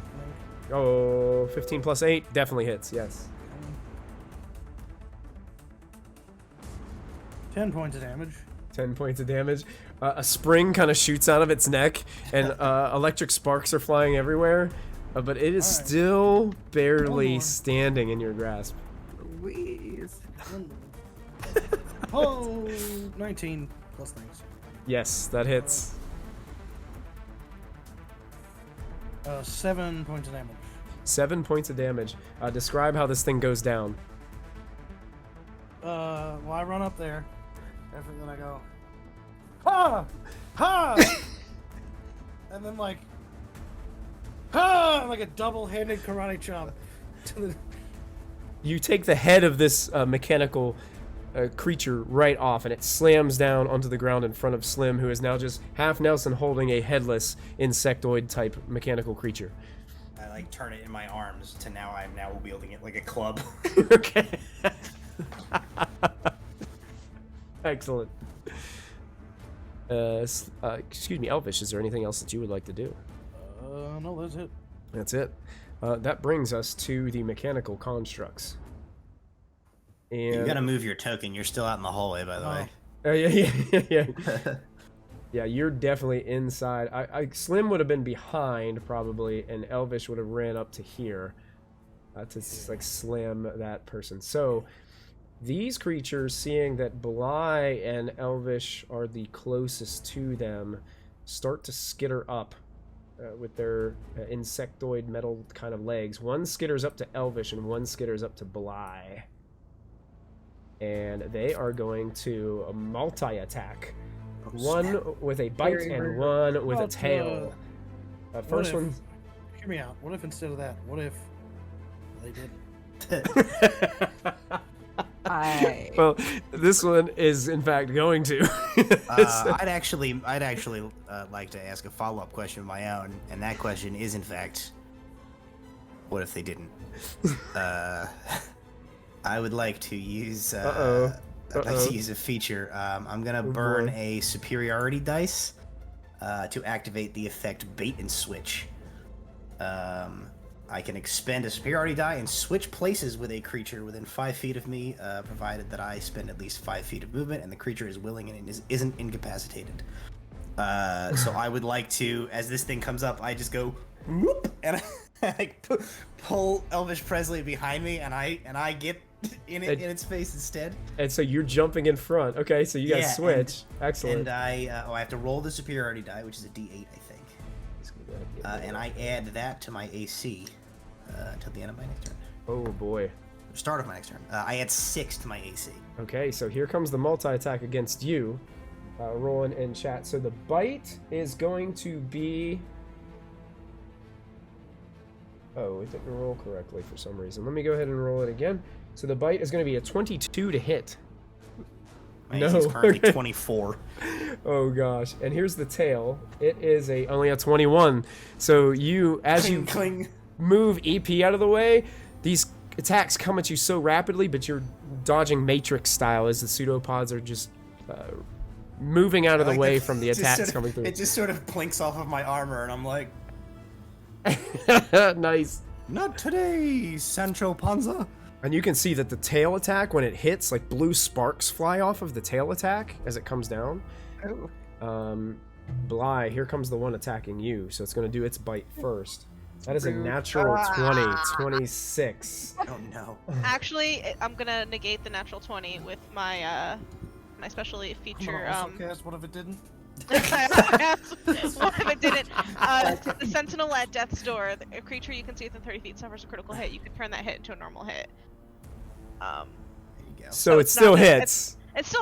Oh, 15 plus 8 definitely hits, yes. 10 points of damage. 10 points of damage. A spring kind of shoots out of its neck, and electric sparks are flying everywhere, but it is Alright. still barely more. standing in your grasp. Louise. Oh, 19 plus things. Yes, that hits. 7 points of damage. 7 points of damage. Describe how this thing goes down. Well, I run up there. And then I go, ha! Ha! And then, like, ha! Like a double-handed karate chop. To the... You take the head of this mechanical creature right off, and it slams down onto the ground in front of Slim, who is now just half Nelson holding a headless insectoid-type mechanical creature. I like turn it in my arms to now I'm now wielding it like a club. Okay. Excellent. Excuse me, Elvish, is there anything else that you would like to do? No, that's it. That's it. That brings us to the mechanical constructs. And You gotta move your token. You're still out in the hallway, by the way. yeah. Yeah, you're definitely inside. Slim would have been behind probably, and Elvish would have ran up to here to like slam that person. So these creatures, seeing that Bly and Elvish are the closest to them, start to skitter up with their insectoid metal kind of legs. One skitters up to Elvish and one skitters up to Bly. And they are going to multi-attack. One with a bite and one with a tail. First one. Hear me out. What if instead of that, what if they did? Well, this one is in fact going to. I'd actually like to ask a follow-up question of my own, and that question is in fact, what if they didn't? I would like to use. I'd like to use a feature. I'm gonna burn a superiority dice to activate the effect Bait and Switch. I can expend a superiority die and switch places with a creature within 5 feet of me, provided that I spend at least 5 feet of movement and the creature is willing and isn't incapacitated. So I would like to, as this thing comes up, I just go whoop, and I pull Elvish Presley behind me, and I get in its face instead. And so you're jumping in front. Okay, so you guys switch. Excellent. And I have to roll the superiority die, which is a D8, I think. And I add that to my AC until the end of my next turn. Oh boy. Start of my next turn. I add 6 to my AC. Okay, so here comes the multi-attack against you. Rolling in chat. So the bite is going to be... Oh, it didn't roll correctly for some reason. Let me go ahead and roll it again. So the bite is going to be a 22 to hit. My AC is currently 24. Oh gosh. And here's the tail. It is only a 21. So you, as you move EP out of the way, these attacks come at you so rapidly, but you're dodging Matrix style as the pseudopods are just moving out of the way from the attacks coming through. It just sort of plinks off of my armor, and I'm like, nice. Not today, Sancho Panza. And you can see that the tail attack, when it hits, like blue sparks fly off of the tail attack as it comes down. Oh. Bly, here comes the one attacking you, so it's going to do its bite first. That is a natural 20, 26. Oh no. Actually, I'm gonna negate the natural 20 with my my specialty feature. What if it didn't? What if it didn't? The Sentinel at Death's Door. A creature you can see within 30 feet suffers a critical hit. You can turn that hit into a normal hit. There you go. So it still hits. It's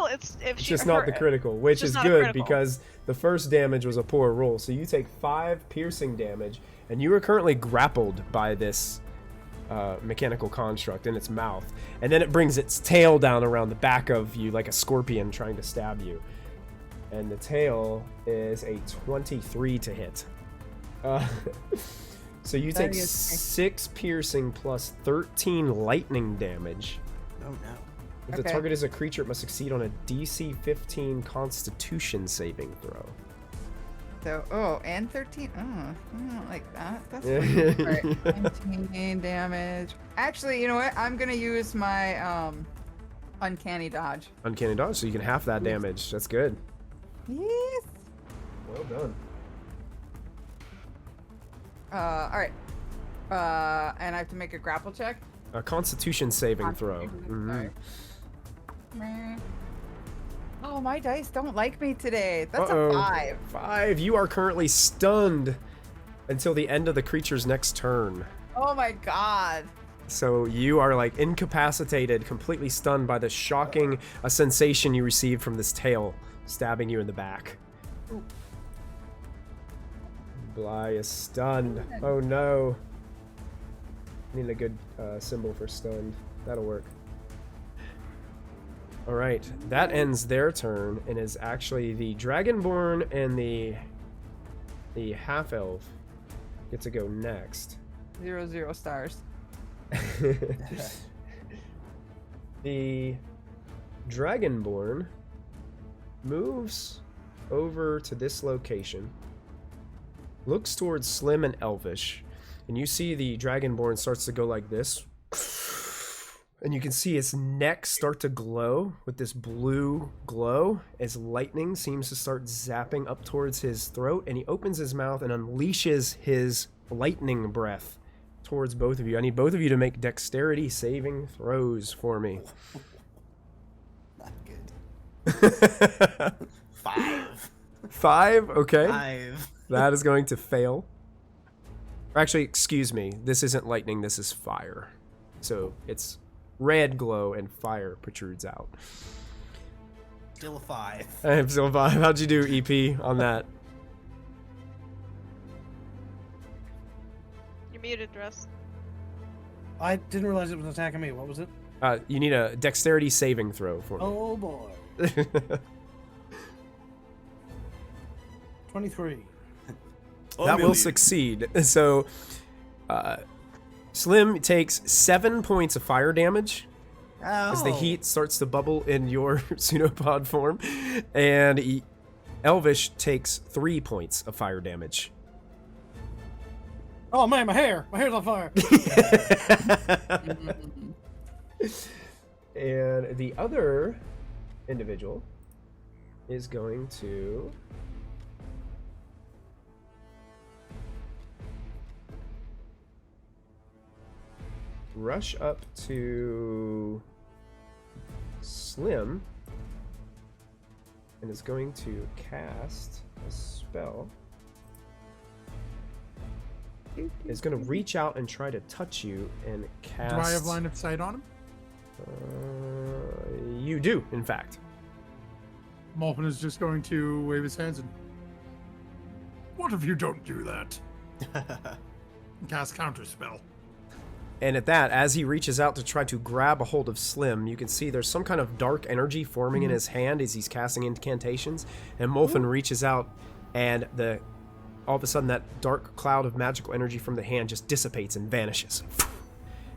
Just not the critical, which is good because the first damage was a poor roll. So you take 5 piercing damage, and you are currently grappled by this mechanical construct in its mouth. And then it brings its tail down around the back of you like a scorpion trying to stab you. And the tail is a 23 to hit. So you That take is 6 piercing plus 13 lightning damage. Oh no. If the Okay. target is a creature, it must succeed on a DC 15 Constitution saving throw. So, and 13. Oh, I don't like that. That's Yeah. right. 19 damage. Actually, you know what? I'm gonna use my uncanny dodge. Uncanny dodge, so you can half that damage. That's good. Yes. Well done. All right. And I have to make a grapple check. A Constitution saving throw. Constitution, Mhm. sorry. Meh. Oh, my dice don't like me today. That's Uh-oh. a 5. 5. You are currently stunned until the end of the creature's next turn. Oh my god. So you are like incapacitated, completely stunned by the shocking sensation you received from this tail stabbing you in the back. Ooh. Bly is stunned. Oh no. Need a good symbol for stunned. That'll work. Alright, that ends their turn and is actually the Dragonborn and the half-elf get to go next. 0 stars. The Dragonborn moves over to this location, looks towards Slim and Elvish, and you see the Dragonborn starts to go like this. And you can see its neck start to glow with this blue glow as lightning seems to start zapping up towards his throat, and he opens his mouth and unleashes his lightning breath towards both of you. I need both of you to make dexterity saving throws for me. Not good. 5. 5? Okay. 5. That is going to fail. Actually, excuse me. This isn't lightning, this is fire. So it's red glow and fire protrudes out. Still a 5. I'm still 5. How'd you do, EP, on that? You're muted, Dress. I didn't realize it was attacking me. What was it? You need a dexterity saving throw for me. Oh boy. 23. That will succeed. So, Slim takes 7 points of fire damage as the heat starts to bubble in your pseudopod form, and Elvish takes 3 points of fire damage. Oh man, my hair's on fire. And the other individual is going to rush up to Slim and is going to cast a spell. Is going to reach out and try to touch you and cast. Do I have line of sight on him? You do, in fact. Molphin is just going to wave his hands and. What if you don't do that? Cast counterspell. And at that, as he reaches out to try to grab a hold of Slim, you can see there's some kind of dark energy forming in his hand as he's casting incantations. And Molphin reaches out, and all of a sudden that dark cloud of magical energy from the hand just dissipates and vanishes.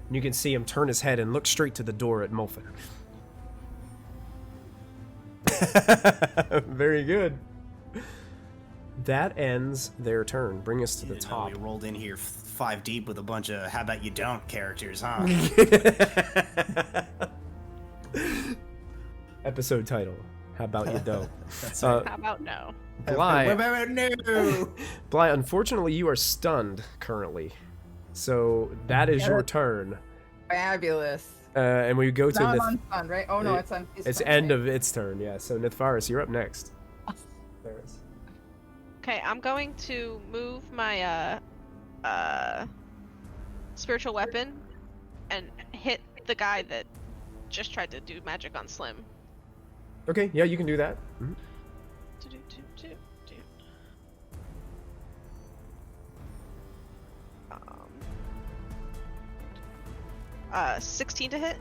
And you can see him turn his head and look straight to the door at Molphin. Very good. That ends their turn. Bring us to the top. We rolled in here 5 deep with a bunch of "How about you don't" characters, huh? Episode title: How about you don't? How about no? Bly, No. Bly, unfortunately, you are stunned currently, so that is your turn. Fabulous. And we go to Now I'm on fun, right? Oh no, it's on. it's end of its turn. Yeah. So Nithvaris, you're up next. Nithvaris. Okay, I'm going to move my spiritual weapon and hit the guy that just tried to do magic on Slim. Okay. Yeah, you can do that. Mhm. 16 to hit.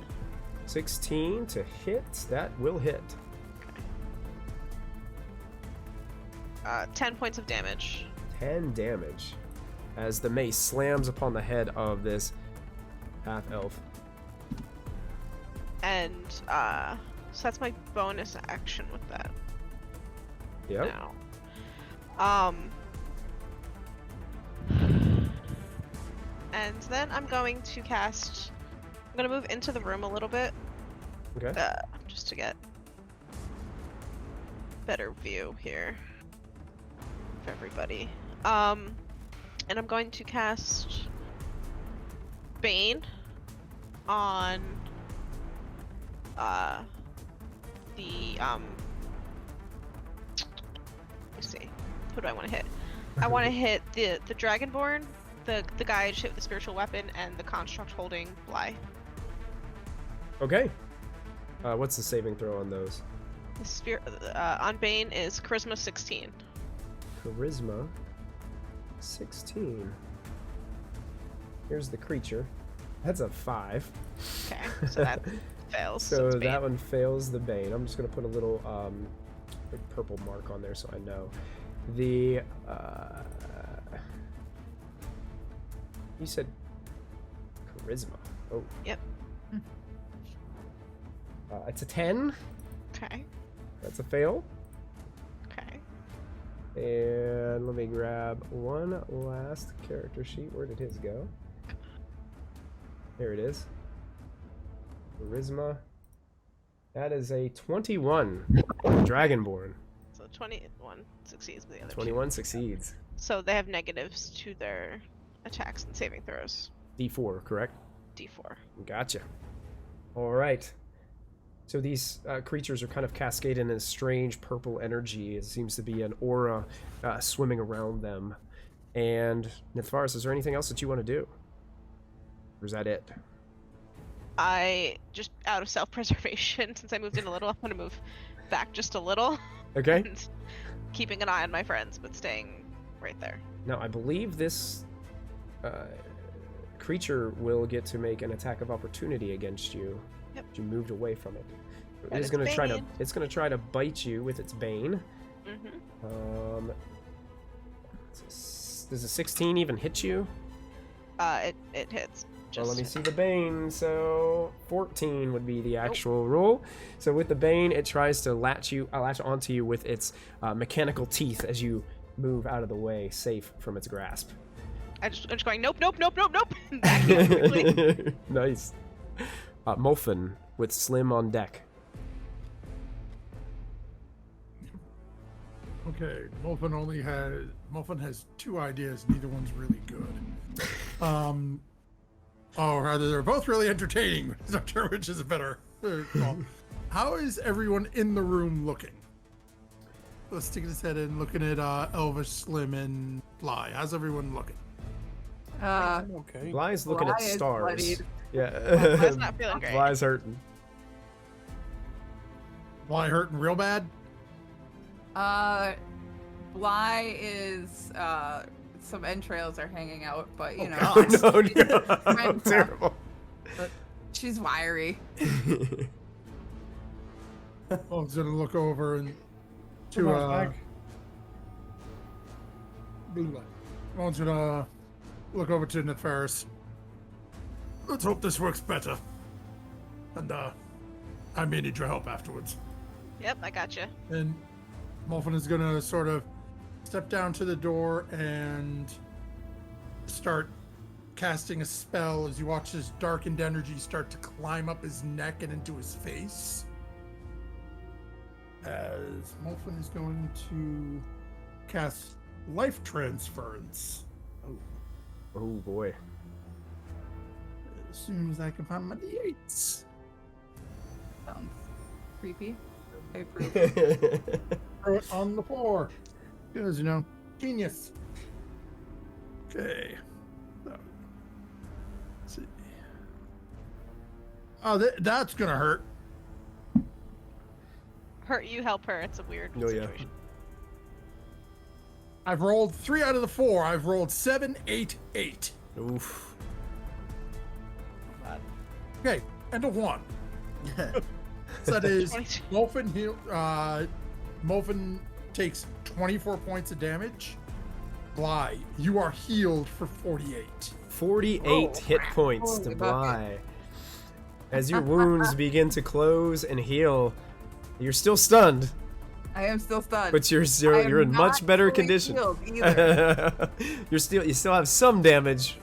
16 to hit. That will hit. 10 points of damage. 10 damage. as the mace slams upon the head of this half elf. And so that's my bonus action with that. Yep. Now. And then I'm going to cast. I'm gonna move into the room a little bit. Okay. Just to get better view here for everybody. And I'm going to cast Bane on the let's see, who do I want to hit? I want to hit the Dragonborn, the guy I just hit with the spiritual weapon, and the construct holding Bly. Okay. What's the saving throw on those? The on Bane is Charisma 16. Charisma 16. Here's the creature. That's a 5. Okay, so that fails. So it's that Bane. one fails the Bane. I'm just gonna put a little like purple mark on there so I know. The you said charisma. Oh. Yep. It's a 10. Okay. That's a fail. Okay. And let me grab one last character sheet. Where did his go? There it is. Charisma. That is a 21. Dragonborn. So 21 succeeds, but the other 21 succeeds. So they have negatives to their attacks and saving throws. D4, correct? D4. Gotcha. All right. So these creatures are kind of cascading in a strange purple energy. It seems to be an aura swimming around them. And Nithvaris, is there anything else that you want to do? Or is that it? I just out of self-preservation, since I moved in a little, I'm gonna move back just a little. Okay. And keeping an eye on my friends, but staying right there. Now, I believe this creature will get to make an attack of opportunity against you. Yep. You moved away from it. But It is it's going to try to. Bane. It's going to try to bite you with its bane. Mm-hmm. Does a 16 even hit you? It hits. Well, let me see the bane. So 14 would be the actual roll. So with the bane, it tries to latch onto you with its mechanical teeth as you move out of the way, safe from its grasp. I'm just going nope. Backing up quickly. Nice. Molfin with Slim on deck. Okay, Molfin has 2 ideas. Neither one's really good. Or rather, they're both really entertaining. I'm not sure which is a better call. How is everyone in the room looking? Let's stick his head in, looking at Elvish, Slim, and Bly. How's everyone looking? Okay. Bly's looking at Bly is stars. bloodied. Yeah. Bly's not feeling great. Bly's hurting. Bly hurting real bad? Bly is some entrails are hanging out, but you know. Oh, no. I'm Terrible. She's wiry. Molfin's gonna look over and Come on, Mike. Molfin's gonna look over to Nithvaris. Let's hope this works better. And I may need your help afterwards. Yep, I gotcha. And Molfin is gonna sort of step down to the door and start casting a spell as you watch this darkened energy start to climb up his neck and into his face. As Molfin is going to cast Life Transference. Oh boy. As soon as I can find my D8s. Sounds creepy. I approve. Throw it on the floor. Because, you know, genius. Okay. Let's see. Oh, that's gonna hurt. Hurt you, help her. It's a weird Oh, yeah. situation. I've rolled 3 out of the 4. I've rolled 7, 8, 8. Oof. Okay, and a 1. So that is 22. Molfin Molfin takes 24 points of damage. Bly, you are healed for 48. 48 hit points to Holy Bly. As your wounds begin to close and heal, you're still stunned, I am still stunned. but I you're am in much not better fully condition. healed either. You still have some damage,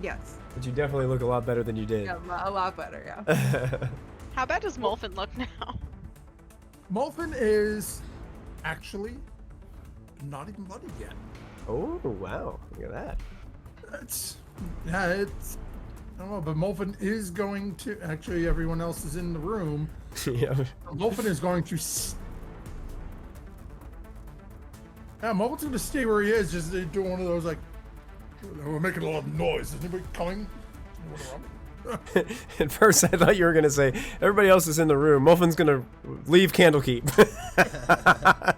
Yes. but you definitely look a lot better than you did. Yeah, a lot better, yeah. How bad does Molfin look now? Molfin is actually not even bloodied yet. Oh wow, look at that. It's I don't know, but Molfin is going to actually. Everyone else is in the room. Yeah. Molfin is going to. Yeah, Molfin's going to stay where he is, just doing one of those like. We're making a lot of noise. Is anybody coming? Anyone around? At first, I thought you were gonna say everybody else is in the room. Muffin's gonna leave Candlekeep.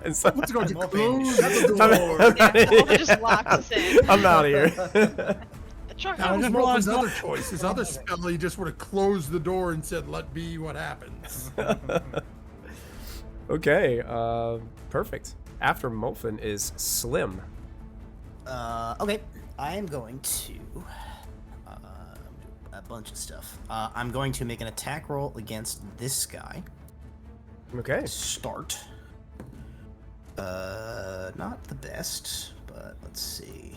And so, Molfin's going to Molfin. close the I'm- door. Molfin just locks us in. I'm out of here. The truck That was just Molfin's realized other choice. His other spell, he just would have closed the door and said, "Let be what happens." Okay, perfect. After Molfin is Slim. Okay, I am going to a bunch of stuff. I'm going to make an attack roll against this guy. Okay. Start. Not the best, but let's see.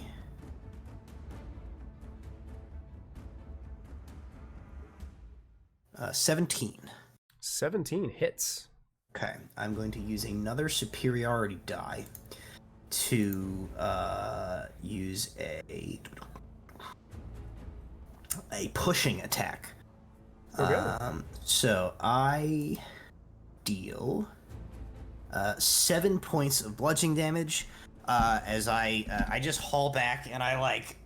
Uh, 17. 17 hits. Okay, I'm going to use another superiority die to use a pushing attack. Okay. So I deal 7 points of bludgeoning damage as I just haul back and I like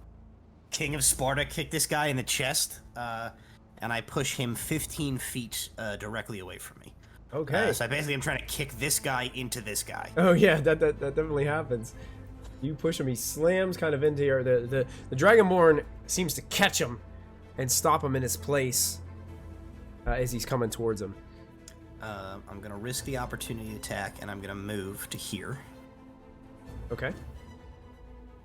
King of Sparta kick this guy in the chest and I push him 15 feet directly away from me. Okay. So I basically am trying to kick this guy into this guy. Oh yeah, that definitely happens. You push him, he slams kind of into your the Dragonborn seems to catch him and stop him in his place as he's coming towards him. I'm gonna risk the opportunity attack and I'm gonna move to here. Okay.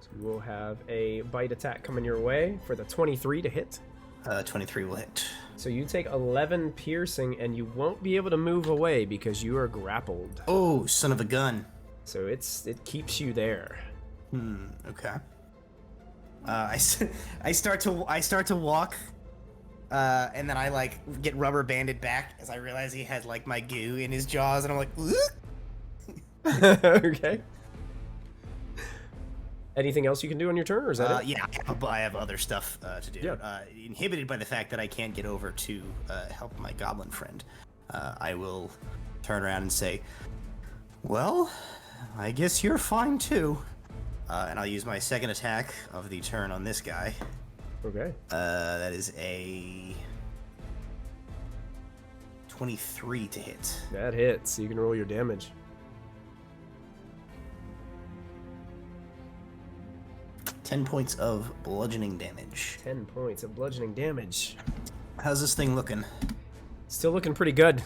So we'll have a bite attack coming your way for the 23 to hit. 23 will hit. So you take 11 piercing and you won't be able to move away because you are grappled. Oh, son of a gun. So it keeps you there. Okay. I start to walk, and then I like get rubber banded back as I realize he has like my goo in his jaws, and I'm like, Okay. Anything else you can do on your turn, or is that it? yeah, I have other stuff to do. Yeah. Inhibited by the fact that I can't get over to help my goblin friend, I will turn around and say, "Well, I guess you're fine too." And I'll use my second attack of the turn on this guy. Okay. That is a 23 to hit. That hits. You can roll your damage. 10 points of bludgeoning damage. 10 points of bludgeoning damage. How's this thing looking? Still looking pretty good.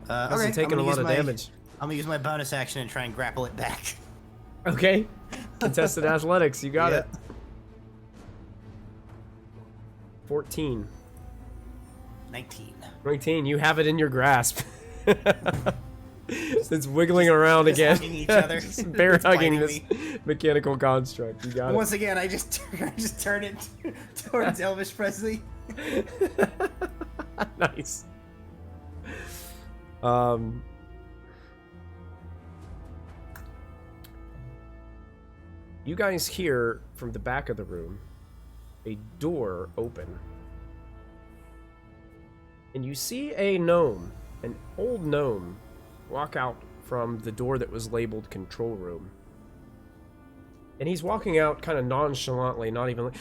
Okay, Hasn't taken a lot of damage. I'm gonna use my bonus action and try and grapple it back. Okay. Contested athletics. You got it. 14. 19. 19. You have it in your grasp. It's wiggling around Just again. hugging each other. Just bear It's hugging biting this mechanical construct. You got it. Once again, I just turn it towards Elvis Presley. Nice. You guys hear from the back of the room a door open. And you see a gnome, an old gnome, walk out from the door that was labeled control room. And he's walking out kind of nonchalantly, not even like,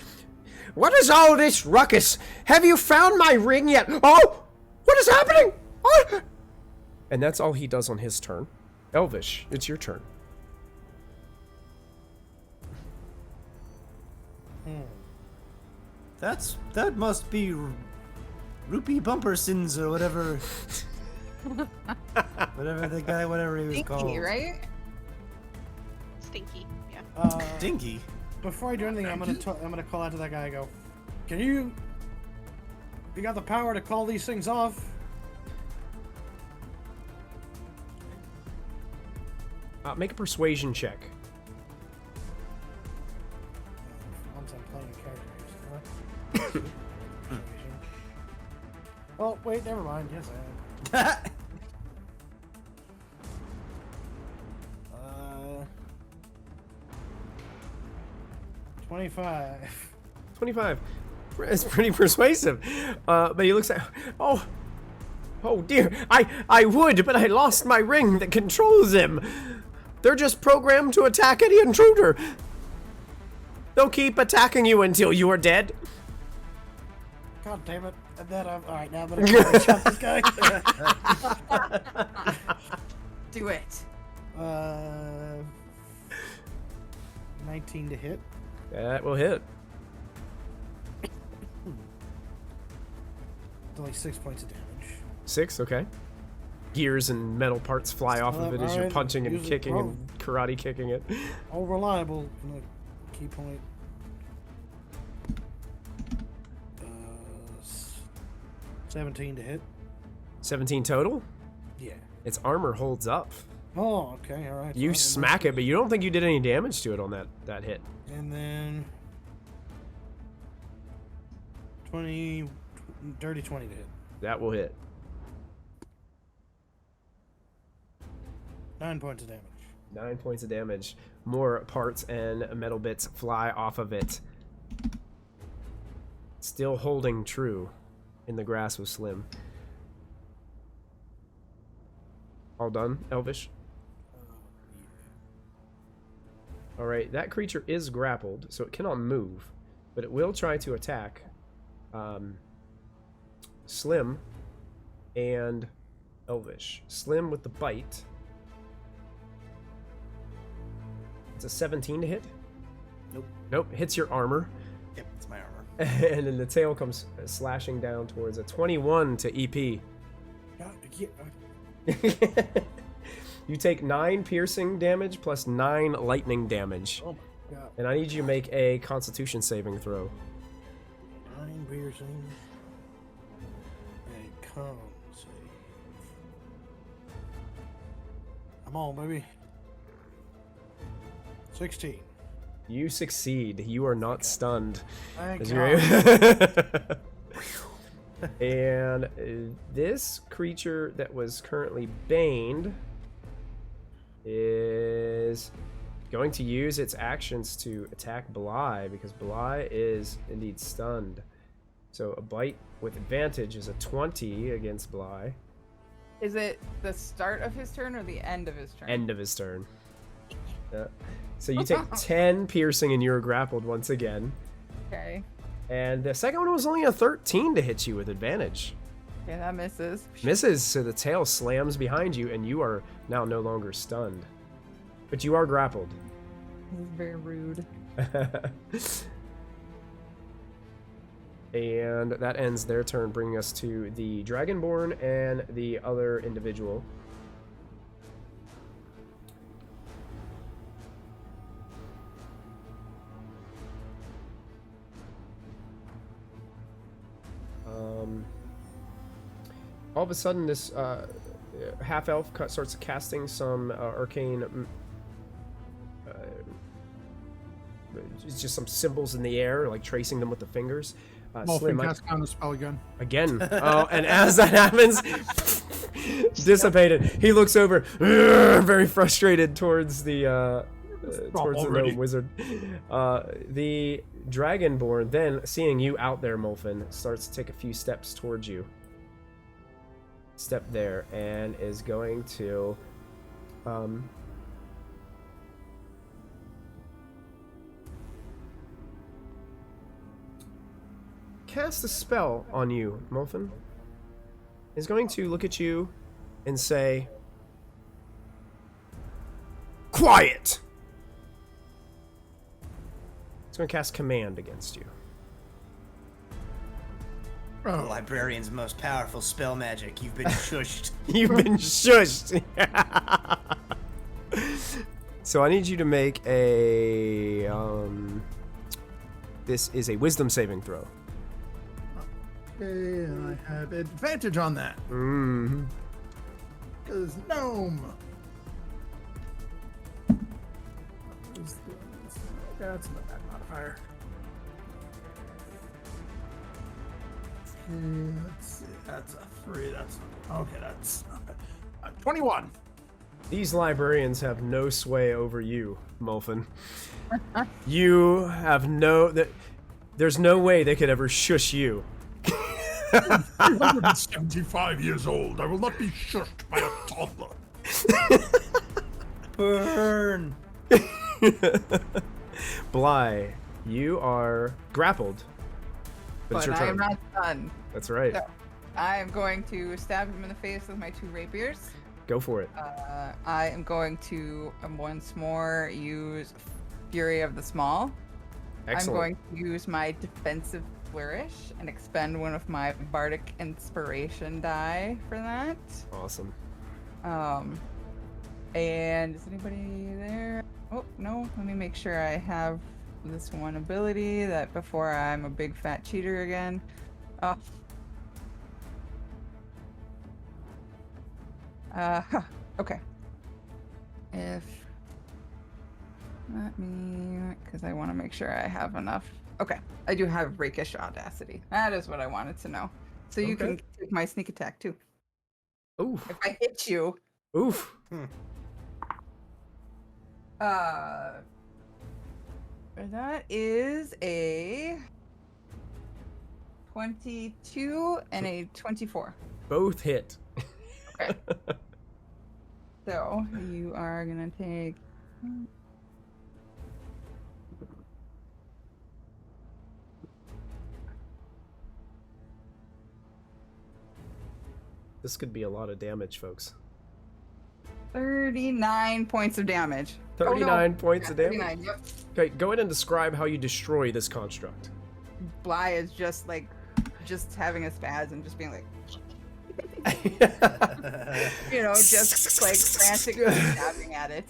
"What is all this ruckus? Have you found my ring yet? Oh! What is happening? Oh!" And that's all he does on his turn. Elvish, it's your turn. That must be Rupee Bumpersons or whatever. Whatever the guy, whatever he was called. Stinky, right? Stinky. Yeah. Dinky. Before I do anything, I'm gonna call out to that guy. I go, can you got the power to call these things off? Make a persuasion check. Once I'm playing a character. Oh wait, never mind. Yes, I am. 25. 25. It's pretty persuasive. But he looks at, oh dear, I would, but I lost my ring that controls them. They're just programmed to attack any intruder. They'll keep attacking you until you are dead. God damn it. And then alright, now I'm gonna shot this guy. Do it. 19 to hit. That will hit. It's only 6 points of damage. 6, okay. Gears and metal parts fly off of it as you're punching and kicking and karate kicking it. All reliable. Key point. 17 to hit. 17 total? Yeah. Its armor holds up. Oh, okay, alright. You smack it, but you don't think you did any damage to it on that hit. And then 20 to hit. That will hit. 9 points of damage. 9 points of damage. More parts and metal bits fly off of it. Still holding true in the grasp of Slim. All done, Elvish? Alright, that creature is grappled, so it cannot move, but it will try to attack Slim and Elvish. Slim with the bite. It's a 17 to hit? Nope. Nope, hits your armor. Yep, it's my armor. And then the tail comes slashing down towards a 21 to EP. You take 9 piercing damage plus 9 lightning damage. Oh my god. And I need you to make a Constitution saving throw. 9 piercing. And con save. I'm on, baby. 16. You succeed. You are not stunned. Thank As God. And this creature that was currently baned is going to use its actions to attack Bly, because Bly is indeed stunned. So a bite with advantage is a 20 against Bly. Is it the start of his turn or the end of his turn? End of his turn. Yeah. So you take 10 piercing and you're grappled once again. Okay. And the second one was only a 13 to hit you with advantage. Okay, that misses. Misses, so the tail slams behind you and you are now no longer stunned. But you are grappled. This is very rude. And that ends their turn, bringing us to the Dragonborn and the other individual. All of a sudden, this half-elf starts casting some arcane... it's just some symbols in the air, like tracing them with the fingers. Slim, cast counter spell again. Again. Oh, and as that happens, dissipated. He looks over, very frustrated towards the gnome wizard. The Dragonborn, then seeing you out there, Molfin, starts to take a few steps towards you. Step there, and is going to cast a spell on you, Molfin. Is going to look at you and say, "Quiet!" It's going to cast command against you. The librarian's most powerful spell magic. You've been shushed. You've been shushed. So I need you to make a this is a wisdom saving throw. Okay, and I have advantage on that. Mm-hmm. Because gnome. That's not that modifier. Okay, let's see. That's a 3. That's okay. That's 21. These librarians have no sway over you, Mulfin. You have there's no way they could ever shush you. 375 years old. I will not be shushed by a toddler. Burn. Bly, you are grappled. But it's But your I am turn. not done. That's right. So, I am going to stab him in the face with my 2 rapiers. Go for it. I am going to once more use Fury of the Small. Excellent. I'm going to use my defensive flourish and expend one of my bardic inspiration die for that. Awesome. And is anybody there? Oh no, let me make sure I have this one ability that before I'm a big fat cheater again. Oh. Okay. Let me, because I want to make sure I have enough. Okay, I do have rakish audacity. That is what I wanted to know. So you Okay. can take my sneak attack too. Oof. If I hit you, Oof. that is a 22 and a 24. Both hit. Okay. So you are gonna take. This could be a lot of damage, folks. 39 points of damage. 39 points of damage? 39, yep. Okay, go ahead and describe how you destroy this construct. Bly is just having a spaz and just being like, just like frantically stabbing at it.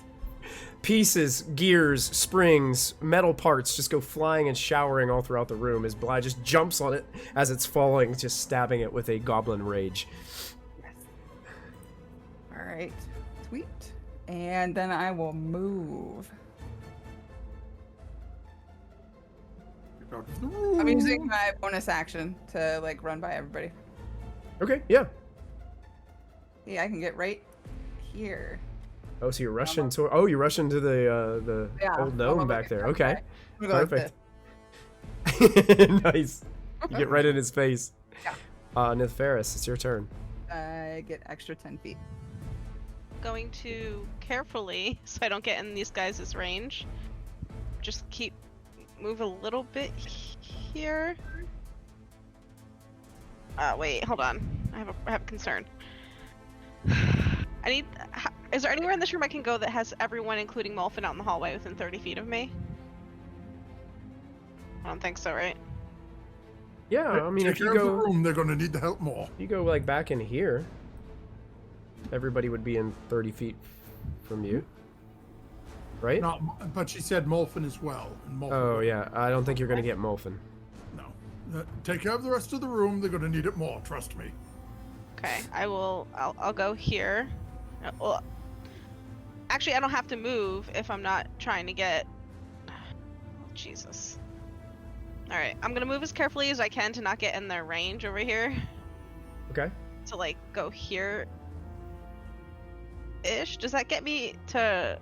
Pieces, gears, springs, metal parts just go flying and showering all throughout the room as Bly just jumps on it as it's falling, just stabbing it with a goblin rage. Yes. All right, sweet. And then I will move. I'm using my bonus action to run by everybody. Okay, yeah. Yeah, I can get right here. Oh, so you're rushing to? Oh, you're rushing to the old gnome back there. Okay, I'm gonna go like perfect. Nice. You get right in his face. Yeah. Nithferis, it's your turn. I get extra 10 feet. Going to carefully, so I don't get in these guys' range, just move a little bit here. Wait, hold on. I have a concern. Is there anywhere in this room I can go that has everyone, including Molfin, out in the hallway within 30 feet of me? I don't think so, right? Yeah, I mean, Take if you care of the go, room, they're going to need the help more. you go back in here, everybody would be in 30 feet from you, right? But she said Molfin as well. And Molfin Oh yeah, I don't think you're gonna get Molfin. No. Take care of the rest of the room. They're going to need it more. Trust me. Okay, I'll go here. Well, actually, I don't have to move if I'm not trying to get... Jesus. Alright, I'm gonna move as carefully as I can to not get in their range over here. Okay. To, go here... ish? Does that get me to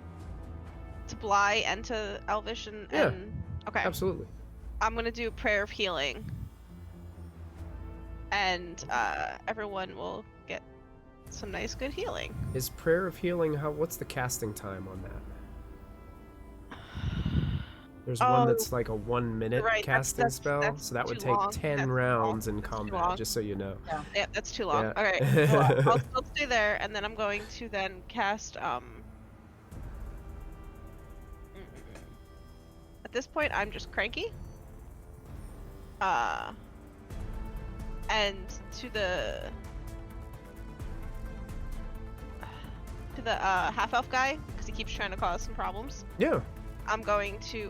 Bly and to Elvish and... Yeah. Okay. Absolutely. I'm gonna do Prayer of Healing. And, everyone will get some nice good healing. Is Prayer of Healing, what's the casting time on that? There's one that's like a 1 minute right, casting that's spell, so that would too take long. 10 That's too rounds long. in That's too combat, long. just so you know. Yeah, that's too long. Yeah. Alright, well, I'll still stay there, and then I'm going to then cast, At this point, I'm just cranky. And to the half-elf guy, because he keeps trying to cause some problems. Yeah. I'm going to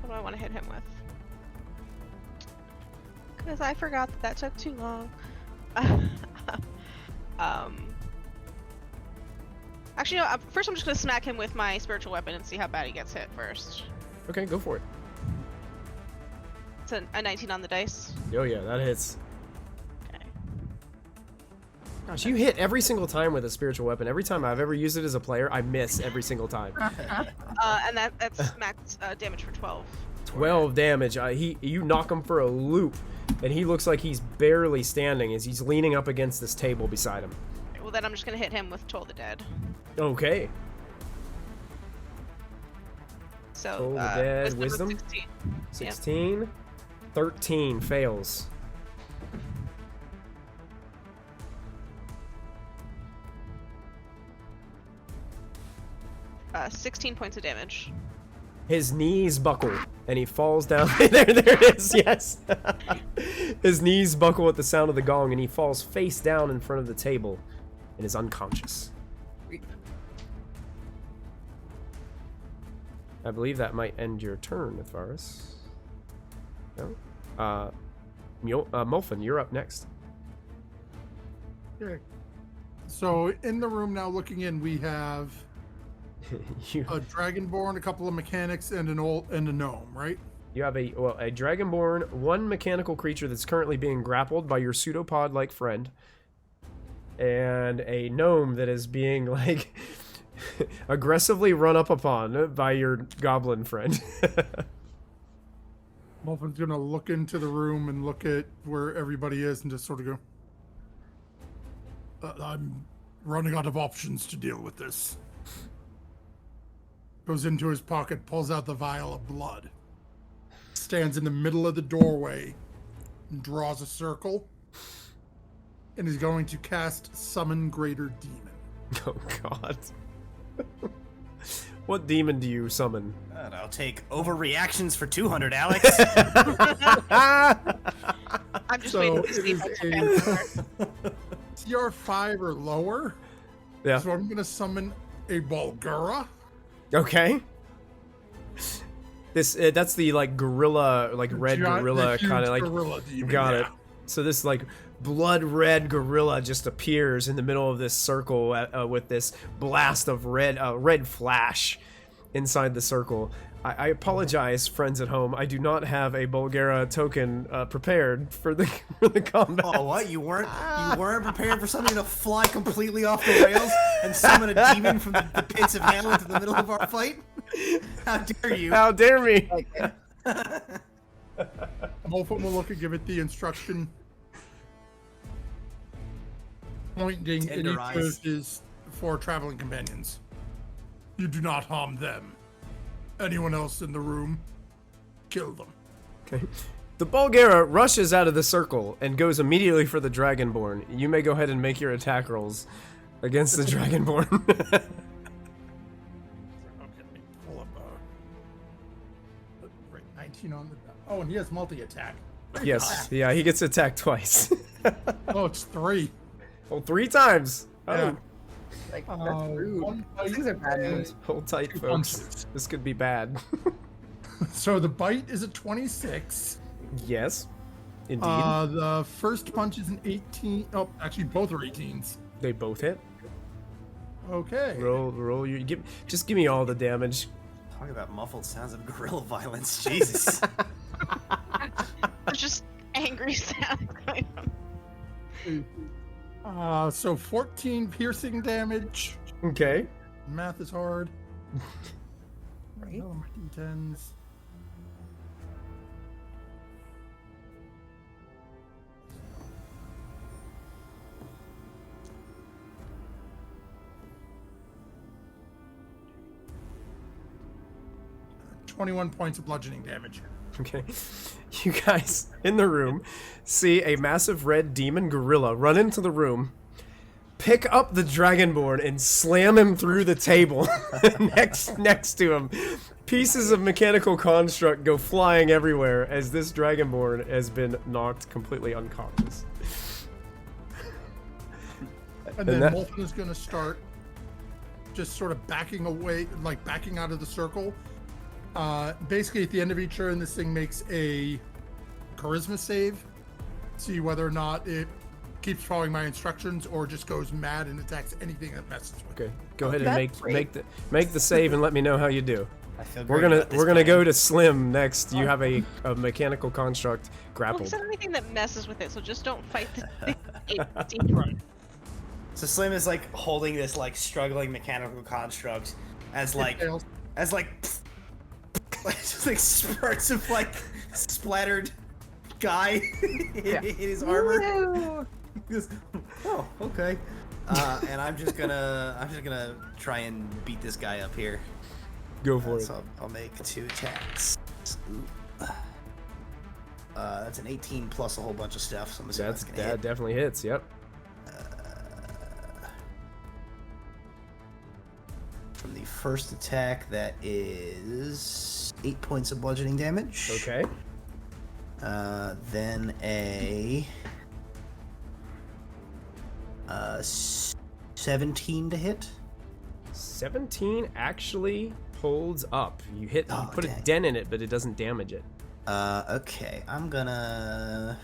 what do I want to hit him with? Because I forgot that took too long. Actually, no, first I'm just gonna smack him with my spiritual weapon and see how bad he gets hit first. Okay, go for it. It's a 19 on the dice. Oh yeah, that hits. Okay. Gosh, you hit every single time with a spiritual weapon. Every time I've ever used it as a player, I miss every single time. And that's max damage for 12. 12 damage. You knock him for a loop, and he looks like he's barely standing as he's leaning up against this table beside him. Well, then I'm just gonna hit him with Toll the Dead. Okay. So, Toll the Dead, wisdom? 16. 16. Yep. 13 fails. Yep. 16 points of damage. His knees buckle, and he falls down. there it is, yes. His knees buckle at the sound of the gong, and he falls face down in front of the table and is unconscious. I believe that might end your turn, Atharis. No? Mulfin, you're up next. Okay. So in the room now, looking in, we have a dragonborn, a couple of mechanics, and a gnome, right? You have a dragonborn, one mechanical creature that's currently being grappled by your pseudopod-like friend, and a gnome that is being like aggressively run up upon by your goblin friend. Mulfin's gonna look into the room and look at where everybody is and just sort of go, I'm running out of options to deal with this. Goes into his pocket, pulls out the vial of blood, stands in the middle of the doorway, and draws a circle, and is going to cast Summon Greater Demon. Oh god. What demon do you summon? And I'll take overreactions for 200, Alex. I'm just So waiting to it see is if I can. CR 5 or lower. Yeah. So I'm going to summon a Bulgura. Okay. This that's the like gorilla, like red gorilla kind of like. Gorilla demon, Got yeah. it. So this like blood red gorilla just appears in the middle of this circle with this blast of red flash inside the circle. I apologize, friends at home. I do not have a Bulgara token prepared for the combat. Oh, what? You weren't prepared for something to fly completely off the rails and summon a demon from the pits of hell into the middle of our fight? How dare you? How dare me? Mulfin will look and give it the instruction. Pointing in each of his 4 traveling companions. You do not harm them. Anyone else in the room, kill them. Okay. The Bulgara rushes out of the circle and goes immediately for the Dragonborn. You may go ahead and make your attack rolls against the Dragonborn. Okay, pull up. Right, 19 on the. Oh, and he has multi-attack. Yes, yeah, he gets attacked twice. Oh, it's 3. Oh, 3 times. Oh. Yeah. Like, that's rude. These things are bad moves. Hold tight, Two folks. punches. This could be bad. So the bite is a 26. Yes, indeed. The first punch is an 18. Oh, actually, both are 18s. They both hit. Okay. Roll. Just give me all the damage. Talk about muffled sounds of guerrilla violence. Jesus. There's just angry sounds going on. So 14 piercing damage. Okay. Math is hard. Right. Oh, my D10s. .21 points of bludgeoning damage. Okay. You guys in the room see a massive red demon gorilla run into the room, pick up the Dragonborn, and slam him through the table next to him. Pieces of mechanical construct go flying everywhere as this Dragonborn has been knocked completely unconscious. And then Molten is going to start just sort of backing away, like backing out of the circle. Basically, at the end of each turn, this thing makes a charisma save. See whether or not it keeps following my instructions or just goes mad and attacks anything that messes with it. Okay, go ahead and make the save and let me know how you do. I feel We're gonna go to Slim next. You have a mechanical construct Well, grappled. it's not anything that messes with it, so just don't fight the So Slim is like holding this like struggling mechanical construct as like just like spurts of like splattered guy in his armor. He goes, oh, okay. And I'm just gonna try and beat this guy up here. Go for it. So I'll make 2 attacks. Ooh. That's an 18 plus a whole bunch of stuff. So I'm assuming that's gonna hit. Definitely hits. Yep. From the first attack, that is 8 points of bludgeoning damage. Okay. Then a 17 to hit. 17 actually holds up. You hit, you put a dent in it, but it doesn't damage it. Okay, I'm gonna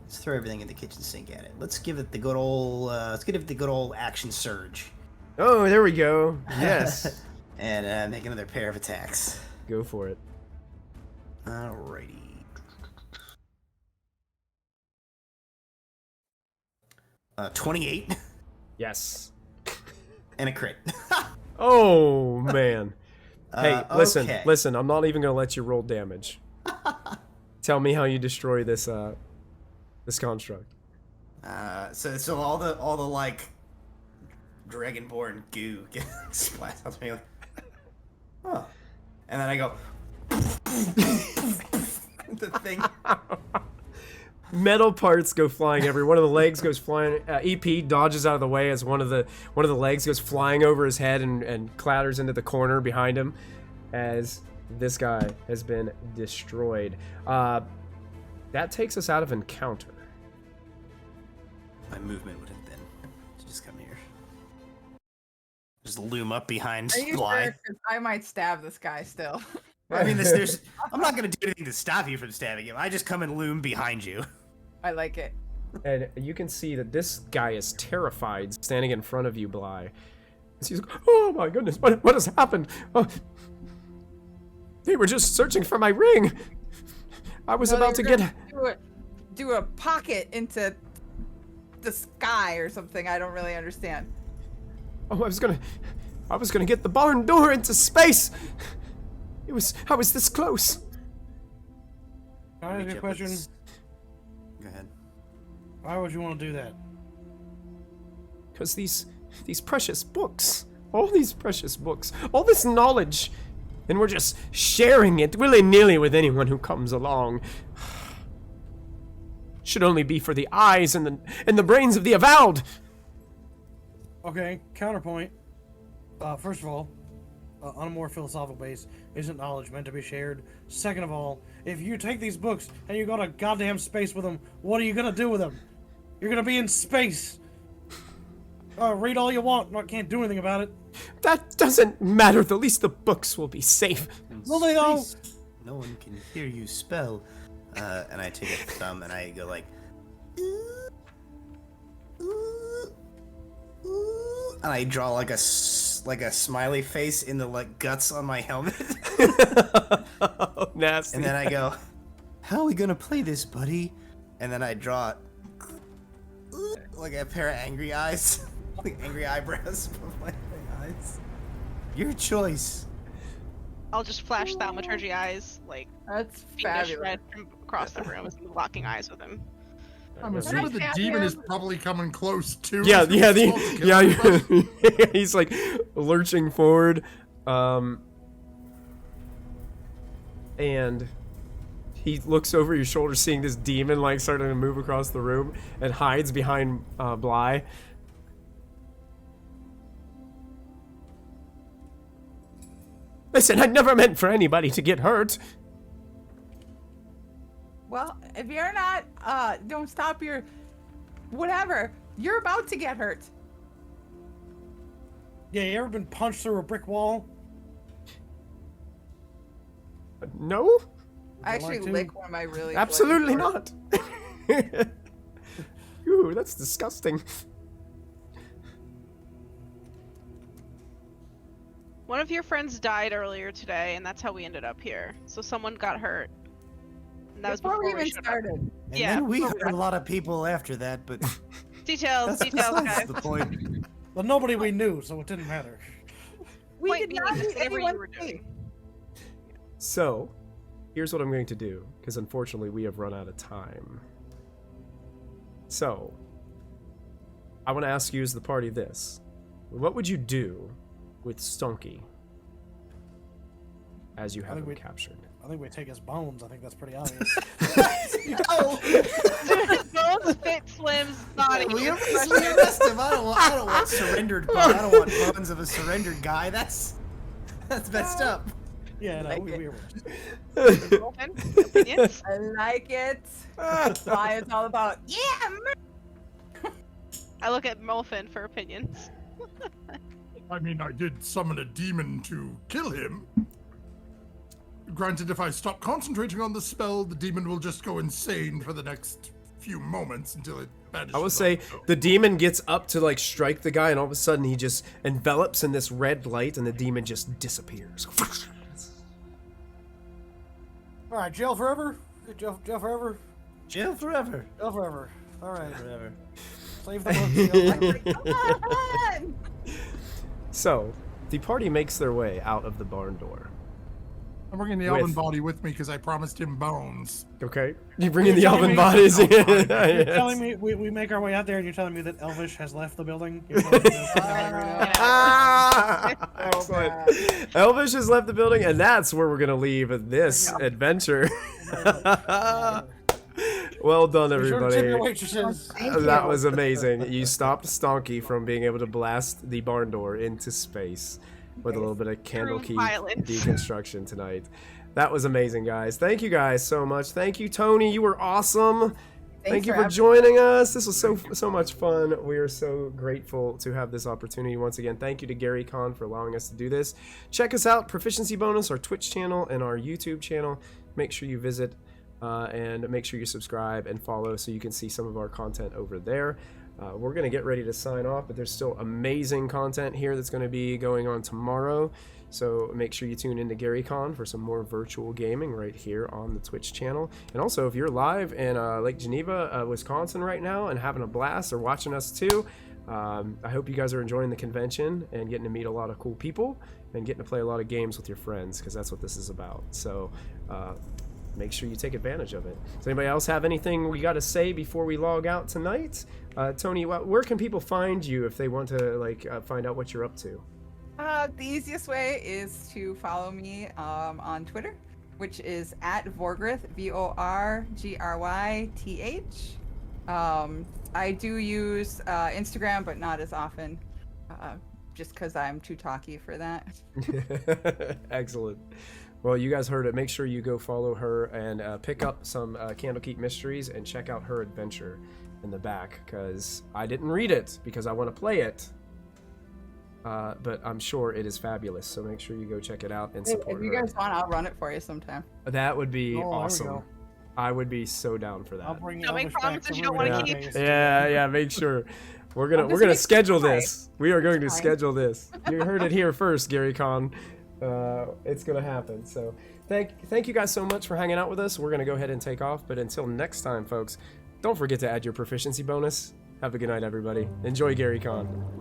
let's throw everything in the kitchen sink at it. Let's give it the good old action surge. Oh, there we go. Yes. And make another pair of attacks. Go for it. Alrighty. Uh, 28. Yes. And a crit. Oh man. Hey, listen, okay. listen. I'm not even gonna let you roll damage. Tell me how you destroy this this construct. So all the like dragonborn goo gets splashed on me. Like, oh. And then I go. The thing. Metal parts go flying everywhere. One of the legs goes flying. EP dodges out of the way as one of the legs goes flying over his head and clatters into the corner behind him, as this guy has been destroyed. That takes us out of encounter. My movement would have been to just come here, just loom up behind Are you Bly. sure? 'Cause I might stab this guy still. I mean, I'm not gonna do anything to stop you from stabbing him. I just come and loom behind you. I like it. And you can see that this guy is terrified, standing in front of you, Bly. He's like, oh my goodness, what has happened? Oh, they were just searching for my ring. I was about to get... Do a pocket into the sky or something. I don't really understand. Oh, I was gonna get the barn door into space. I was this close. Can I ask you a question? Go ahead. Why would you want to do that? Because these precious books, all these precious books, all this knowledge, and we're just sharing it willy-nilly with anyone who comes along. Should only be for the eyes and the brains of the avowed. Okay, counterpoint. First of all, on a more philosophical base, isn't knowledge meant to be shared? Second of all, if you take these books and you go to goddamn space with them, what are you gonna do with them? You're gonna be in space. Read all you want, but can't do anything about it. That doesn't matter. At least the books will be safe. Well, they don't. No one can hear you spell. And I take a thumb and I go like, and I draw like a smiley face in the like guts on my helmet. Oh, nasty. And then I go, how are we gonna play this, buddy? And then I draw like a pair of angry eyes, like angry eyebrows above my eyes. Your choice. I'll just flash thaumaturgy eyes, like That's fiendish fabulous. red from across the room, and locking eyes with him. I'm assuming the demon is probably coming close too. Yeah. He's like lurching forward, and he looks over your shoulder, seeing this demon like starting to move across the room, and hides behind Bly. Listen, I never meant for anybody to get hurt. Well, if you're not, don't stop your whatever. You're about to get hurt. Yeah, you ever been punched through a brick wall? No? I actually like to? lick one of my really Absolutely bloody not. Ooh, that's disgusting. One of your friends died earlier today, and that's how we ended up here. So someone got hurt. And that was Before we we even showed up. started. And Yeah. then we hurt a lot of people after that, but Details, that's guys. besides the point. Well, nobody we knew, so it didn't matter. We Point did being, not just meet whatever you anyone were today. doing. So, here's what I'm going to do, because unfortunately we have run out of time. So, I want to ask you as the party this. What would you do with Stonky as you have him captured? I think we take his bones. I think that's pretty obvious. Bones fit Slim's body. We arrest him. I don't want surrendered bones. I don't want bones of a surrendered guy. That's messed up. Yeah, no, Like we were. Opinions? I like it. That's why it's all about, I look at Molfin for opinions. I mean, I did summon a demon to kill him. Granted, if I stop concentrating on the spell, the demon will just go insane for the next few moments until it vanishes. I would say the demon gets up to like strike the guy, and all of a sudden he just envelops in this red light, and the demon just disappears. All right, jail forever. Jail forever. Jail forever. Jail forever. All right. Forever. Save the book. Come on! So, the party makes their way out of the barn door. I'm bringing the elven body with me because I promised him bones. Okay. You bring in the You're elven telling me- bodies. You're Yes. telling me we make our way out there, and you're telling me that Elvish has left the building? Ah! Excellent. Elvish has left the building, and that's where we're gonna leave this adventure. Well done, Be sure to tip everybody. your waitresses. That was amazing. You stopped Stonky from being able to blast the barn door into space with a little bit of Candlekeep violence. Dekonstruction tonight. That was amazing, guys. Thank you guys so much. Thank you, Toni. You were awesome. Thank you for joining us. This was so much fun. We are so grateful to have this opportunity once again. Thank you to GaryCon for allowing us to do this. Check us out, Proficiency Bonus, our Twitch channel and our YouTube channel. Make sure you visit and make sure you subscribe and follow so you can see some of our content over there. We're going to get ready to sign off, but there's still amazing content here that's going to be going on tomorrow. So make sure you tune into GaryCon for some more virtual gaming right here on the Twitch channel. And also, if you're live in Lake Geneva, Wisconsin right now and having a blast or watching us too, I hope you guys are enjoying the convention and getting to meet a lot of cool people and getting to play a lot of games with your friends, because that's what this is about. So make sure you take advantage of it. Does anybody else have anything we got to say before we log out tonight? Toni, where can people find you if they want to find out what you're up to? The easiest way is to follow me on Twitter, which is at Vorgryth, VORGRYTH. I do use Instagram, but not as often, just because I'm too talky for that. Excellent. Well, you guys heard it. Make sure you go follow her and pick up some Candlekeep Mysteries and check out her adventure in the back, because I didn't read it because I want to play it. But I'm sure it is fabulous, so make sure you go check it out and support If you her. guys want, I'll run it for you sometime. That would be Oh, there we awesome. go. I would be so down for that. I'll bring Don't make Elvish back promises to you don't ruin wanna our keep. days. Yeah, make sure. We're gonna just gonna make schedule sure. this. We are going to Fine. schedule this. You heard it here first, GaryCon. It's gonna happen. So thank you guys so much for hanging out with us. We're gonna go ahead and take off. But until next time, folks, don't forget to add your proficiency bonus. Have a good night, everybody. Enjoy GaryCon.